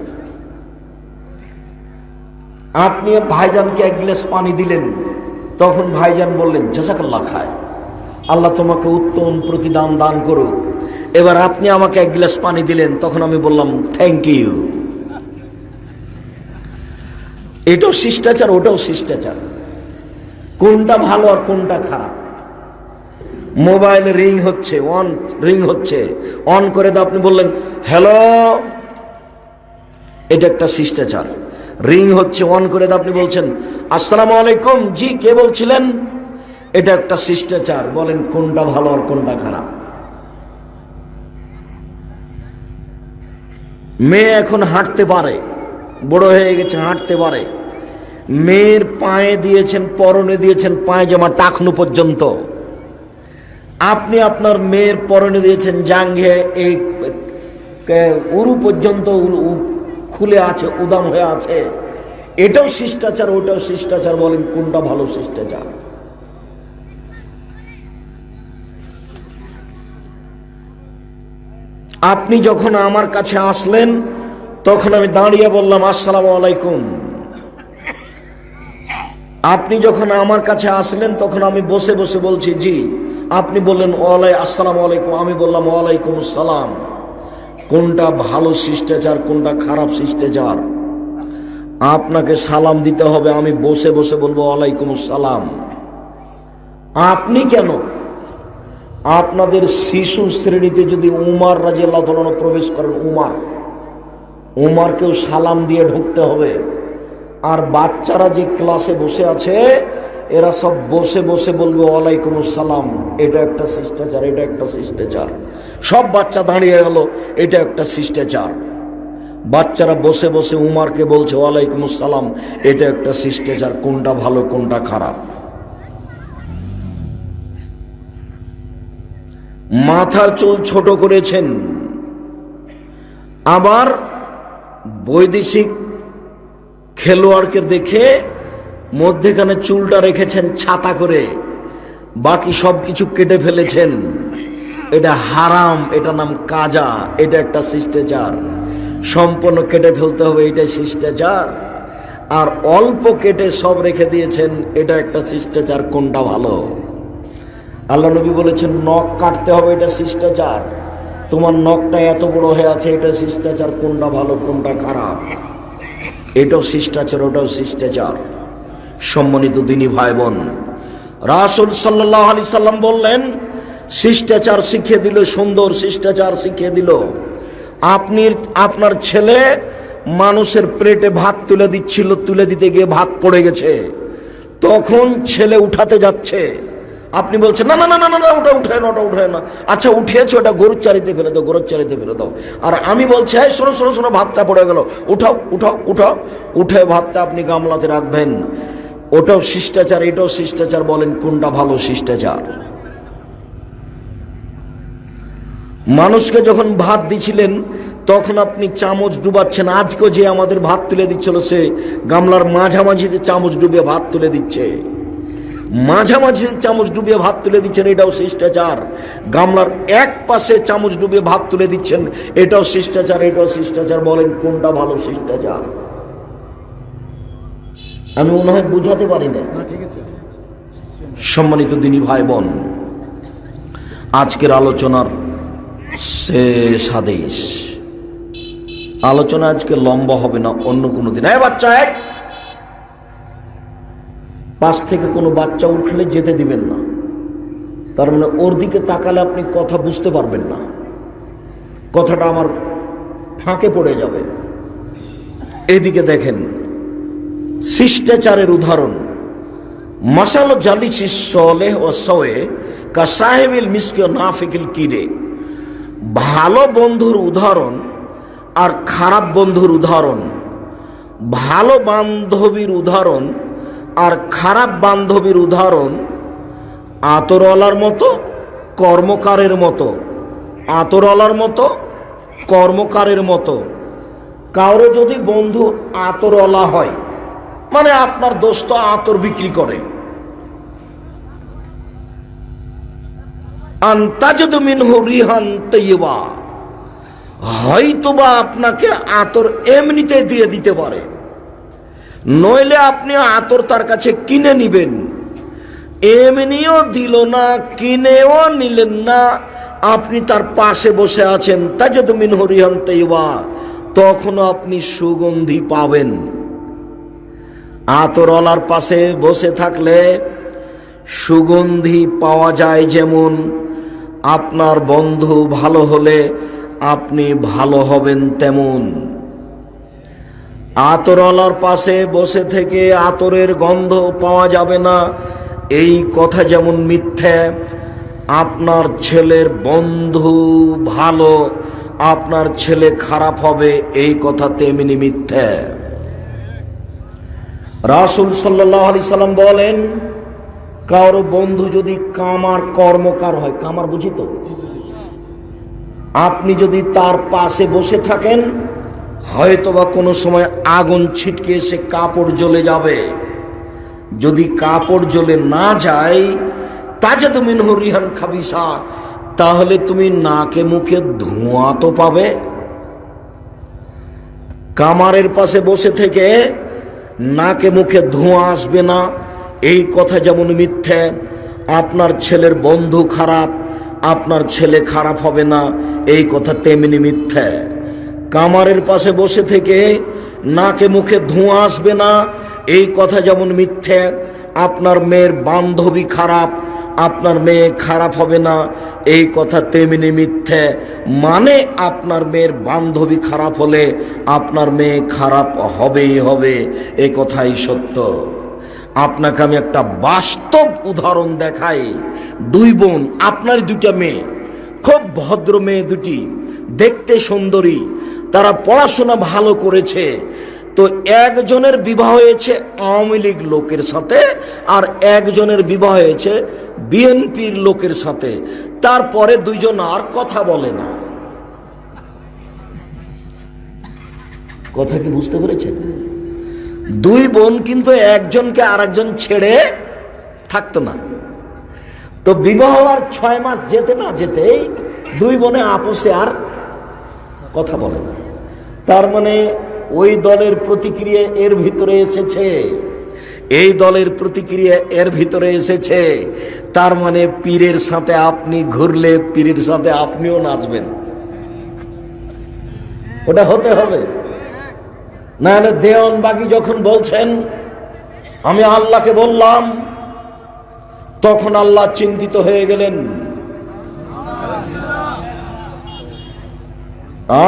আপনি ভাইজানকে 1 গ্লাস পানি দিলেন, তখন ভাইজান বললেন, জাযাকাল্লাহ খায়, আল্লাহ তোমাকে উত্তম প্রতিদান দান করুক। এবার আপনি আমাকে 1 গ্লাস পানি দিলেন, তখন আমি বললাম থ্যাংক ইউ। এটাও শিষ্টাচার, ওটাও শিষ্টাচার। কোনটা ভালো আর কোনটা খারাপ? মোবাইল রিং হচ্ছে, রিং হচ্ছে, অন করে তো আপনি বললেন হ্যালো, এটা একটা শিষ্টাচার। রিং হচ্ছে, অন করে তো আপনি বলছেন আসসালামু আলাইকুম, জি কে বলছিলেন, এটা একটা শিষ্টাচার। বলেন কোনটা ভালো আর কোনটা খারাপ? মেয়ে এখন হাঁটতে পারে, বড় হয়ে গেছে, হাঁটতে পারে। মেয়ের পায়ে দিয়েছেন, পরনে দিয়েছেন পায়জামা টাকনু পর্যন্ত। আপনি আপনার মেয়ের পরনে দিয়েছেন জাঙ্ঘে, এই উরু পর্যন্ত খুলে আছে, উদাম হয়ে আছে। এটাও শিষ্টাচার, ওটাও শিষ্টাচার। বলেন কোনটা ভালো শিষ্টাচার? আপনি যখন আমার কাছে আসলেন, তখন আমি দাঁড়িয়ে বললাম আসসালামু আলাইকুম। আপনি যখন আমার কাছে আসলেন, তখন আমি বসে বসে বলছি জি। আপনি বললেন আসসালামু আলাইকুম, আমি বললাম ওয়ালাইকুম আসসালাম। কোনটা ভালো শিষ্টাচার, কোনটা খারাপ শিষ্টাচার? আপনাকে সালাম দিতে হবে, আমি বসে বসে বলবো ওয়ালাইকুম আসসালাম। আপনি কেন? আপনাদের শিশু শ্রেণীতে যদি উমার রাদিয়াল্লাহু তাআলা প্রবেশ করেন, উমারকেও সালাম দিয়ে ঢুকতে হবে। আর বাচ্চারা যে ক্লাসে বসে আছে, এরা সব বসে বসে বলবে ওয়ালাইকুম আসসালাম। এটা একটা শিষ্টাচার, এটা একটা শিষ্টাচার। সব বাচ্চা দাঁড়িয়ে গেল, এটা একটা শিষ্টাচার। বাচ্চারা বসে বসে উমারকে বলছে ওয়ালাইকুম আসসালাম, এটা একটা শিষ্টাচার। কোনটা ভালো কোনটা খারাপ? মাথার চুল ছোট করেছেন, আবার বৈদেশিক খেলোয়াড়কে দেখে মধ্যেখানে চুলটা রেখেছেন ছাতা করে, বাকি সব কিছু কেটে ফেলেছেন। এটা হারাম, এটা নাম কাজা। এটা একটা শিষ্টাচার। সম্পূর্ণ কেটে ফেলতে হবে, এটা শিষ্টাচার। আর অল্প কেটে সব রেখে দিয়েছেন, এটা একটা শিষ্টাচার। কোনটা ভালো? আল্লাহ নবী বলেছেন নখ কাটতে হবে, এটা শিষ্টাচার। তোমার নখটা এত বড় হয়ে আছে, এটা শিষ্টাচার। কোনটা ভালো কোনটা খারাপ? এটাও শিষ্টাচার, ওটাও শিষ্টাচার। সম্মানিত দিনী ভাই বোন, রাসূল সাল্লাল্লাহু আলাইহি সাল্লাম বললেন শিষ্টাচার শিখিয়ে দিল, সুন্দর শিষ্টাচার শিখিয়ে দিল। আপনার ছেলে মানুষের প্লেটে ভাত তুলে দিচ্ছিল, তুলে দিতে গিয়ে ভাত পড়ে গেছে, তখন ছেলে উঠাতে যাচ্ছে, আপনি বলছেন না না না না না, ওটা উঠায় না, ওটা উঠায় না। আচ্ছা উঠিয়েছো, ওটা গরুর চারিতে ফেলে দাও, গরুর চারিতে ফেলে দাও। আর আমি বলছি হ্যাঁ শোনো শোনো শোনো, ভাতটা পড়ে গেল, উঠাও উঠাও উঠাও। উঠে ভাতটা আপনি গামলাতে রাখবেন, ওটাও শিষ্টাচার, এটাও শিষ্টাচার। বলেন কোনটা ভালো শিষ্টাচার? মানুষকে যখন ভাত দিছিলেন, তখন আপনি চামচ ডুবাচ্ছেন। আজকে যে আমাদের ভাত তুলে দিচ্ছিল, সে গামলার মাঝামাঝিতে চামচ ডুবিয়ে ভাত তুলে দিচ্ছে। মাঝামাঝি চামচ ডুবিয়ে ভাত তুলে দিচ্ছেন, এটাও শিষ্টাচার। গামলার এক পাশে চামচ ডুবিয়ে ভাত তুলে দিচ্ছেন, এটাও শিষ্টাচার, এটাও শিষ্টাচার। বলেন কোনটা ভালো শিষ্টাচার? আমি মনে হয় বুঝাতে পারি না। সম্মানিত দিনী ভাই বোন, আজকের আলোচনার শেষ আদেশ। আলোচনা আজকে লম্বা হবে না, অন্য কোনো দিন। বাচ্চা, পাশ থেকে কোনো বাচ্চা উঠলে যেতে দিবেন না, তার মানে ওর দিকে তাকালে আপনি কথা বুঝতে পারবেন না, কথাটা আমার ফাঁকে পড়ে যাবে। এদিকে দেখেন শিষ্টাচারের উদাহরণ। মাসাল জালিসি সলেহ ও সয়ে কা সাহেবিল মিসকে নাফিকিল কিরে। ভালো বন্ধুর উদাহরণ আর খারাপ বন্ধুর উদাহরণ। ভালো বান্ধবীর উদাহরণ আর খারাপ বান্ধবীর উদাহরণ আতরওয়ালার মতো, কর্মকারের মতো। আতরওয়ালার মতো, কর্মকারের মতো। কারো যদি বন্ধু আতরওয়ালা হয়, মানে আপনার দোস্ত আতর বিক্রি করে, আনতাজদু মিনহু রিহান তাইয়্যিবা, হয়তোবা আপনাকে আতর এমনিতে দিয়ে দিতে পারে, নইলে আপনি আতর তার কাছে কিনে নিবেন। এমনিও দিল না, কিনেও নিলেন না, আপনি তার পাশে বসে আছেন, তাজদু মিনহু রিহান তাইয়্যিবা, তখনও আপনি সুগন্ধি পাবেন। আতরওয়ালার পাশে বসে থাকলে সুগন্ধি পাওয়া যায় যেমন, আপনার বন্ধু ভালো হলে আপনি ভালো হবেন তেমন। আতরওয়ালার পাশে বসে থেকে আতরের গন্ধ পাওয়া যাবে না, এই কথা যেমন মিথ্যে। আপনার ছেলের বন্ধু ভালো, আপনার ছেলে খারাপ হবে, এই কথা তেমনি মিথ্যে। রাসূল সাল্লাল্লাহু আলাইহি সাল্লাম বলেন, কারো বন্ধু যদি কামার কর্মকার হয়, কামার বুঝি তো, আপনি যদি তার পাশে বসে থাকেন, হয়তোবা কোনো সময় আগুন ছিটকে এসে কাপড় জ্বলে যাবে। যদি কাপড় জ্বলে না যায়, তাজাদু মিনহু রিহান খাবিসা, তাহলে তুমি নাকে মুখে ধোঁয়া তো পাবে। কামারের পাশে বসে থেকে নাকে মুখে ধোঁয়া আসবে না, এই কথা যেমন মিথ্যে। আপনার ছেলের বন্ধু খারাপ, আপনার ছেলে খারাপ হবে না, এই কথা তেমনি মিথ্যে। কামারের পাশে বসে থেকে নাকে মুখে ধোঁয়া আসবে না, এই কথা যেমন মিথ্যে। আপনার মেয়ের বান্ধবী খারাপ, আপনার মেয়ে খারাপ হবে না, এই কথা তেমনি মিথ্যে। মানে আপনার মেয়ের বান্ধবী খারাপ হলে আপনার মেয়ে খারাপ হবেই হবে, এই কথাই সত্য। আপনাকে আমি একটা বাস্তব উদাহরণ দেখাই। দুই বোন, আপনার দুইটা মেয়ে, খুব ভদ্র মেয়ে দুটি, দেখতে সুন্দরী, তারা পড়াশোনা ভালো করেছে। তো একজনের বিবাহ হয়েছে আওয়ামী লীগ লোকের সাথে, আর একজনের বিবাহ হয়েছে বিএনপির লোকের সাথে। তারপরে দুইজন আর কথা বলে না। কথা কি বুঝতে পেরেছেন? দুই বোন কিন্তু একজনকে আরেকজন ছেড়ে থাকতো না। তো বিবাহ আর 6 মাস যেতে না যেতেই দুই বোনে আপোষে আর কথা বলে না। তার মানে ওই দলের প্রতিক্রিয়া এর ভিতরে এসেছে, এই দলের প্রতিক্রিয়া এর ভিতরে এসেছে। তার মানে পীরের সাথে আপনি ঘুরলে পীরের সাথে আপনিও নাচবেন, ওটা হতে হবে। নাহলে দেওয়ানবাগী যখন বলছেন আমি আল্লাহকে বললাম, তখন আল্লাহ চিন্তিত হয়ে গেলেন।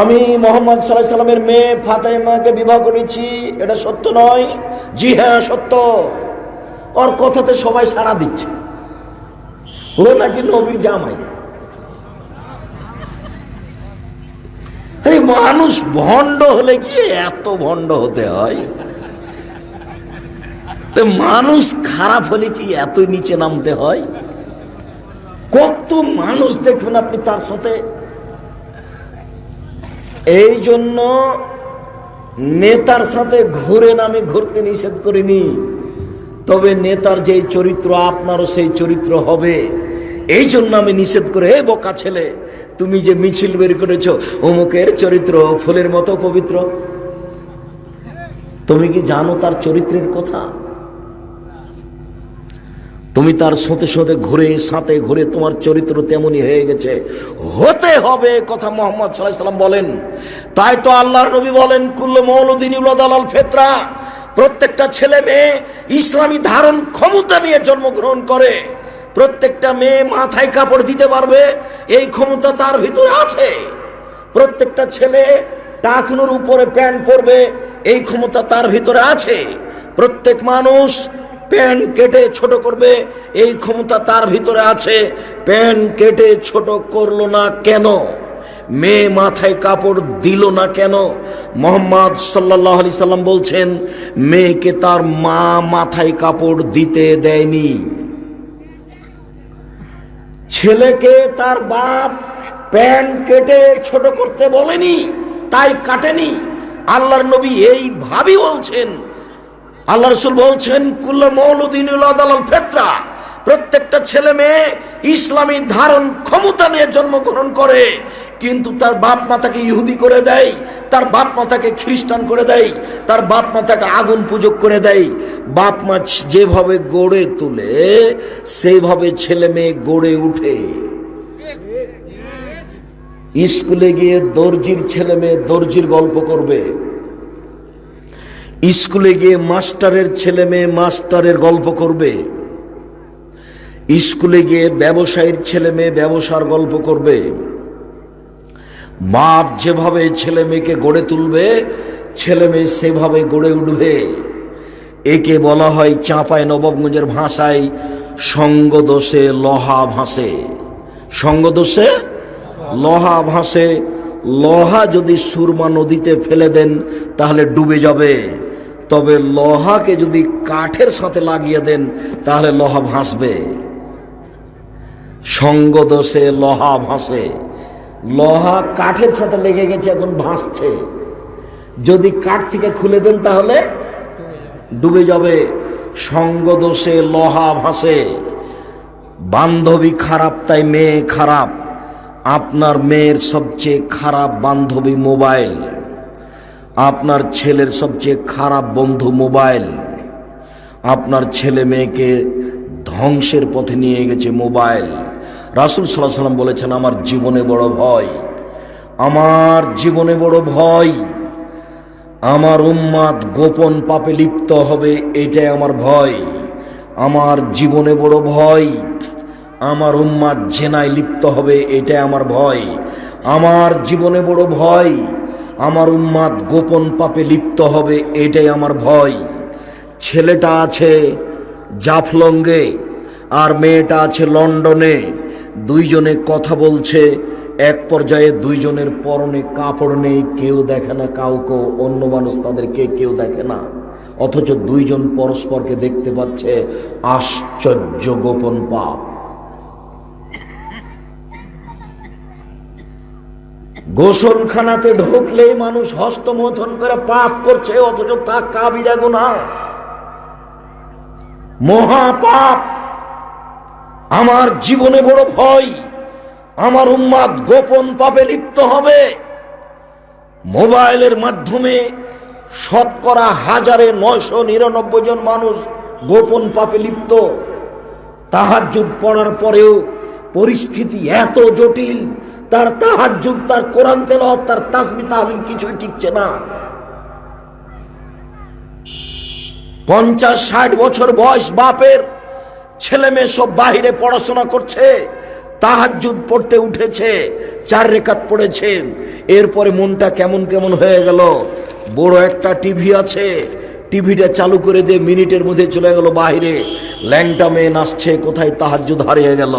আমি মোহাম্মদ সাল্লাল্লাহু আলাইহি সাল্লামের মেয়ে ফাতেমাকে বিবাহ করেছি, এটা সত্য নয়? জি হ্যাঁ সত্য। ওর কথাতে সবাই সাড়া দিচ্ছে, ও নাকি নবীর জামাই। এই মানুষ ভণ্ড হলে কি এত ভণ্ড হতে হয়? মানুষ খারাপ হলে কি এত নিচে নামতে হয়? কত মানুষ দেখবেন আপনি তার সাথে। এই জন্য নেতার সাথে ঘুরেন, আমি ঘুরতে নিষেধ করিনি। তবে নেতার যেই চরিত্র আপনারও সেই চরিত্র হবে। এই জন্য আমি নিষেধ করে, হে বোকা ছেলে, তুমি যে মিছিল বের করেছো, অমুকের চরিত্র ফুলের মতো পবিত্র, তুমি কি জানো তার চরিত্রের কথা? তুমি তার সাথে সাথে ঘুরে তোমার চরিত্র তেমনই হয়ে গেছে, হতে হবে কথা মুহাম্মদ সাল্লাল্লাহু আলাইহি ওয়াসাল্লাম বলেন। তাই তো আল্লাহর নবী বলেন, কুল্লু মাউলুদিন ইউলাদু আলাল ফিতরা, প্রত্যেকটা ছেলে মেয়ে ইসলামী ধারণ ক্ষমতা নিয়ে জন্মগ্রহণ করে। প্রত্যেকটা মেয়ে মাথায় কাপড় দিতে পারবে, এই ক্ষমতা তার ভিতরে আছে। প্রত্যেকটা ছেলে টাকনুর উপরে প্যান্ট পরবে, এই ক্ষমতা তার ভিতরে আছে। প্রত্যেক মানুষ প্যান্ট কেটে ছোট করবে, এই ক্ষমতা তার ভিতরে আছে। প্যান্ট কেটে ছোট করলো না কেন? মেয়ে মাথায় কাপড় দিল না কেন? মুহাম্মদ সাল্লাল্লাহু আলাইহি সাল্লাম বলছেন, মেয়েকে তার মা মাথায় কাপড় দিতে দেয়নি। ছেলেকে তার বাপ প্যান্ট কেটে ছোট করতে বলেনি, তাই কাটেনি। আল্লাহর নবী এইভাবেই বলছেন। আল্লাহ রাসূল বলছেন, কুল্লু মাউলুদিন ইউলাদু আলাল ফিতরা, প্রত্যেকটা ছেলে মেয়ে ইসলামী ধারণ ক্ষমতা নিয়ে জন্মগ্রহণ করে, কিন্তু তার বাপ মা তাকে ইহুদি করে দেয়, তার বাপ মা তাকে খ্রিস্টান করে দেয়, তার বাপ মা তাকে আগুন পূজক করে দেয়। বাপ মা যেভাবে গড়ে তোলে সেইভাবে ছেলে মেয়ে গড়ে উঠে। স্কুলে গিয়ে দর্জির ছেলে মেয়ে দর্জির গল্প করবে, স্কুলে গিয়ে মাস্টারের ছেলে মেয়ে মাস্টারের গল্প করবে, স্কুলে গিয়ে ব্যবসায়ীর ছেলে মেয়ে ব্যবসার গল্প করবে। বাপ যেভাবে ছেলে মেয়েকে গড়ে তুলবে, ছেলে মেয়ে সেভাবে গড়ে উঠবে। একে বলা হয় চাঁপাই নবাবগঞ্জের ভাষায় সঙ্গদোষে লোহা ভাসে। সঙ্গদোষে লোহা ভাসে। লোহা যদি সুরমা নদীতে ফেলে দেন তাহলে ডুবে যাবে, তবে লোহাকে যদি কাঠের সাথে লাগিয়ে দেন তাহলে লোহা ভাসবে। সঙ্গদোষে লোহা ভাসে। লোহা কাঠের সাথে লেগে গেছে, এখন ভাসছে। যদি কাঠ থেকে খুলে দেন তাহলে ডুবে যাবে। সঙ্গদোষে লোহা ভাসে। বান্ধবী খারাপ তাই মেয়ে খারাপ। আপনার মেয়ের সবচেয়ে খারাপ বান্ধবী মোবাইল, আপনার ছেলের সবচেয়ে খারাপ বন্ধু মোবাইল। আপনার ছেলে মেয়েকে ধ্বংসের পথে নিয়ে গেছে মোবাইল। রাসূল সাল্লাল্লাহু আলাইহি ওয়াসাল্লাম বলেছেন, আমার জীবনে বড় ভয়, আমার জীবনে বড় ভয়, আমার উম্মাত গোপন পাপে লিপ্ত হবে, এটাই আমার ভয়। আমার জীবনে বড় ভয়, আমার উম্মাত জেনায় লিপ্ত হবে, এটাই আমার ভয়। আমার জীবনে বড় ভয়, আমার উম্মাত গোপন পাপে লিপ্ত হবে, এটাই আমার ভয়। ছেলেটা আছে জাফলঙ্গে আর মেয়েটা আছে লন্ডনে, দুইজনে কথা বলছে। এক পর্যায়ে দুইজনের পরনে কাপড় নেই, কেউ দেখে না কাউকে, অন্য মানুষ তাদেরকে কেউ দেখে না, অথচ দুইজন পরস্পরকে দেখতে পাচ্ছে। আশ্চর্য গোপন পাপ। গোসলখানাতে ঢুকলেই মানুষ হস্তমৈথুন করে পাপ করছে, অথচ তা কাবিরা গুনাহ, মহাপাপ। আমার জীবনে বড় ভয়, আমার উম্মাত গোপন পাপে লিপ্ত হবে। মোবাইলের মাধ্যমে শতকরা 1999 জন মানুষ গোপন পাপে লিপ্ত। তাহাজ্জুদ পড়ার পরেও পরিস্থিতি এত জটিল, তার তাহাজ্জুদ, তার কোরআন তেলাওয়াত, তার তাসবিহ তাহলিল কিছুই টিকছে না। 50-60 বছর বয়স বাপের, ছেলে মেয়ে সব বাহিরে পড়াশোনা করছে, তাহাজ্জুদ পড়তে উঠেছে, 4 রাকাত পড়েছে। এরপরে মনটা কেমন কেমন হয়ে গেল। বড় একটা টিভি আছে, টিভিটা চালু করে দিয়ে মিনিটের মধ্যে চলে গেল বাহিরে, ল্যাংটা মেয়ে নাচছে, কোথায় তাহাজ্জুদ হারিয়ে গেল।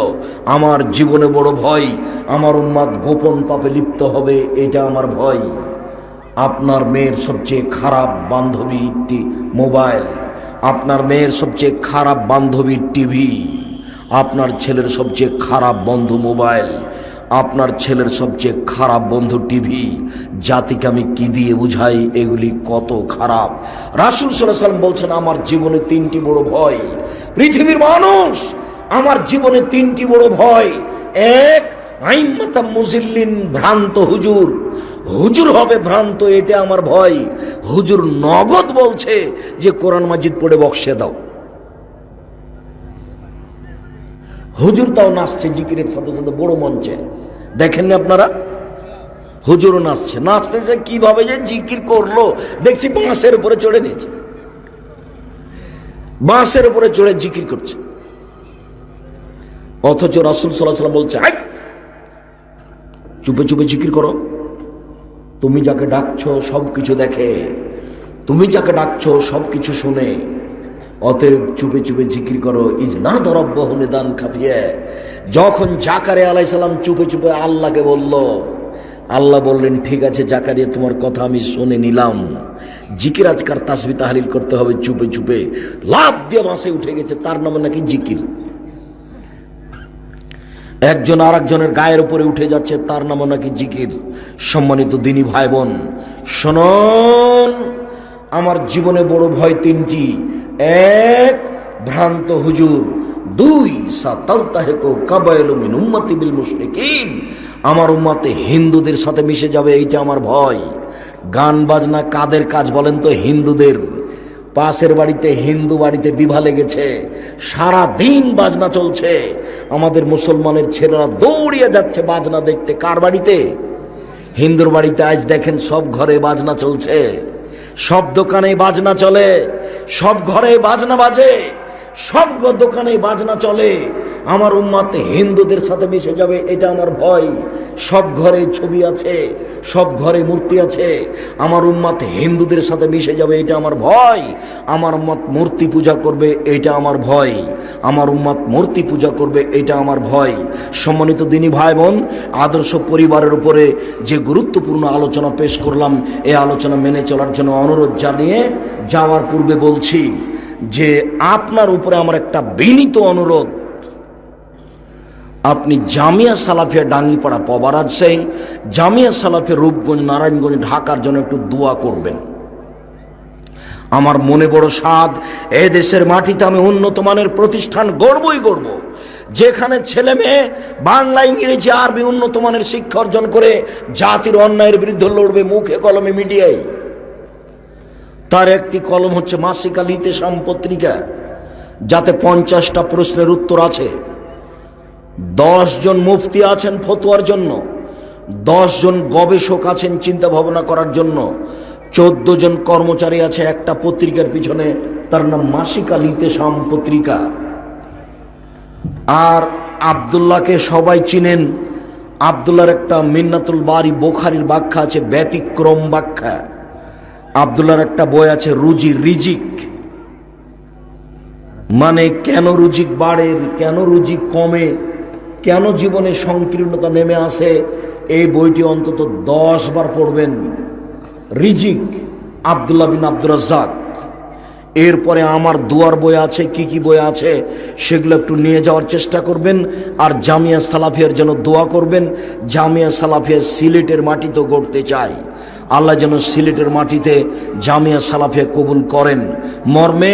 আমার জীবনে বড় ভয়, আমার উম্মাত গোপন পাপে লিপ্ত হবে, এটা আমার ভয়। আপনার মেয়ের সবচেয়ে খারাপ বান্ধবী মোবাইল, আপনার মেয়ের সবচেয়ে খারাপ বান্ধবী টিভি, আপনার ছেলের সবচেয়ে খারাপ বন্ধু মোবাইল। আপনার ছেলের সবচেয়ে খারাপ বন্ধু টিভি। জাতিকে আমি কি দিয়ে বুঝাই এগুলি কত খারাপ। রাসূল সাল্লাল্লাহু আলাইহি ওয়াসাল্লাম বলছেন, আমার জীবনে তিনটি বড় ভয়। পৃথিবীর মানুষ, আমার জীবনে তিনটি বড় ভয়। এক, আইম্মাতাম মুজিল্লিন, ভ্রান্ত হুজুর। হুজুর হবে ভ্রান্ত, এটা আমার ভয়। হুজুর নগদ বলছে যে কোরআন মাজিদ পড়ে বক্সে দাও। হুজুর তাও নাচছে জিকিরের সাথে সাথে বড় মঞ্চে, দেখেননি আপনারা? হুজুরও নাচছে, নাচতেছে কিভাবে যে জিকির করলো দেখছি বাঁশের উপরে চড়ে নিয়েছে, বাঁশের উপরে চড়ে জিকির করছে। অথচ রাসূল সাল্লাল্লাহু আলাইহি ওয়াসাল্লাম বলছে, হাই, চুপে চুপে জিকির করো। তুমি যাকে ডাকছো সবকিছু দেখে, তুমি যাকে ডাকছো সবকিছু শুনে, অতএব চুপে চুপে জিকির করো। ইজনাদ রাব্বাহু নিদান খাফিয়া। যখন জাকারিয়া আলাইহিস সালাম চুপে চুপে আল্লাহকে বলল, আল্লাহ বললেন, ঠিক আছে জাকারিয়া, তোমার কথা আমি শুনে নিলাম। জিকির আজকার তাসবিহ তাহলিল করতে হবে চুপে চুপে। লাফ দিয়ে বাসে উঠে গেছে, তার নামে নাকি জিকির। একজন আর একজনের গায়ের উপরে উঠে যাচ্ছে, তার নামে নাকি জিকির। সম্মানিত দিনী ভাই বোন, শুনুন, আমার জীবনে বড় ভয় তিনটি। এক, ভ্রান্ত হুজুর। দুই, সাতালতাহিকু কাবাইলু মিন উম্মতি বিল মুশরিকিন, আমার উম্মতে হিন্দুদের সাথে মিশে যাবে, এইটা আমার ভয়। গান বাজনা কাদের কাজ বলেন তো? হিন্দুদের। পাশের বাড়িতে হিন্দু বাড়িতে বিভা লেগেছে, সারা দিন বাজনা চলছে। আমাদের মুসলমানের ছেলেরা দৌড়িয়ে যাচ্ছে বাজনা দেখতে। কার বাড়িতে? হিন্দুর বাড়িতে। আজ দেখেন সব ঘরে বাজনা চলছে, সব দোকানে বাজনা চলে, সব ঘরে বাজনা বাজে, সব দোকানে বাজনা চলে। আমার উম্মতে হিন্দুদের সাথে মিশে যাবে, এটা আমার ভয়। সব ঘরে ছবি আছে, সব ঘরে মূর্তি আছে, আমার উম্মতে হিন্দুদের সাথে মিশে যাবে, এটা আমার ভয়। আমার উম্মত মূর্তি পূজা করবে, এটা আমার ভয়। আমার উম্মত মূর্তি পূজা করবে, এটা আমার ভয়। সম্মানিত দিনী ভাই বোন, আদর্শ পরিবারের উপরে যে গুরুত্বপূর্ণ আলোচনা পেশ করলাম, এই আলোচনা মেনে চলার জন্য অনুরোধ জানিয়ে যাওয়ার পূর্বে বলছি যে আপনার উপরে আমার একটা বিনীত অনুরোধ, আপনি জামিয়া সালাফিয়া ডাঙ্গিপাড়া পবারাজ সেই জামিয়া সালাফিয়া রূপগঞ্জ নারায়ণগঞ্জ ঢাকার জন্য একটু দোয়া করবেন। আমার মনে বড় সাধ, এ দেশের মাটিতে আমি উন্নত মানের প্রতিষ্ঠান গড়বই গড়ব, যেখানে ছেলে মেয়ে বাংলা ইংরেজি আরবি উন্নত মানের শিক্ষা অর্জন করে জাতির অন্যায়ের বিরুদ্ধে লড়বে মুখে কলমে মিডিয়ায়। তার একটি কলম হচ্ছে মাসিক আল ইতেশাম পত্রিকা, যাতে 50টা প্রশ্নের উত্তর আছে। 10 জন মুফতি আছেন ফতোয়ার জন্য, 10 জন গবেষক আছেন চিন্তা ভাবনা করার জন্য, 14 জন কর্মচারী আছে একটা পত্রিকার পিছনে, তার নাম মাসিক আল ইতেশাম পত্রিকা। আর আব্দুল্লাহকে সবাই চিনেন। আব্দুল্লাহর একটা মিন্নাতুল বারি বুখারীর ব্যাখ্যা আছে, ব্যতিক্রম ব্যাখ্যা। আব্দুল্লাহর একটা বই আছে রুজি রিজিক, মানে কেন রুজিক বাড়ে, কেন রুজিক কমে, কেন জীবনে সংকীর্ণতা নেমে আসে। এই বইটি অন্তত 10 বার পড়বেন। রিজিক, আব্দুল্লাহ বিন আব্দুর রাজ্জাক। এরপরে আমার দুয়ার বই আছে, কি কি বই আছে সেগুলো একটু নিয়ে যাওয়ার চেষ্টা করবেন। আর জামিয়া সালাফিয়ার জন্য দোয়া করবেন। জামিয়া সালাফিয়া সিলেটের মাটিতে গড়তে চায়, আল্লাহ যেন সিলেটের মাটিতে জামিয়া সালাফিয়া কবুল করেন। মর্মে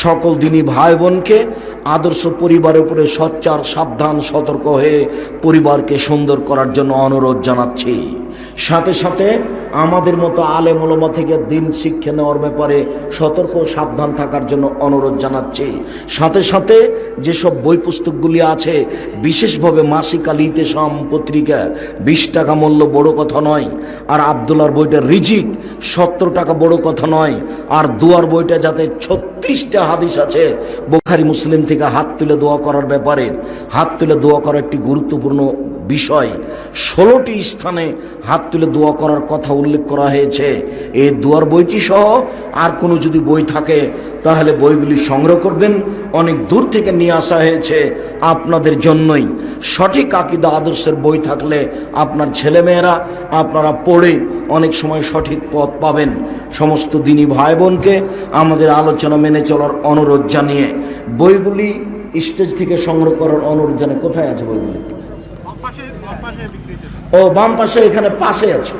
সকল দিনী ভাই বোনকে আদর্শ পরিবারের উপরে সচ্চার সাবধান সতর্ক হয়ে পরিবারকে সুন্দর করার জন্য অনুরোধ জানাচ্ছি। সাথে সাথে আমাদের মতো আলেম ওলামা থেকে দিন শিক্ষা নেওয়ার ব্যাপারে সতর্ক সাবধান থাকার জন্য অনুরোধ জানাচ্ছি। সাথে সাথে যেসব বই পুস্তকগুলি আছে, বিশেষভাবে মাসিক আল ইতেশাম পত্রিকা 20 টাকা মূল্য, বড় কথা নয়। আর আব্দুল্লাহর বইটা রিজিক 70 টাকা, বড় কথা নয়। আর দুয়ার বইটা যাতে 36টা হাদিস আছে বুখারী মুসলিম থেকে হাত তুলে দোয়া করার ব্যাপারে, হাত তুলে দোয়া করা একটি গুরুত্বপূর্ণ বিষয়। 16টি স্থানে হাত তুলে দোয়া করার কথা উল্লেখ করা হয়েছে। এই দুয়ার বইটি সহ আর কোনো যদি বই থাকে তাহলে বইগুলি সংগ্রহ করবেন। অনেক দূর থেকে নিয়ে আসা হয়েছে আপনাদের জন্যই। সঠিক আকীদা আদর্শের বই থাকলে আপনার ছেলেমেয়েরা আপনারা পড়ে অনেক সময় সঠিক পথ পাবেন। সমস্ত দিনী ভাই বোনকে আমাদের আলোচনা মেনে চলার অনুরোধ জানিয়ে বইগুলি স্টেজ থেকে সংগ্রহ করার অনুরোধ জানিয়ে, কোথায় আছে বইগুলি? ও বাম পাশে এখানে পাশে আছে।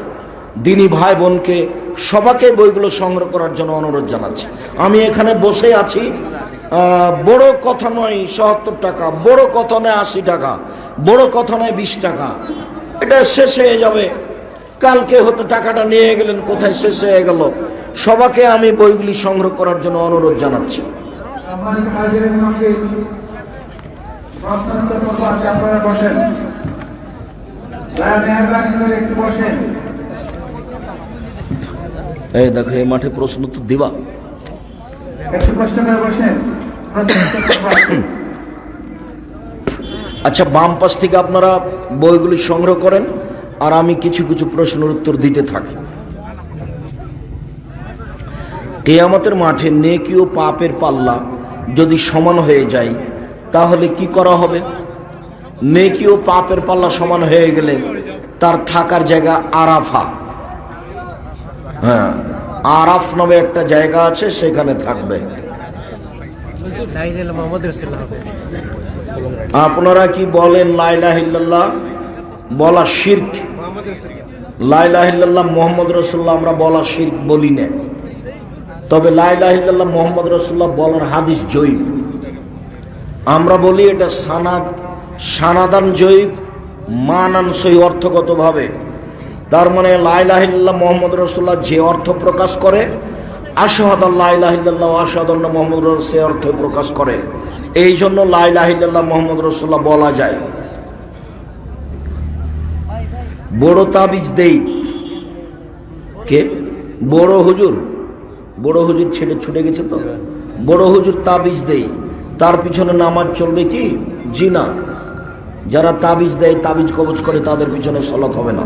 দিনী ভাই বোনকে সবাইকে বইগুলো সংগ্রহ করার জন্য অনুরোধ জানাচ্ছি। আমি এখানে বসে আছি, বড় কথা নয় ৭৭ টাকা, বড় কথা নয় ৮০ টাকা, বড় কথা নয় ২০ টাকা, এটা শেষ হয়ে যাবে। কালকে হয়তো টাকাটা নিয়ে গেলেন, কোথায় শেষ হয়ে গেল। সবাইকে আমি বইগুলি সংগ্রহ করার জন্য অনুরোধ জানাচ্ছি। এই দেখো, এই মাঠে প্রশ্ন তো দিবা। আচ্ছা, বাম পাশ থেকে আপনারা বইগুলি সংগ্রহ করেন আর আমি কিছু কিছু প্রশ্নের উত্তর দিতে থাকি। কিয়ামতের মাঠে নেকি ও পাপের পাল্লা যদি সমান হয়ে যায় তাহলে কি করা হবে? নেকি ও পাপের পাল্লা সমান হয়ে গেলে তার থাকার জায়গা আরাফা, হ্যাঁ, আরাফ নামে একটা জায়গা আছে, সেখানে থাকবে। আপনারা কি বলেন লা ইলাহা ইল্লাল্লাহ বলা শিরক? লা ইলাহা ইল্লাল্লাহ মুহাম্মদ রাসূলুল্লাহ আমরা বলা শিরক বলি না, তবে লা ইলাহা ইল্লাল্লাহ মুহাম্মদ রাসূলুল্লাহ বলার হাদিস জয়ীফ। আমরা বলি এটা সানাদান জয়ীফ, মানান সই অর্থগতভাবে। তার মানে লা ইলাহা ইল্লাল্লাহ মুহাম্মদ রাসূলুল্লাহ যে অর্থ প্রকাশ করে, আশহাদু আল্লা ইলাহা ইল্লাল্লাহ ওয়া আশহাদু আন্না মুহাম্মাদুর রাসূলুল্লাহ সে অর্থ প্রকাশ করে। এই জন্য লা ইলাহা ইল্লাল্লাহ মুহাম্মদ রাসূলুল্লাহ বলা যায়। বড় তাবিজ দেই কে? বড় হুজুর। বড় হুজুর ছুটে গেছে তো। বড় হুজুর তাবিজ দেই, তার পিছনে নামাজ চলবে কি? জি না। যারা তাবিজ দেয়, তাবিজ কবজ করে, তাদের পিছনে সালাত হবে না।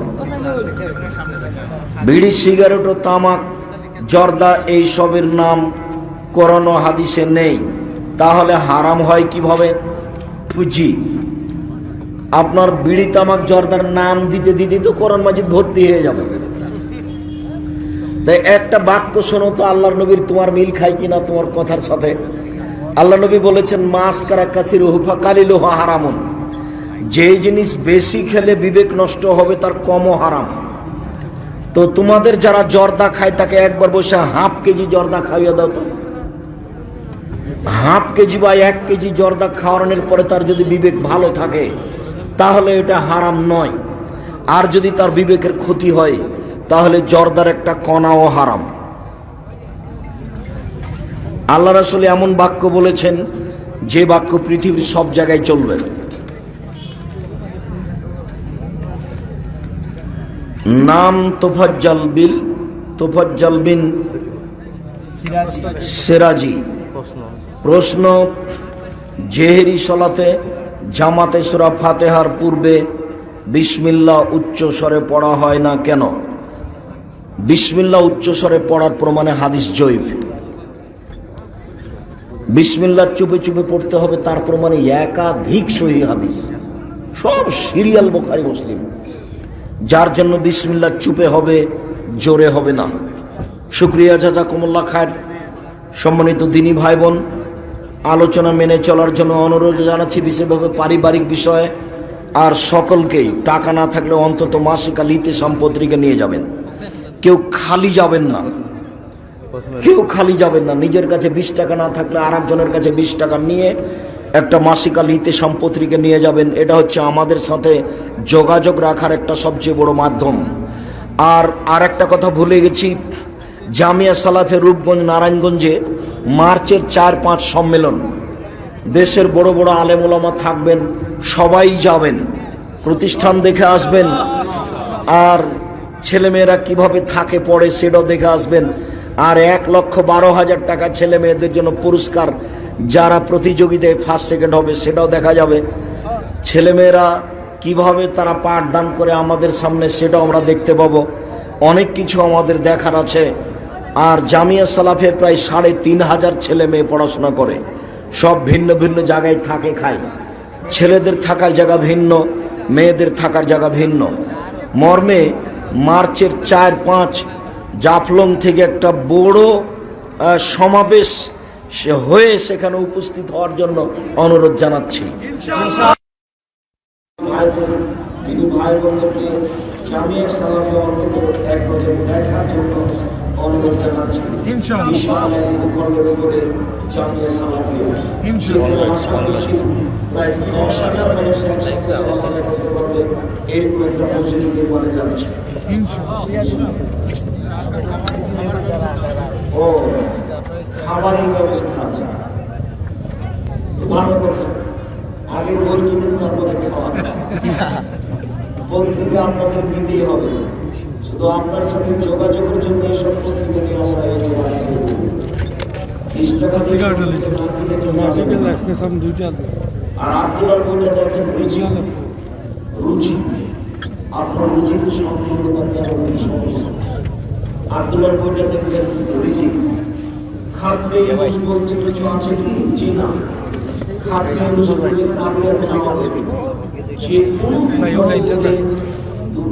বিড়ি, সিগারেট ও তামাক, জর্দা এই সবের নাম কোরআন ও হাদিসে নেই, তাহলে হারাম হয় কিভাবে? জি, আপনার বিড়ি, তামাক, জর্দার নাম দিতে দিতে তো কোরআন মাজিদ ভর্তি হয়ে যাবে। তাই একটা বাক্য শোনো তো আল্লাহর নবীর, তোমার মিল খায় কিনা তোমার কথার সাথে। আল্লাহ নবী বলেছেন, মাস কারা কাসিরুহু ফাকালিলুহু হারামুন, যে জিনিস বেশি খেলে বিবেক নষ্ট হবে তার কমও হারাম। তো তোমাদের যারা জর্দা খায় তাকে একবার বসে হাফ কেজি জর্দা খাইয়ে দাও তো। হাফ কেজি বা 1 কেজি জর্দা খাওয়ানোর পরে তার যদি বিবেক ভালো থাকে তাহলে এটা হারাম নয়। আর যদি তার বিবেকের ক্ষতি হয় তাহলে জর্দার একটা কণাও হারাম। আল্লাহ রাসূল এমন বাক্য বলেছেন যে বাক্য পৃথিবীর সব জায়গায় চলবে। নাম তোফাজ্জল বিন সিরাজি। প্রশ্ন, জেহেরি সলাতে জামাতে সূরা ফাতিহার পূর্বে বিসমিল্লাহ উচ্চ স্বরে পড়া হয় না কেন? বিসমিল্লাহ উচ্চ স্বরে পড়ার প্রমাণে হাদিস জয়ীফ। বিসমিল্লাহ চুপে চুপে পড়তে হবে তার প্রমাণে একাধিক সহিহ হাদিস, সব সিরিয়াল বুখারী মুসলিম। যার জন্য বিসমিল্লাহ চুপে হবে, জোরে হবে না। শুকরিয়া, জাযাকুমুল্লাহ খায়ের। সম্মানিত দিনী ভাই বোন, আলোচনা মেনে চলার জন্য অনুরোধ জানাচ্ছি, বিশেষভাবে পারিবারিক বিষয়ে। আর সকলকেই টাকা না থাকলে অন্তত মাসিকা লিতে সম্পত্তিকে নিয়ে যাবেন। কেউ খালি যাবেন না, কেউ খালি যাবেন না। নিজের কাছে 20 টাকা না থাকলে আর একজনের কাছে 20 টাকা নিয়ে একটা মাসিকা লিতে সম্পত্তিকে নিয়ে যাবেন। এটা হচ্ছে আমাদের সাথে যোগাযোগ রাখার একটা সবচেয়ে বড় মাধ্যম। আর একটা কথা ভুলে গেছি, জামিয়া সালাফে রূপগঞ্জ নারায়ণগঞ্জে মার্চের 4-5 সম্মেলন। দেশের বড় বড় আলেম ওলামা থাকবেন, সবাই যাবেন, প্রতিষ্ঠান দেখে আসবেন। আর ছেলেমেয়েরা কিভাবে থাকে পড়ে সেটাও দেখে আসবেন। আর 1,12,000 টাকা ছেলে মেয়েদের জন্য পুরস্কার, যারা প্রতিযোগিতায় ফার্স্ট সেকেন্ড হবে সেটাও দেখা যাবে। ছেলেমেয়েরা কিভাবে তারা পাঠদান করে আমাদের সামনে সেটাও আমরা দেখতে পাবো। অনেক কিছু আমাদের দেখার আছে। আর জামিয়া সালাফে প্রায় 3,500 ছেলে মেয়ে পড়াশোনা করে, সব ভিন্ন ভিন্ন জায়গায় থাকে খায়। ছেলেদের থাকার জায়গা ভিন্ন, মেয়েদের থাকার জায়গা ভিন্ন। মর্মে মার্চের 4-5 জাফলং থেকে একটা বড় সমাবেশ হয়ে সেখানে উপস্থিত হওয়ার জন্য অনুরোধ জানাচ্ছি। তিনি ভাই বোনদেরকে জামিয়া সালাফি অন্তত এক নজর দেখার জন্য অনুরোধ জানাচ্ছি। বিশাল এক ভূখণ্ডের উপরে জামিয়া সালাফি প্রায় 10,000 মানুষ একসাথে সালাত আদায় করতে পারবে, এরকম একটা মসজিদ নির্মাণে যাচ্ছে। ও খাবারের ব্যবস্থা আছে, ভালো কথা। আগে বই কিনেন, তারপরে খাওয়া। পত্রিকা আপনাদের নিতেই হবে, শুধু আপনার সাথে যোগাযোগের জন্য এইসব পত্রিকা নিয়ে আসা হয়েছে। 20 টাকা দিয়ে না কিনে চলে আসবে। আর আব্দুল্লাহর বইটা দেখেন, রুচি। আপনার রুচিকে সম্পূর্ণ করতে হবে কি সমস্যা? আব্দুল্লাহর বইটা দেখবেন রুচি। খাদ্যে ইউজ বলতে কিছু আছে কি? জি না। খাদ্যে ইউজ করলে কাবলিয়াত খাওয়া হবে। যে কোনো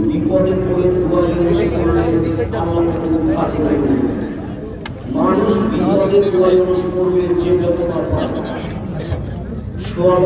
বিপদে পড়ে দোয়া ইউজ করলে আল্লাহ তাকে পাঠিয়ে দেবে। মানুষ বিপদে দোয়া ইউজ করবে যে যতবার পারবে। সোয়াব